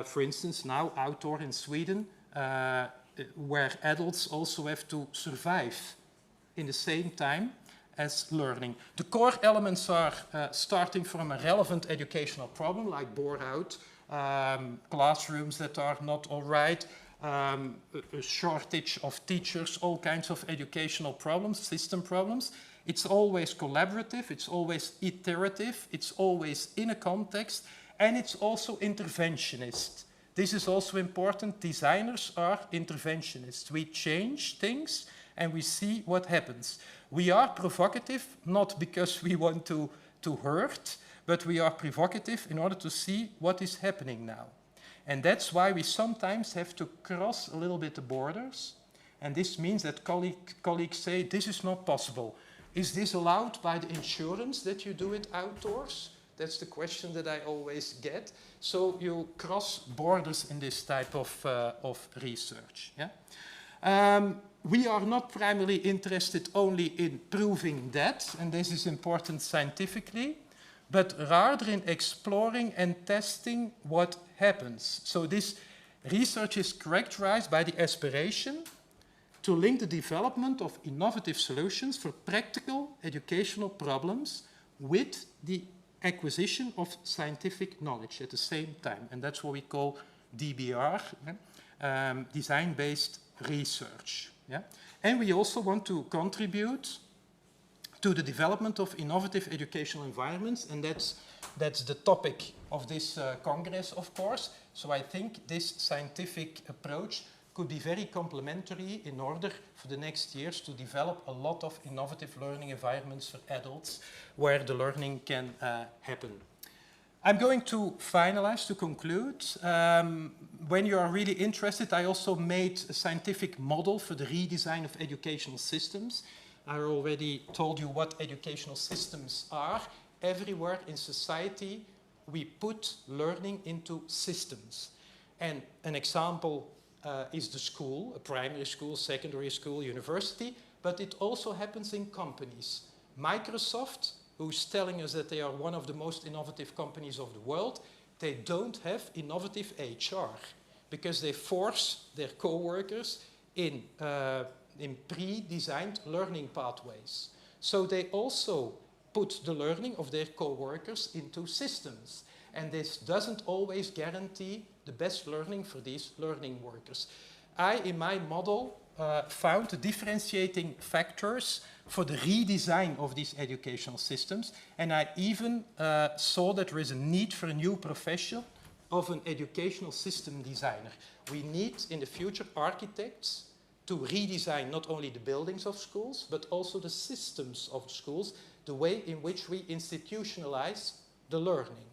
For instance, now outdoor in Sweden, where adults also have to survive in the same time as learning. The core elements are starting from a relevant educational problem, like bore out, classrooms that are not all right, a shortage of teachers, all kinds of educational problems, system problems. It's always collaborative, it's always iterative, it's always in a context, and it's also interventionist. This is also important. Designers are interventionists. We change things and we see what happens. We are provocative, not because we want to hurt, but we are provocative in order to see what is happening now. And that's why we sometimes have to cross a little bit the borders. And this means that colleagues say, this is not possible. Is this allowed by the insurance that you do it outdoors? That's the question that I always get. So you cross borders in this type of research. Yeah? We are not primarily interested only in proving that, and this is important scientifically, but rather in exploring and testing what happens. So this research is characterized by the aspiration to link the development of innovative solutions for practical educational problems with the acquisition of scientific knowledge at the same time. And that's what we call DBR, design-based research. Yeah? And we also want to contribute to the development of innovative educational environments, and that's the topic of this Congress, of course. So I think this scientific approach could be very complementary in order for the next years to develop a lot of innovative learning environments for adults where the learning can happen. I'm going to finalize, to conclude. When you are really interested, I also made a scientific model for the redesign of educational systems. I already told you what educational systems are. Everywhere in society, we put learning into systems. And an example is the school, a primary school, secondary school, university, but it also happens in companies. Microsoft, who's telling us that they are one of the most innovative companies of the world, they don't have innovative HR because they force their co-workers in pre-designed learning pathways. So they also put the learning of their co-workers into systems. And this doesn't always guarantee the best learning for these learning workers. I, in my model, found the differentiating factors for the redesign of these educational systems. And I even saw that there is a need for a new profession of an educational system designer. We need, in the future, architects to redesign not only the buildings of schools, but also the systems of schools, the way in which we institutionalize the learning.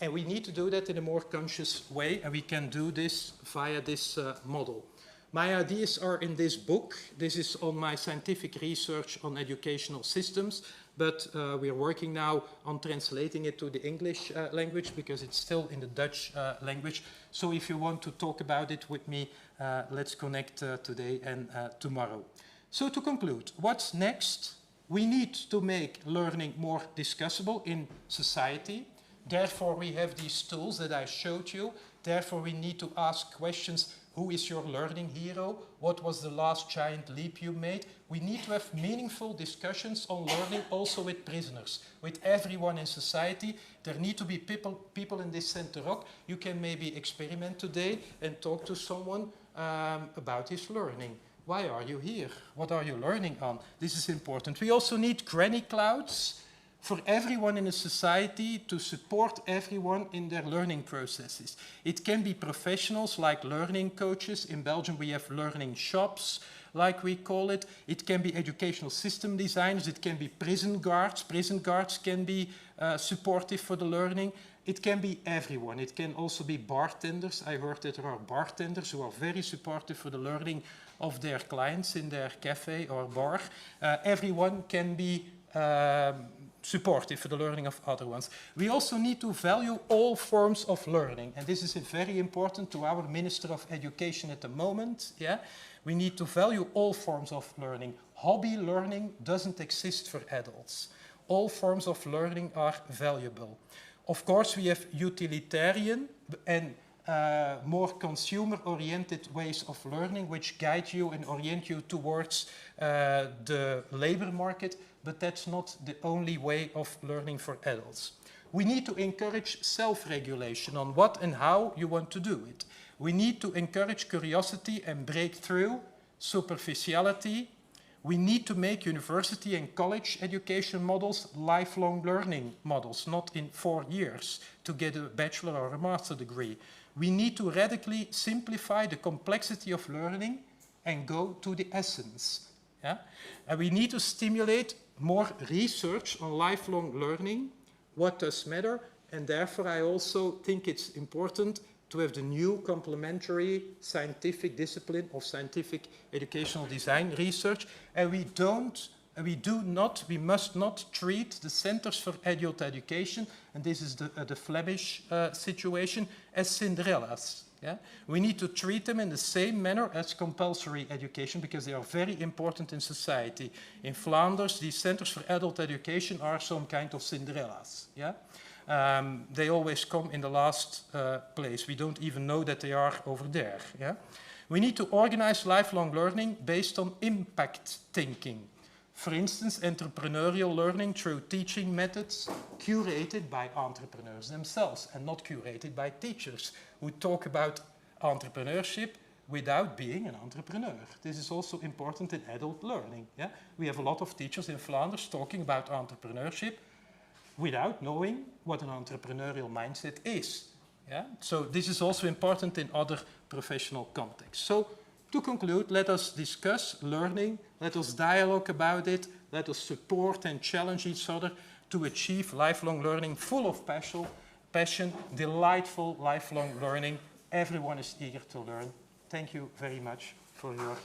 And we need to do that in a more conscious way, and we can do this via this model. My ideas are in this book. This is on my scientific research on educational systems, but we are working now on translating it to the English language because it's still in the Dutch language. So if you want to talk about it with me, let's connect today and tomorrow. So to conclude, what's next? We need to make learning more discussable in society. Therefore, we have these tools that I showed you. Therefore, we need to ask questions. Who is your learning hero? What was the last giant leap you made? We need to have meaningful discussions on learning also with prisoners, with everyone in society. There need to be people in this Center Rog. You can maybe experiment today and talk to someone about his learning. Why are you here? What are you learning on? This is important. We also need granny clouds for everyone in a society to support everyone in their learning processes. It can be professionals like learning coaches. In Belgium we have learning shops, like we call it. It can be educational system designers. It can be prison guards. Prison guards can be supportive for the learning. It can be everyone. It can also be bartenders. I heard that there are bartenders who are very supportive for the learning of their clients in their cafe or bar. Everyone can be supportive for the learning of other ones. We also need to value all forms of learning, and this is very important to our Minister of Education at the moment. Yeah? We need to value all forms of learning. Hobby learning doesn't exist for adults. All forms of learning are valuable. Of course, we have utilitarian and more consumer-oriented ways of learning which guide you and orient you towards the labor market, but that's not the only way of learning for adults. We need to encourage self-regulation on what and how you want to do it. We need to encourage curiosity and break through superficiality. We need to make university and college education models lifelong learning models, not in 4 years to get a bachelor or a master degree. We need to radically simplify the complexity of learning and go to the essence. Yeah? And we need to stimulate more research on lifelong learning, what does matter, and therefore I also think it's important to have the new complementary scientific discipline of scientific educational design research, and we must not treat the centers for adult education, and this is the Flemish situation, as Cinderellas. Yeah? We need to treat them in the same manner as compulsory education because they are very important in society. In Flanders, these centers for adult education are some kind of Cinderellas. Yeah? They always come in the last place. We don't even know that they are over there. Yeah? We need to organize lifelong learning based on impact thinking. For instance, entrepreneurial learning through teaching methods curated by entrepreneurs themselves and not curated by teachers who talk about entrepreneurship without being an entrepreneur. This is also important in adult learning. Yeah? We have a lot of teachers in Flanders talking about entrepreneurship without knowing what an entrepreneurial mindset is. Yeah? So this is also important in other professional contexts. So to conclude, let us discuss learning, let us dialogue about it, let us support and challenge each other to achieve lifelong learning full of passion, delightful lifelong learning. Everyone is eager to learn. Thank you very much for your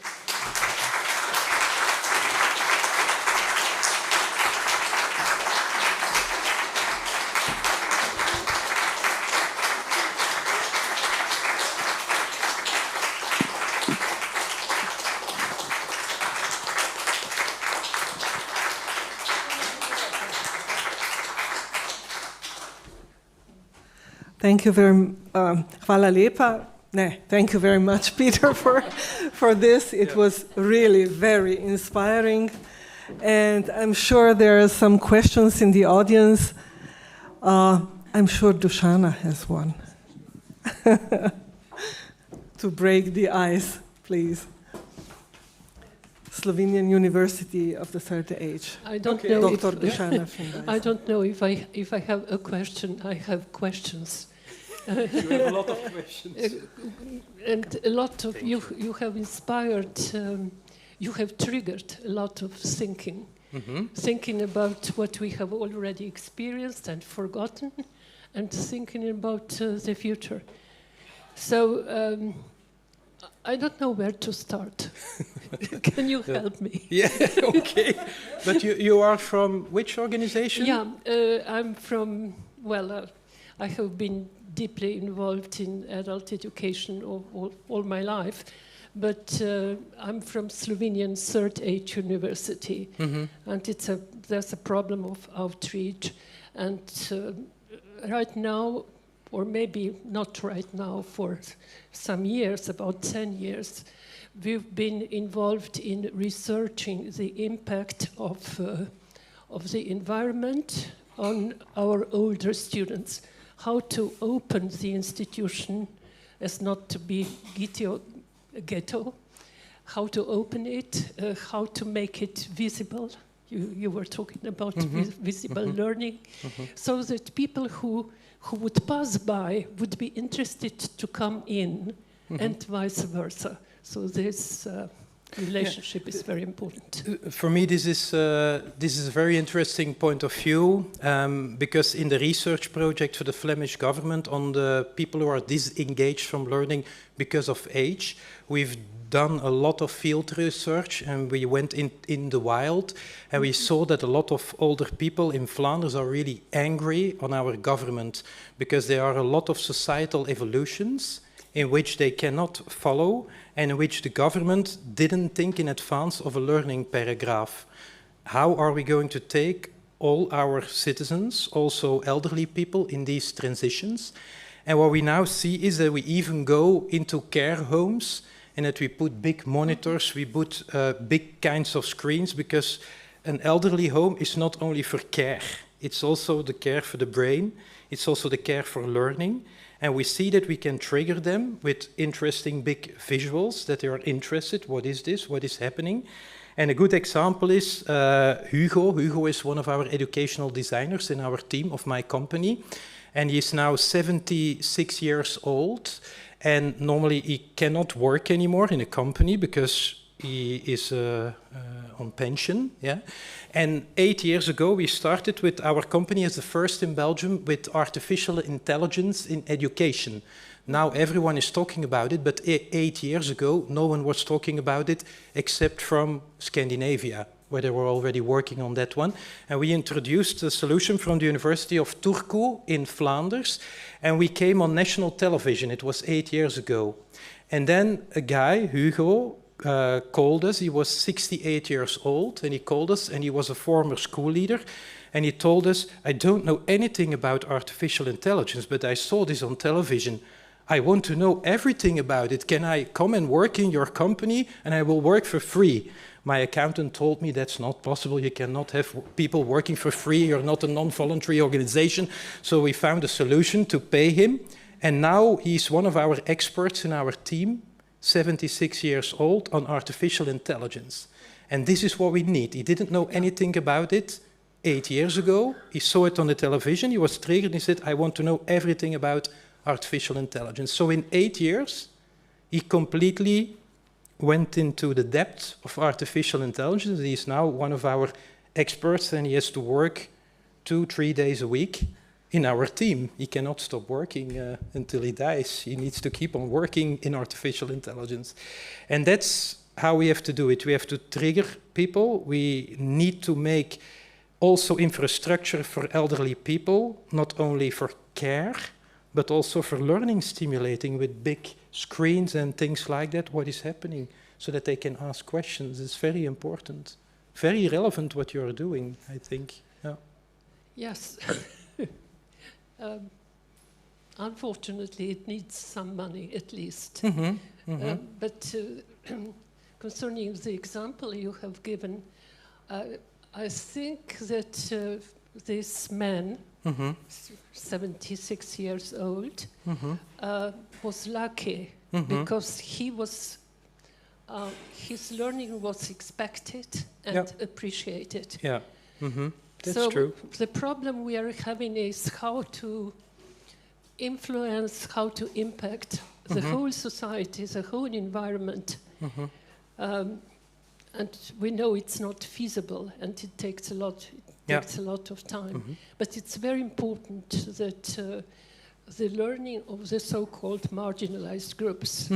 Thank you hvala lepa. Thank you very much, Peter, for this. It was really very inspiring. And I'm sure there are some questions in the audience. I'm sure Dušana has one. To break the ice, please. Slovenian University of the Third Age. I don't know. Dr. Dušana. I don't know if I have a question. I have questions. You have a lot of questions. And a lot of you have inspired, you have triggered a lot of thinking. Mm-hmm. Thinking about what we have already experienced and forgotten, and thinking about the future. So I don't know where to start. Can you help me? Yeah, okay. But you are from which organization? Yeah, I'm from, I have been deeply involved in adult education all my life, but I'm from Slovenian Third Age University, mm-hmm. and there's a problem of outreach, and right now or maybe not right now, for some years, about 10 years, we've been involved in researching the impact of the environment on our older students, how to open the institution as not to be ghetto, how to open it, how to make it visible. You were talking about visible learning, so that people who would pass by would be interested to come in, and vice versa. So this relationship is very important. For me, this is a very interesting point of view, because in the research project for the Flemish government on the people who are disengaged from learning because of age, we've done a lot of field research, and we went in the wild, and we saw that a lot of older people in Flanders are really angry on our government because there are a lot of societal evolutions in which they cannot follow, and in which the government didn't think in advance of a learning paragraph. How are we going to take all our citizens, also elderly people, in these transitions? And what we now see is that we even go into care homes, and that we put big monitors, we put big kinds of screens, because an elderly home is not only for care, it's also the care for the brain, it's also the care for learning. And we see that we can trigger them with interesting big visuals, that they are interested. What is this? What is happening? And a good example is Hugo. Hugo is one of our educational designers in our team of my company. And he is now 76 years old. And normally he cannot work anymore in a company because he is on pension. Yeah? And 8 years ago, we started with our company as the first in Belgium with artificial intelligence in education. Now everyone is talking about it, but 8 years ago, no one was talking about it except from Scandinavia, where they were already working on that one. And we introduced a solution from the University of Turku in Flanders, and we came on national television. It was 8 years ago. And then a guy, Hugo, called us. He was 68 years old, and he called us, and he was a former school leader, and he told us, I don't know anything about artificial intelligence, but I saw this on television. I want to know everything about it. Can I come and work in your company, and I will work for free? My accountant told me that's not possible. You cannot have people working for free. You're not a non-voluntary organization. So we found a solution to pay him, and now he's one of our experts in our team, 76 years old, on artificial intelligence. And this is what we need. He didn't know anything about it 8 years ago. He saw it on the television. He was triggered and he said, I want to know everything about artificial intelligence. So in 8 years, he completely went into the depth of artificial intelligence. He is now one of our experts, and he has to work 2-3 days a week in our team. He cannot stop working until he dies. He needs to keep on working in artificial intelligence. And that's how we have to do it. We have to trigger people. We need to make also infrastructure for elderly people, not only for care, but also for learning stimulating with big screens and things like that, what is happening, so that they can ask questions. It's very important. Very relevant what you're doing, I think. Yeah. Yes. Unfortunately, it needs some money at least. But concerning the example you have given, I think that this man, 76 years old, was lucky because he was, his learning was expected and appreciated. Yeah. That's so true. The problem we are having is how to influence, how to impact the whole society, the whole environment. And we know it's not feasible, and it takes a lot. Takes a lot of time, but it's very important that the learning of the so-called marginalized groups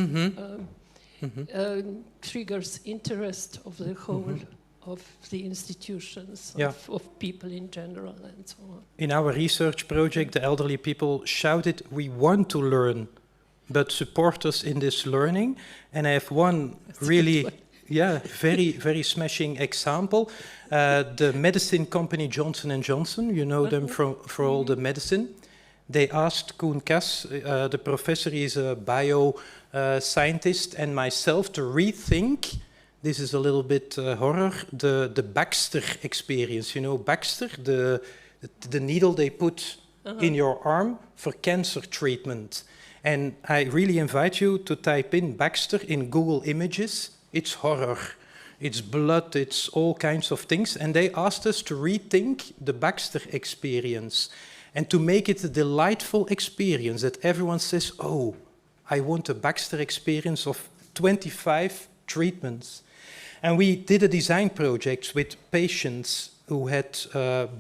triggers interest of the whole of the institutions, of people in general, and so on. In our research project, the elderly people shouted, we want to learn, but support us in this learning. And I have one really... Yeah, very, very smashing example. The medicine company Johnson & Johnson, you know them for all the medicine. They asked Koen Kas, the professor, is a bio scientist, and myself to rethink, this is a little bit horror, the Baxter experience. You know Baxter, the needle they put in your arm for cancer treatment. And I really invite you to type in Baxter in Google Images. It's horror. It's blood, it's all kinds of things. And they asked us to rethink the Baxter experience and to make it a delightful experience that everyone says, oh, I want a Baxter experience of 25 treatments. And we did a design project with patients who had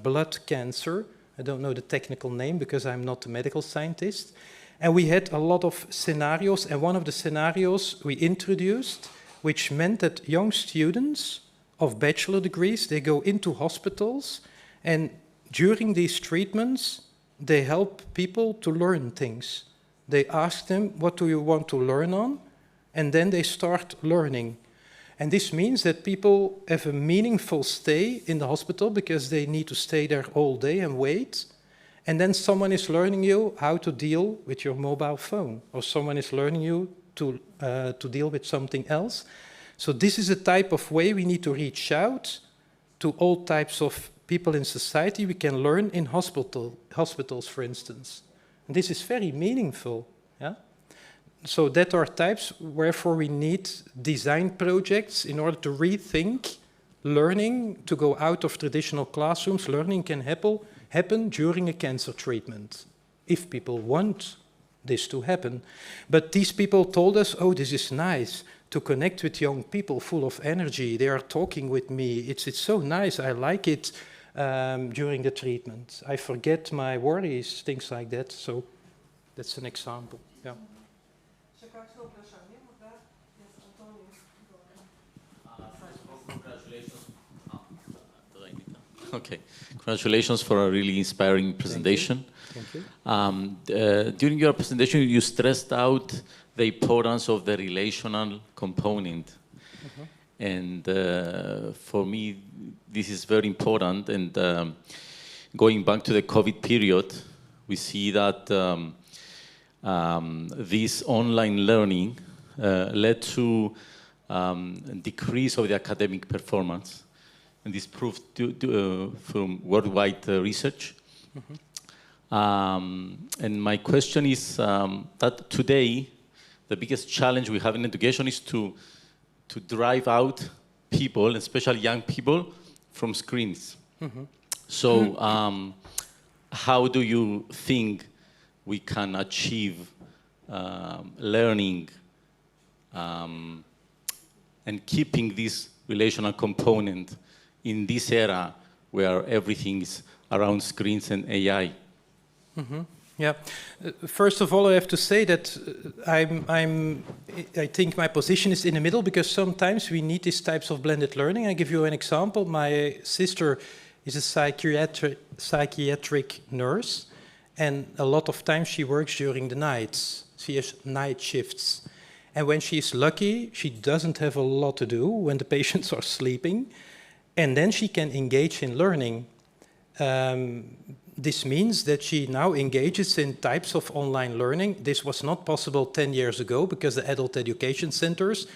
blood cancer. I don't know the technical name because I'm not a medical scientist. And we had a lot of scenarios, and one of the scenarios we introduced, which meant that young students of bachelor degrees, they go into hospitals, and during these treatments, they help people to learn things. They ask them, what do you want to learn on? And then they start learning. And this means that people have a meaningful stay in the hospital because they need to stay there all day and wait. And then someone is learning you how to deal with your mobile phone, or someone is learning you to deal with something else. So this is a type of way we need to reach out to all types of people in society. We can learn in hospitals, for instance. And this is very meaningful. Yeah? So that are types, wherefore we need design projects in order to rethink learning, to go out of traditional classrooms. Learning can happen during a cancer treatment, if people want this to happen. But these people told us, oh, this is nice to connect with young people full of energy. They are talking with me. It's so nice. I like it during the treatment. I forget my worries, things like that. So that's an example. Yeah. Okay, congratulations for a really inspiring presentation. Thank you. During your presentation, you stressed out the importance of the relational component. And for me, this is very important. And going back to the COVID period, we see that this online learning led to decrease of the academic performance. And this proved from worldwide research. And my question is that today, the biggest challenge we have in education is to drive out people, especially young people, from screens. So how do you think we can achieve learning and keeping this relational component in this era where everything is around screens and AI? Yeah. First of all, I have to say that I think my position is in the middle, because sometimes we need these types of blended learning. I give you an example. My sister is a psychiatric nurse, and a lot of times she works during the nights. She has night shifts. And when she's lucky, she doesn't have a lot to do when the patients are sleeping, and then she can engage in learning. This means that she now engages in types of online learning. This was not possible 10 years ago because the adult education centers,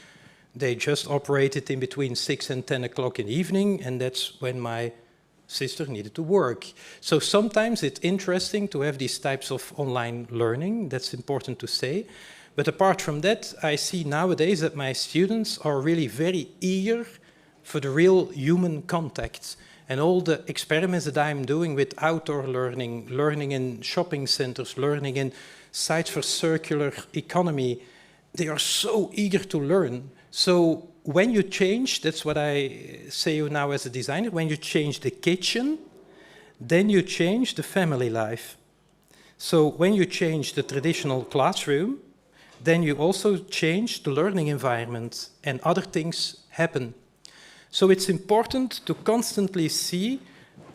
they just operated in between 6 and 10 o'clock in the evening, and that's when my sister needed to work. So sometimes it's interesting to have these types of online learning. That's important to say. But apart from that, I see nowadays that my students are really very eager for the real human contact. And all the experiments that I'm doing with outdoor learning, learning in shopping centers, learning in sites for circular economy, they are so eager to learn. So when you change, that's what I say now as a designer, when you change the kitchen, then you change the family life. So when you change the traditional classroom, then you also change the learning environment, and other things happen. So it's important to constantly see,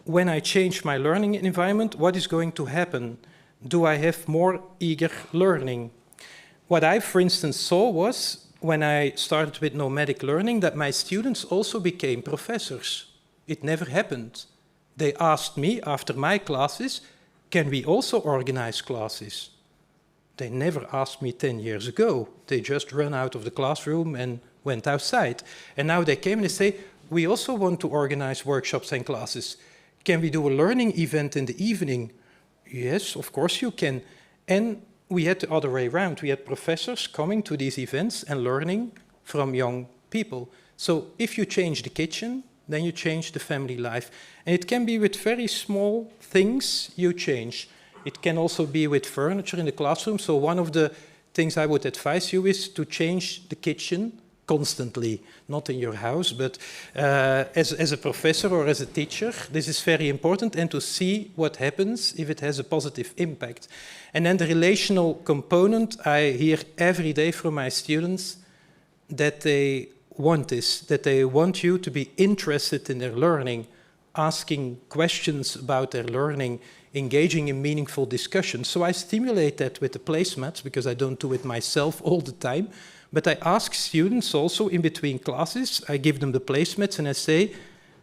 when I change my learning environment, what is going to happen? Do I have more eager learning? What I, for instance, saw was, when I started with nomadic learning, that my students also became professors. It never happened. They asked me after my classes, can we also organize classes? They never asked me 10 years ago. They just ran out of the classroom and went outside. And now they came and they say, we also want to organize workshops and classes. Can we do a learning event in the evening? Yes, of course you can. And we had the other way around. We had professors coming to these events and learning from young people. So if you change the kitchen, then you change the family life. And it can be with very small things you change. It can also be with furniture in the classroom. So one of the things I would advise you is to change the kitchen constantly, not in your house, but as a professor or as a teacher, this is very important, and to see what happens if it has a positive impact. And then the relational component, I hear every day from my students that they want this, that they want you to be interested in their learning, asking questions about their learning, engaging in meaningful discussions. So I stimulate that with the placemats, because I don't do it myself all the time, but I ask students also in between classes, I give them the placemats and I say,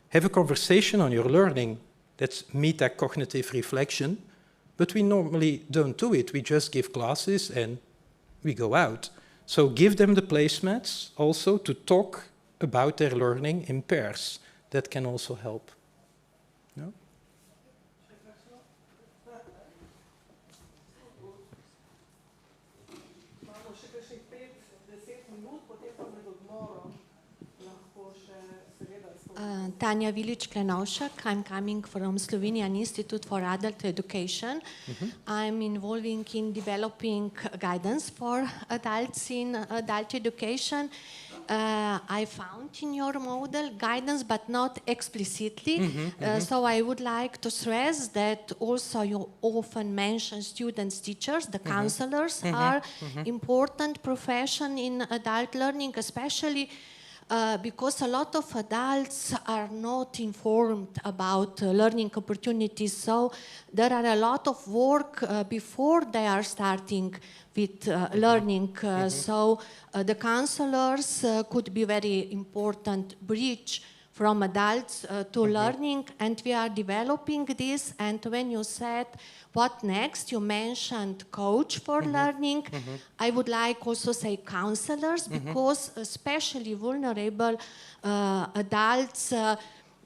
have a conversation on your learning. That's metacognitive reflection, but we normally don't do it. We just give classes and we go out. So give them the placemats also to talk about their learning in pairs. That can also help. No? Tanja Vilič-Klenovšek. I'm coming from Slovenian Institute for Adult Education. I'm involving in developing guidance for adults in adult education. I found in your model guidance, but not explicitly. So I would like to stress that also you often mention students, teachers, the counselors are important profession in adult learning, especially because a lot of adults are not informed about learning opportunities, so there are a lot of work before they are starting with learning. So the counselors could be very important bridge from adults to learning, and we are developing this. And when you said what next, you mentioned coach for learning. I would like also say counselors, because especially vulnerable adults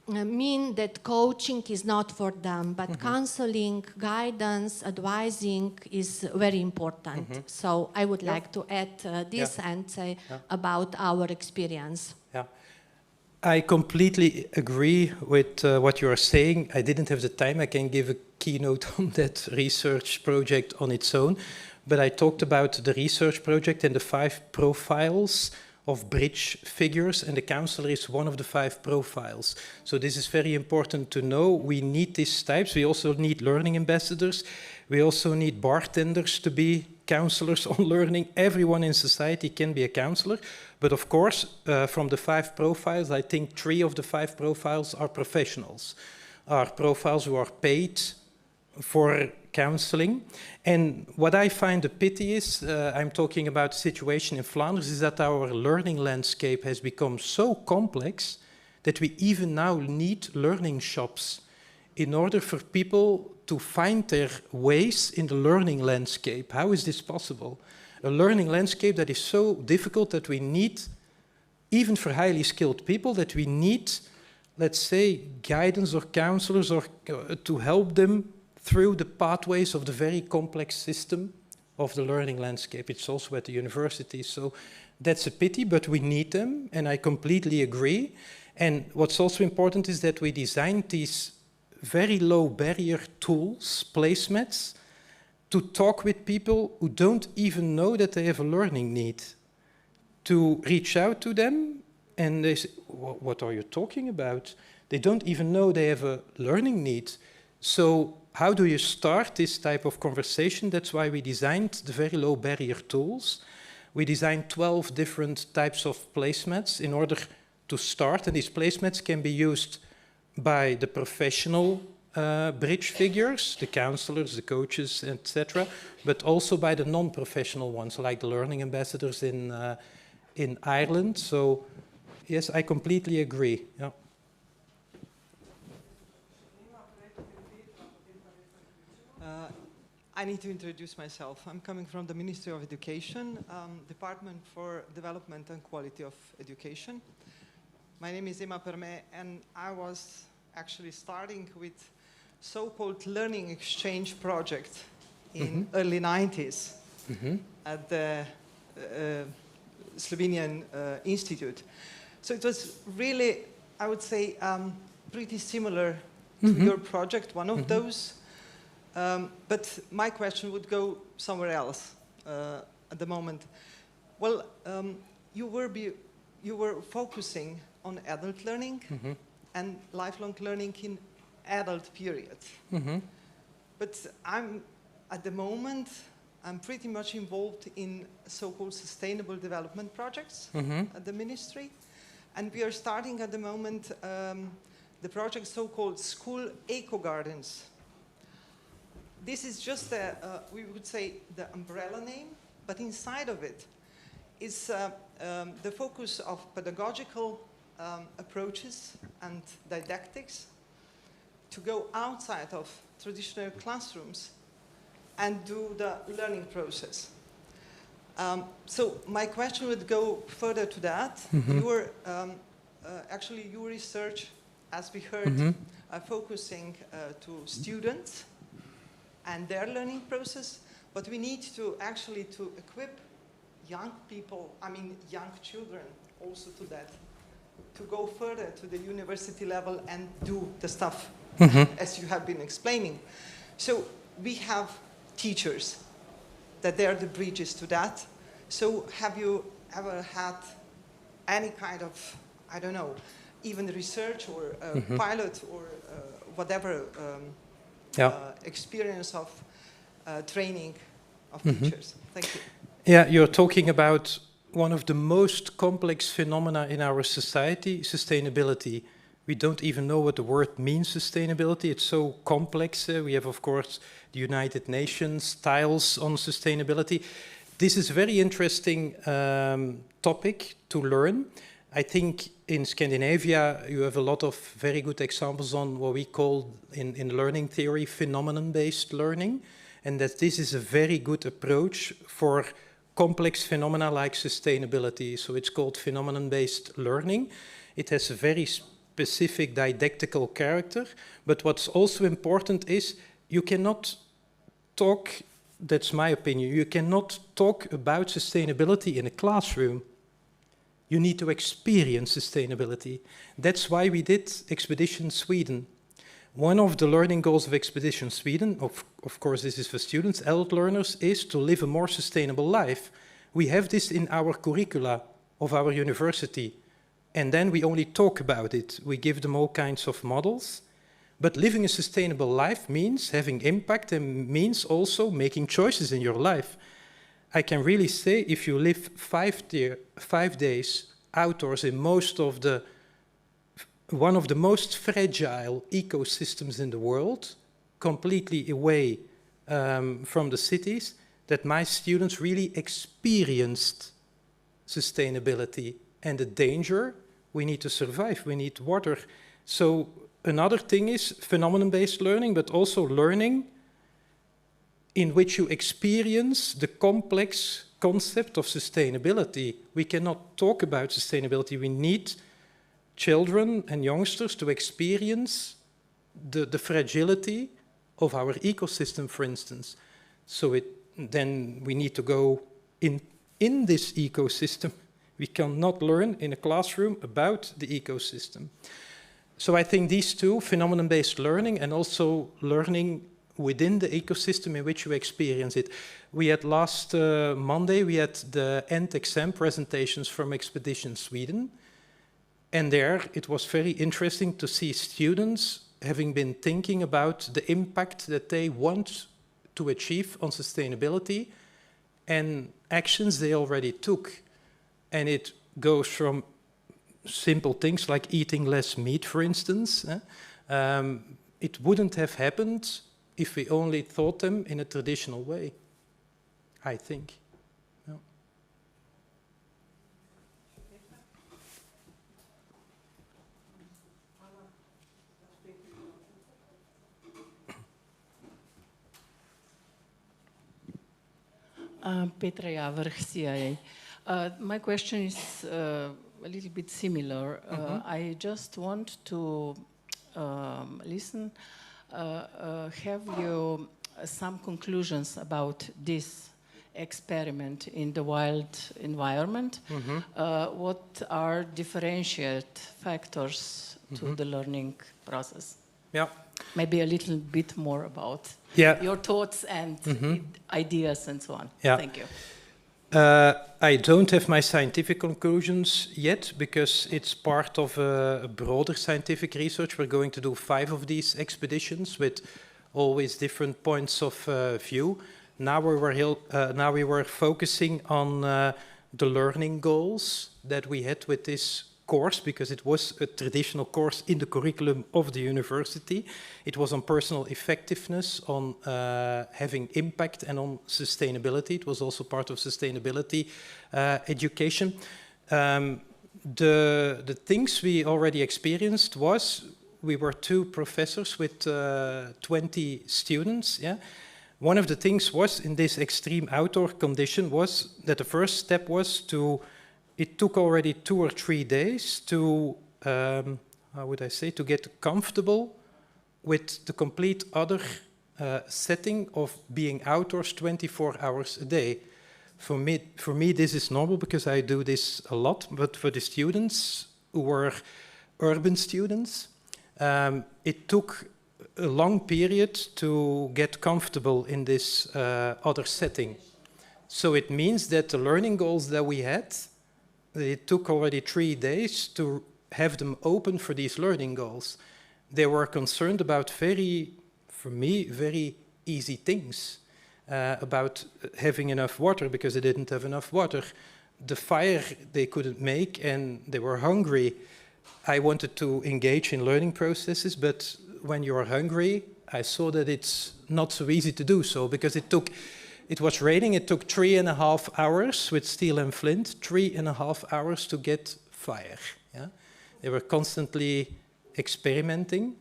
mean that coaching is not for them, but counseling, guidance, advising is very important. So I would like to add this and say about our experience. I completely agree with what you are saying. I didn't have the time. I can give a keynote on that research project on its own. But I talked about the research project and the 5 profiles of bridge figures, and the counselor is one of the 5 profiles. So this is very important to know. We need these types. We also need learning ambassadors. We also need bartenders to be counselors on learning. Everyone in society can be a counselor. But of course, from the 5 profiles, I think 3 of the 5 profiles are professionals, are profiles who are paid for counseling. And what I find a pity is, I'm talking about the situation in Flanders, is that our learning landscape has become so complex that we even now need learning shops in order for people to find their ways in the learning landscape. How is this possible? A learning landscape that is so difficult that we need, even for highly skilled people, that we need, let's say, guidance or counselors or to help them through the pathways of the very complex system of the learning landscape. It's also at the university, so that's a pity, but we need them, and I completely agree. And what's also important is that we designed these very low barrier tools, placemats, to talk with people who don't even know that they have a learning need, to reach out to them, and they say, what are you talking about? They don't even know they have a learning need. So how do you start this type of conversation? That's why we designed the very low barrier tools. We designed 12 different types of placemats in order to start, and these placemats can be used by the professional bridge figures, the counselors, the coaches, etc., but also by the non-professional ones, like the learning ambassadors in Ireland. So, yes, I completely agree. Yeah. I need to introduce myself. I'm coming from the Ministry of Education, Department for Development and Quality of Education. My name is Emma Permet, and I was actually starting with so-called learning exchange project in early 90s at the Slovenian Institute. So it was really, I would say, pretty similar to your project, one of those. But my question would go somewhere else at the moment. Well, you were focusing on adult learning and lifelong learning in adult period. But at the moment, I'm pretty much involved in so-called sustainable development projects at the ministry. And we are starting at the moment the project so-called School Eco Gardens. This is just, we would say, the umbrella name, but inside of it is the focus of pedagogical approaches and didactics to go outside of traditional classrooms and do the learning process. So my question would go further to that. Actually, your research, as we heard, focusing to students and their learning process, but we need to actually to equip young people, young children also to that, to go further to the university level and do the stuff as you have been explaining. So we have teachers, that they are the bridges to that. So have you ever had any kind of, I don't know, even research or pilot or whatever experience of training of teachers? Thank you. Yeah, you're talking about one of the most complex phenomena in our society, sustainability. We don't even know what the word means, sustainability. It's so complex. We have, of course, the United Nations tiles on sustainability. This is a very interesting topic to learn. I think in Scandinavia, you have a lot of very good examples on what we call in learning theory, phenomenon-based learning, and that this is a very good approach for complex phenomena like sustainability. So it's called phenomenon-based learning. It has a very specific didactical character, but what's also important is you cannot talk, that's my opinion, you cannot talk about sustainability in a classroom. You need to experience sustainability. That's why we did Expedition Sweden. One of the learning goals of Expedition Sweden, of course this is for students, adult learners, is to live a more sustainable life. We have this in our curricula of our university, and then we only talk about it. We give them all kinds of models. But living a sustainable life means having impact and means also making choices in your life. I can really say if you live 5 days outdoors in one of the most fragile ecosystems in the world, completely away from the cities, that my students really experienced sustainability and the danger. We need to survive, we need water. So another thing is phenomenon-based learning, but also learning in which you experience the complex concept of sustainability. We cannot talk about sustainability. We need children and youngsters to experience the fragility of our ecosystem, for instance. So then we need to go in this ecosystem. We cannot learn in a classroom about the ecosystem. So I think these two, phenomenon-based learning and also learning within the ecosystem in which you experience it. We had last Monday, we had the end exam presentations from Expedition Sweden. And there it was very interesting to see students having been thinking about the impact that they want to achieve on sustainability and actions they already took. And it goes from simple things like eating less meat, for instance. It wouldn't have happened if we only thought them in a traditional way, I think. Yeah. Petra Javrh, CIA. My question is a little bit similar. I just want to listen, have you some conclusions about this experiment in the wild environment? What are differentiate factors to the learning process? Yeah. Maybe a little bit more about your thoughts and ideas and so on. Yeah. Thank you. I don't have my scientific conclusions yet because it's part of a broader scientific research. We're going to do 5 of these expeditions with always different points of view. Now we were focusing on the learning goals that we had with this course, because it was a traditional course in the curriculum of the university. It was on personal effectiveness, on having impact, and on sustainability. It was also part of sustainability education. The things we already experienced was, we were 2 professors with 20 students. Yeah? One of the things was, in this extreme outdoor condition, was that the first step was to, it took already 2 or 3 days to, how would I say, to get comfortable with the complete other setting of being outdoors 24 hours a day. For me, this is normal because I do this a lot, but for the students who were urban students, it took a long period to get comfortable in this other setting. So it means that the learning goals that we had, it took already 3 days to have them open for these learning goals. They were concerned about for me, very easy things. About having enough water, because they didn't have enough water. The fire they couldn't make, and they were hungry. I wanted to engage in learning processes, but when you're hungry, I saw that it's not so easy to do so, because it was raining, it took 3.5 hours with steel and flint, 3.5 hours to get fire. Yeah? They were constantly experimenting.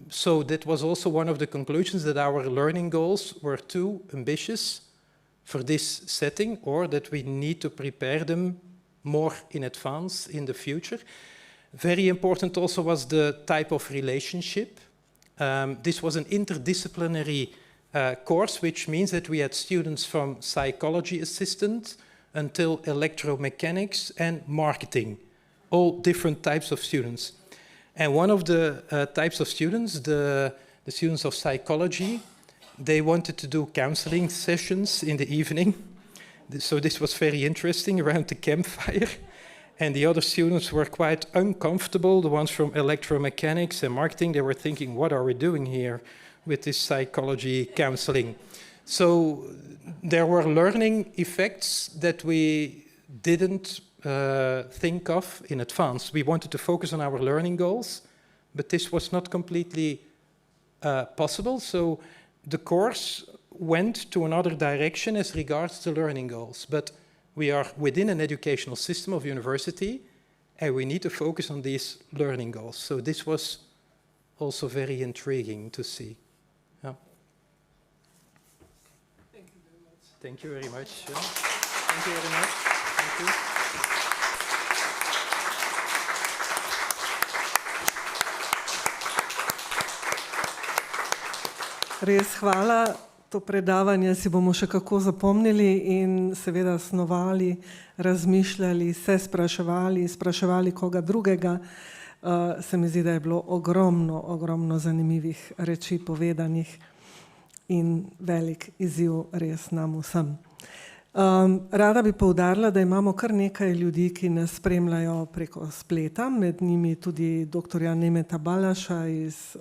So that was also one of the conclusions, that our learning goals were too ambitious for this setting, or that we need to prepare them more in advance in the future. Very important also was the type of relationship. This was an interdisciplinary course, which means that we had students from psychology assistant until electromechanics and marketing, all different types of students. And one of the types of students, the students of psychology, they wanted to do counseling sessions in the evening. So this was very interesting, around the campfire. And the other students were quite uncomfortable. The ones from electromechanics and marketing, they were thinking, what are we doing here with this psychology counseling? So there were learning effects that we didn't think of in advance. We wanted to focus on our learning goals, but this was not completely possible. So the course went to another direction as regards to learning goals. But we are within an educational system of university, and we need to focus on these learning goals. So this was also very intriguing to see. Yeah. Thank you very much. Thank you very much. Thank you very much. Thank you. Res hvala, to predavanje si bomo še kako zapomnili in seveda snovali, razmišljali, se spraševali koga drugega. Se mi zdi, da je bilo ogromno zanimivih reči povedanih in velik izziv res nam vsem. Rada bi poudarila, da imamo kar nekaj ljudi, ki nas spremljajo preko spleta, med njimi tudi doktorja Nemeta Balaša iz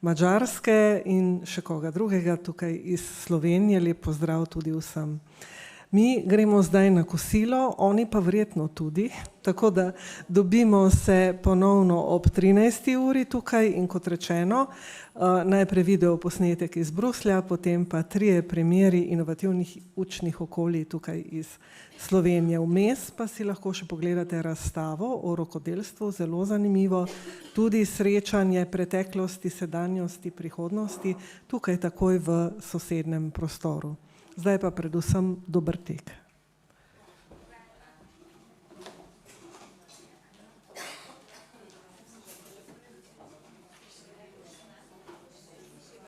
Madžarske in še koga drugega tukaj iz Slovenije. Lep pozdrav tudi vsem. Mi gremo zdaj na kosilo, oni pa verjetno tudi, tako da dobimo se ponovno ob 13. uri tukaj in kot rečeno, najprej video posnetek iz Bruslja, potem pa 3 primeri inovativnih učnih okolij tukaj iz Slovenije. Vmes pa si lahko še pogledate razstavo o rokodelstvu, zelo zanimivo, tudi srečanje preteklosti, sedanjosti, prihodnosti, tukaj takoj v sosednjem prostoru. zdaj pa predvsem dober tek.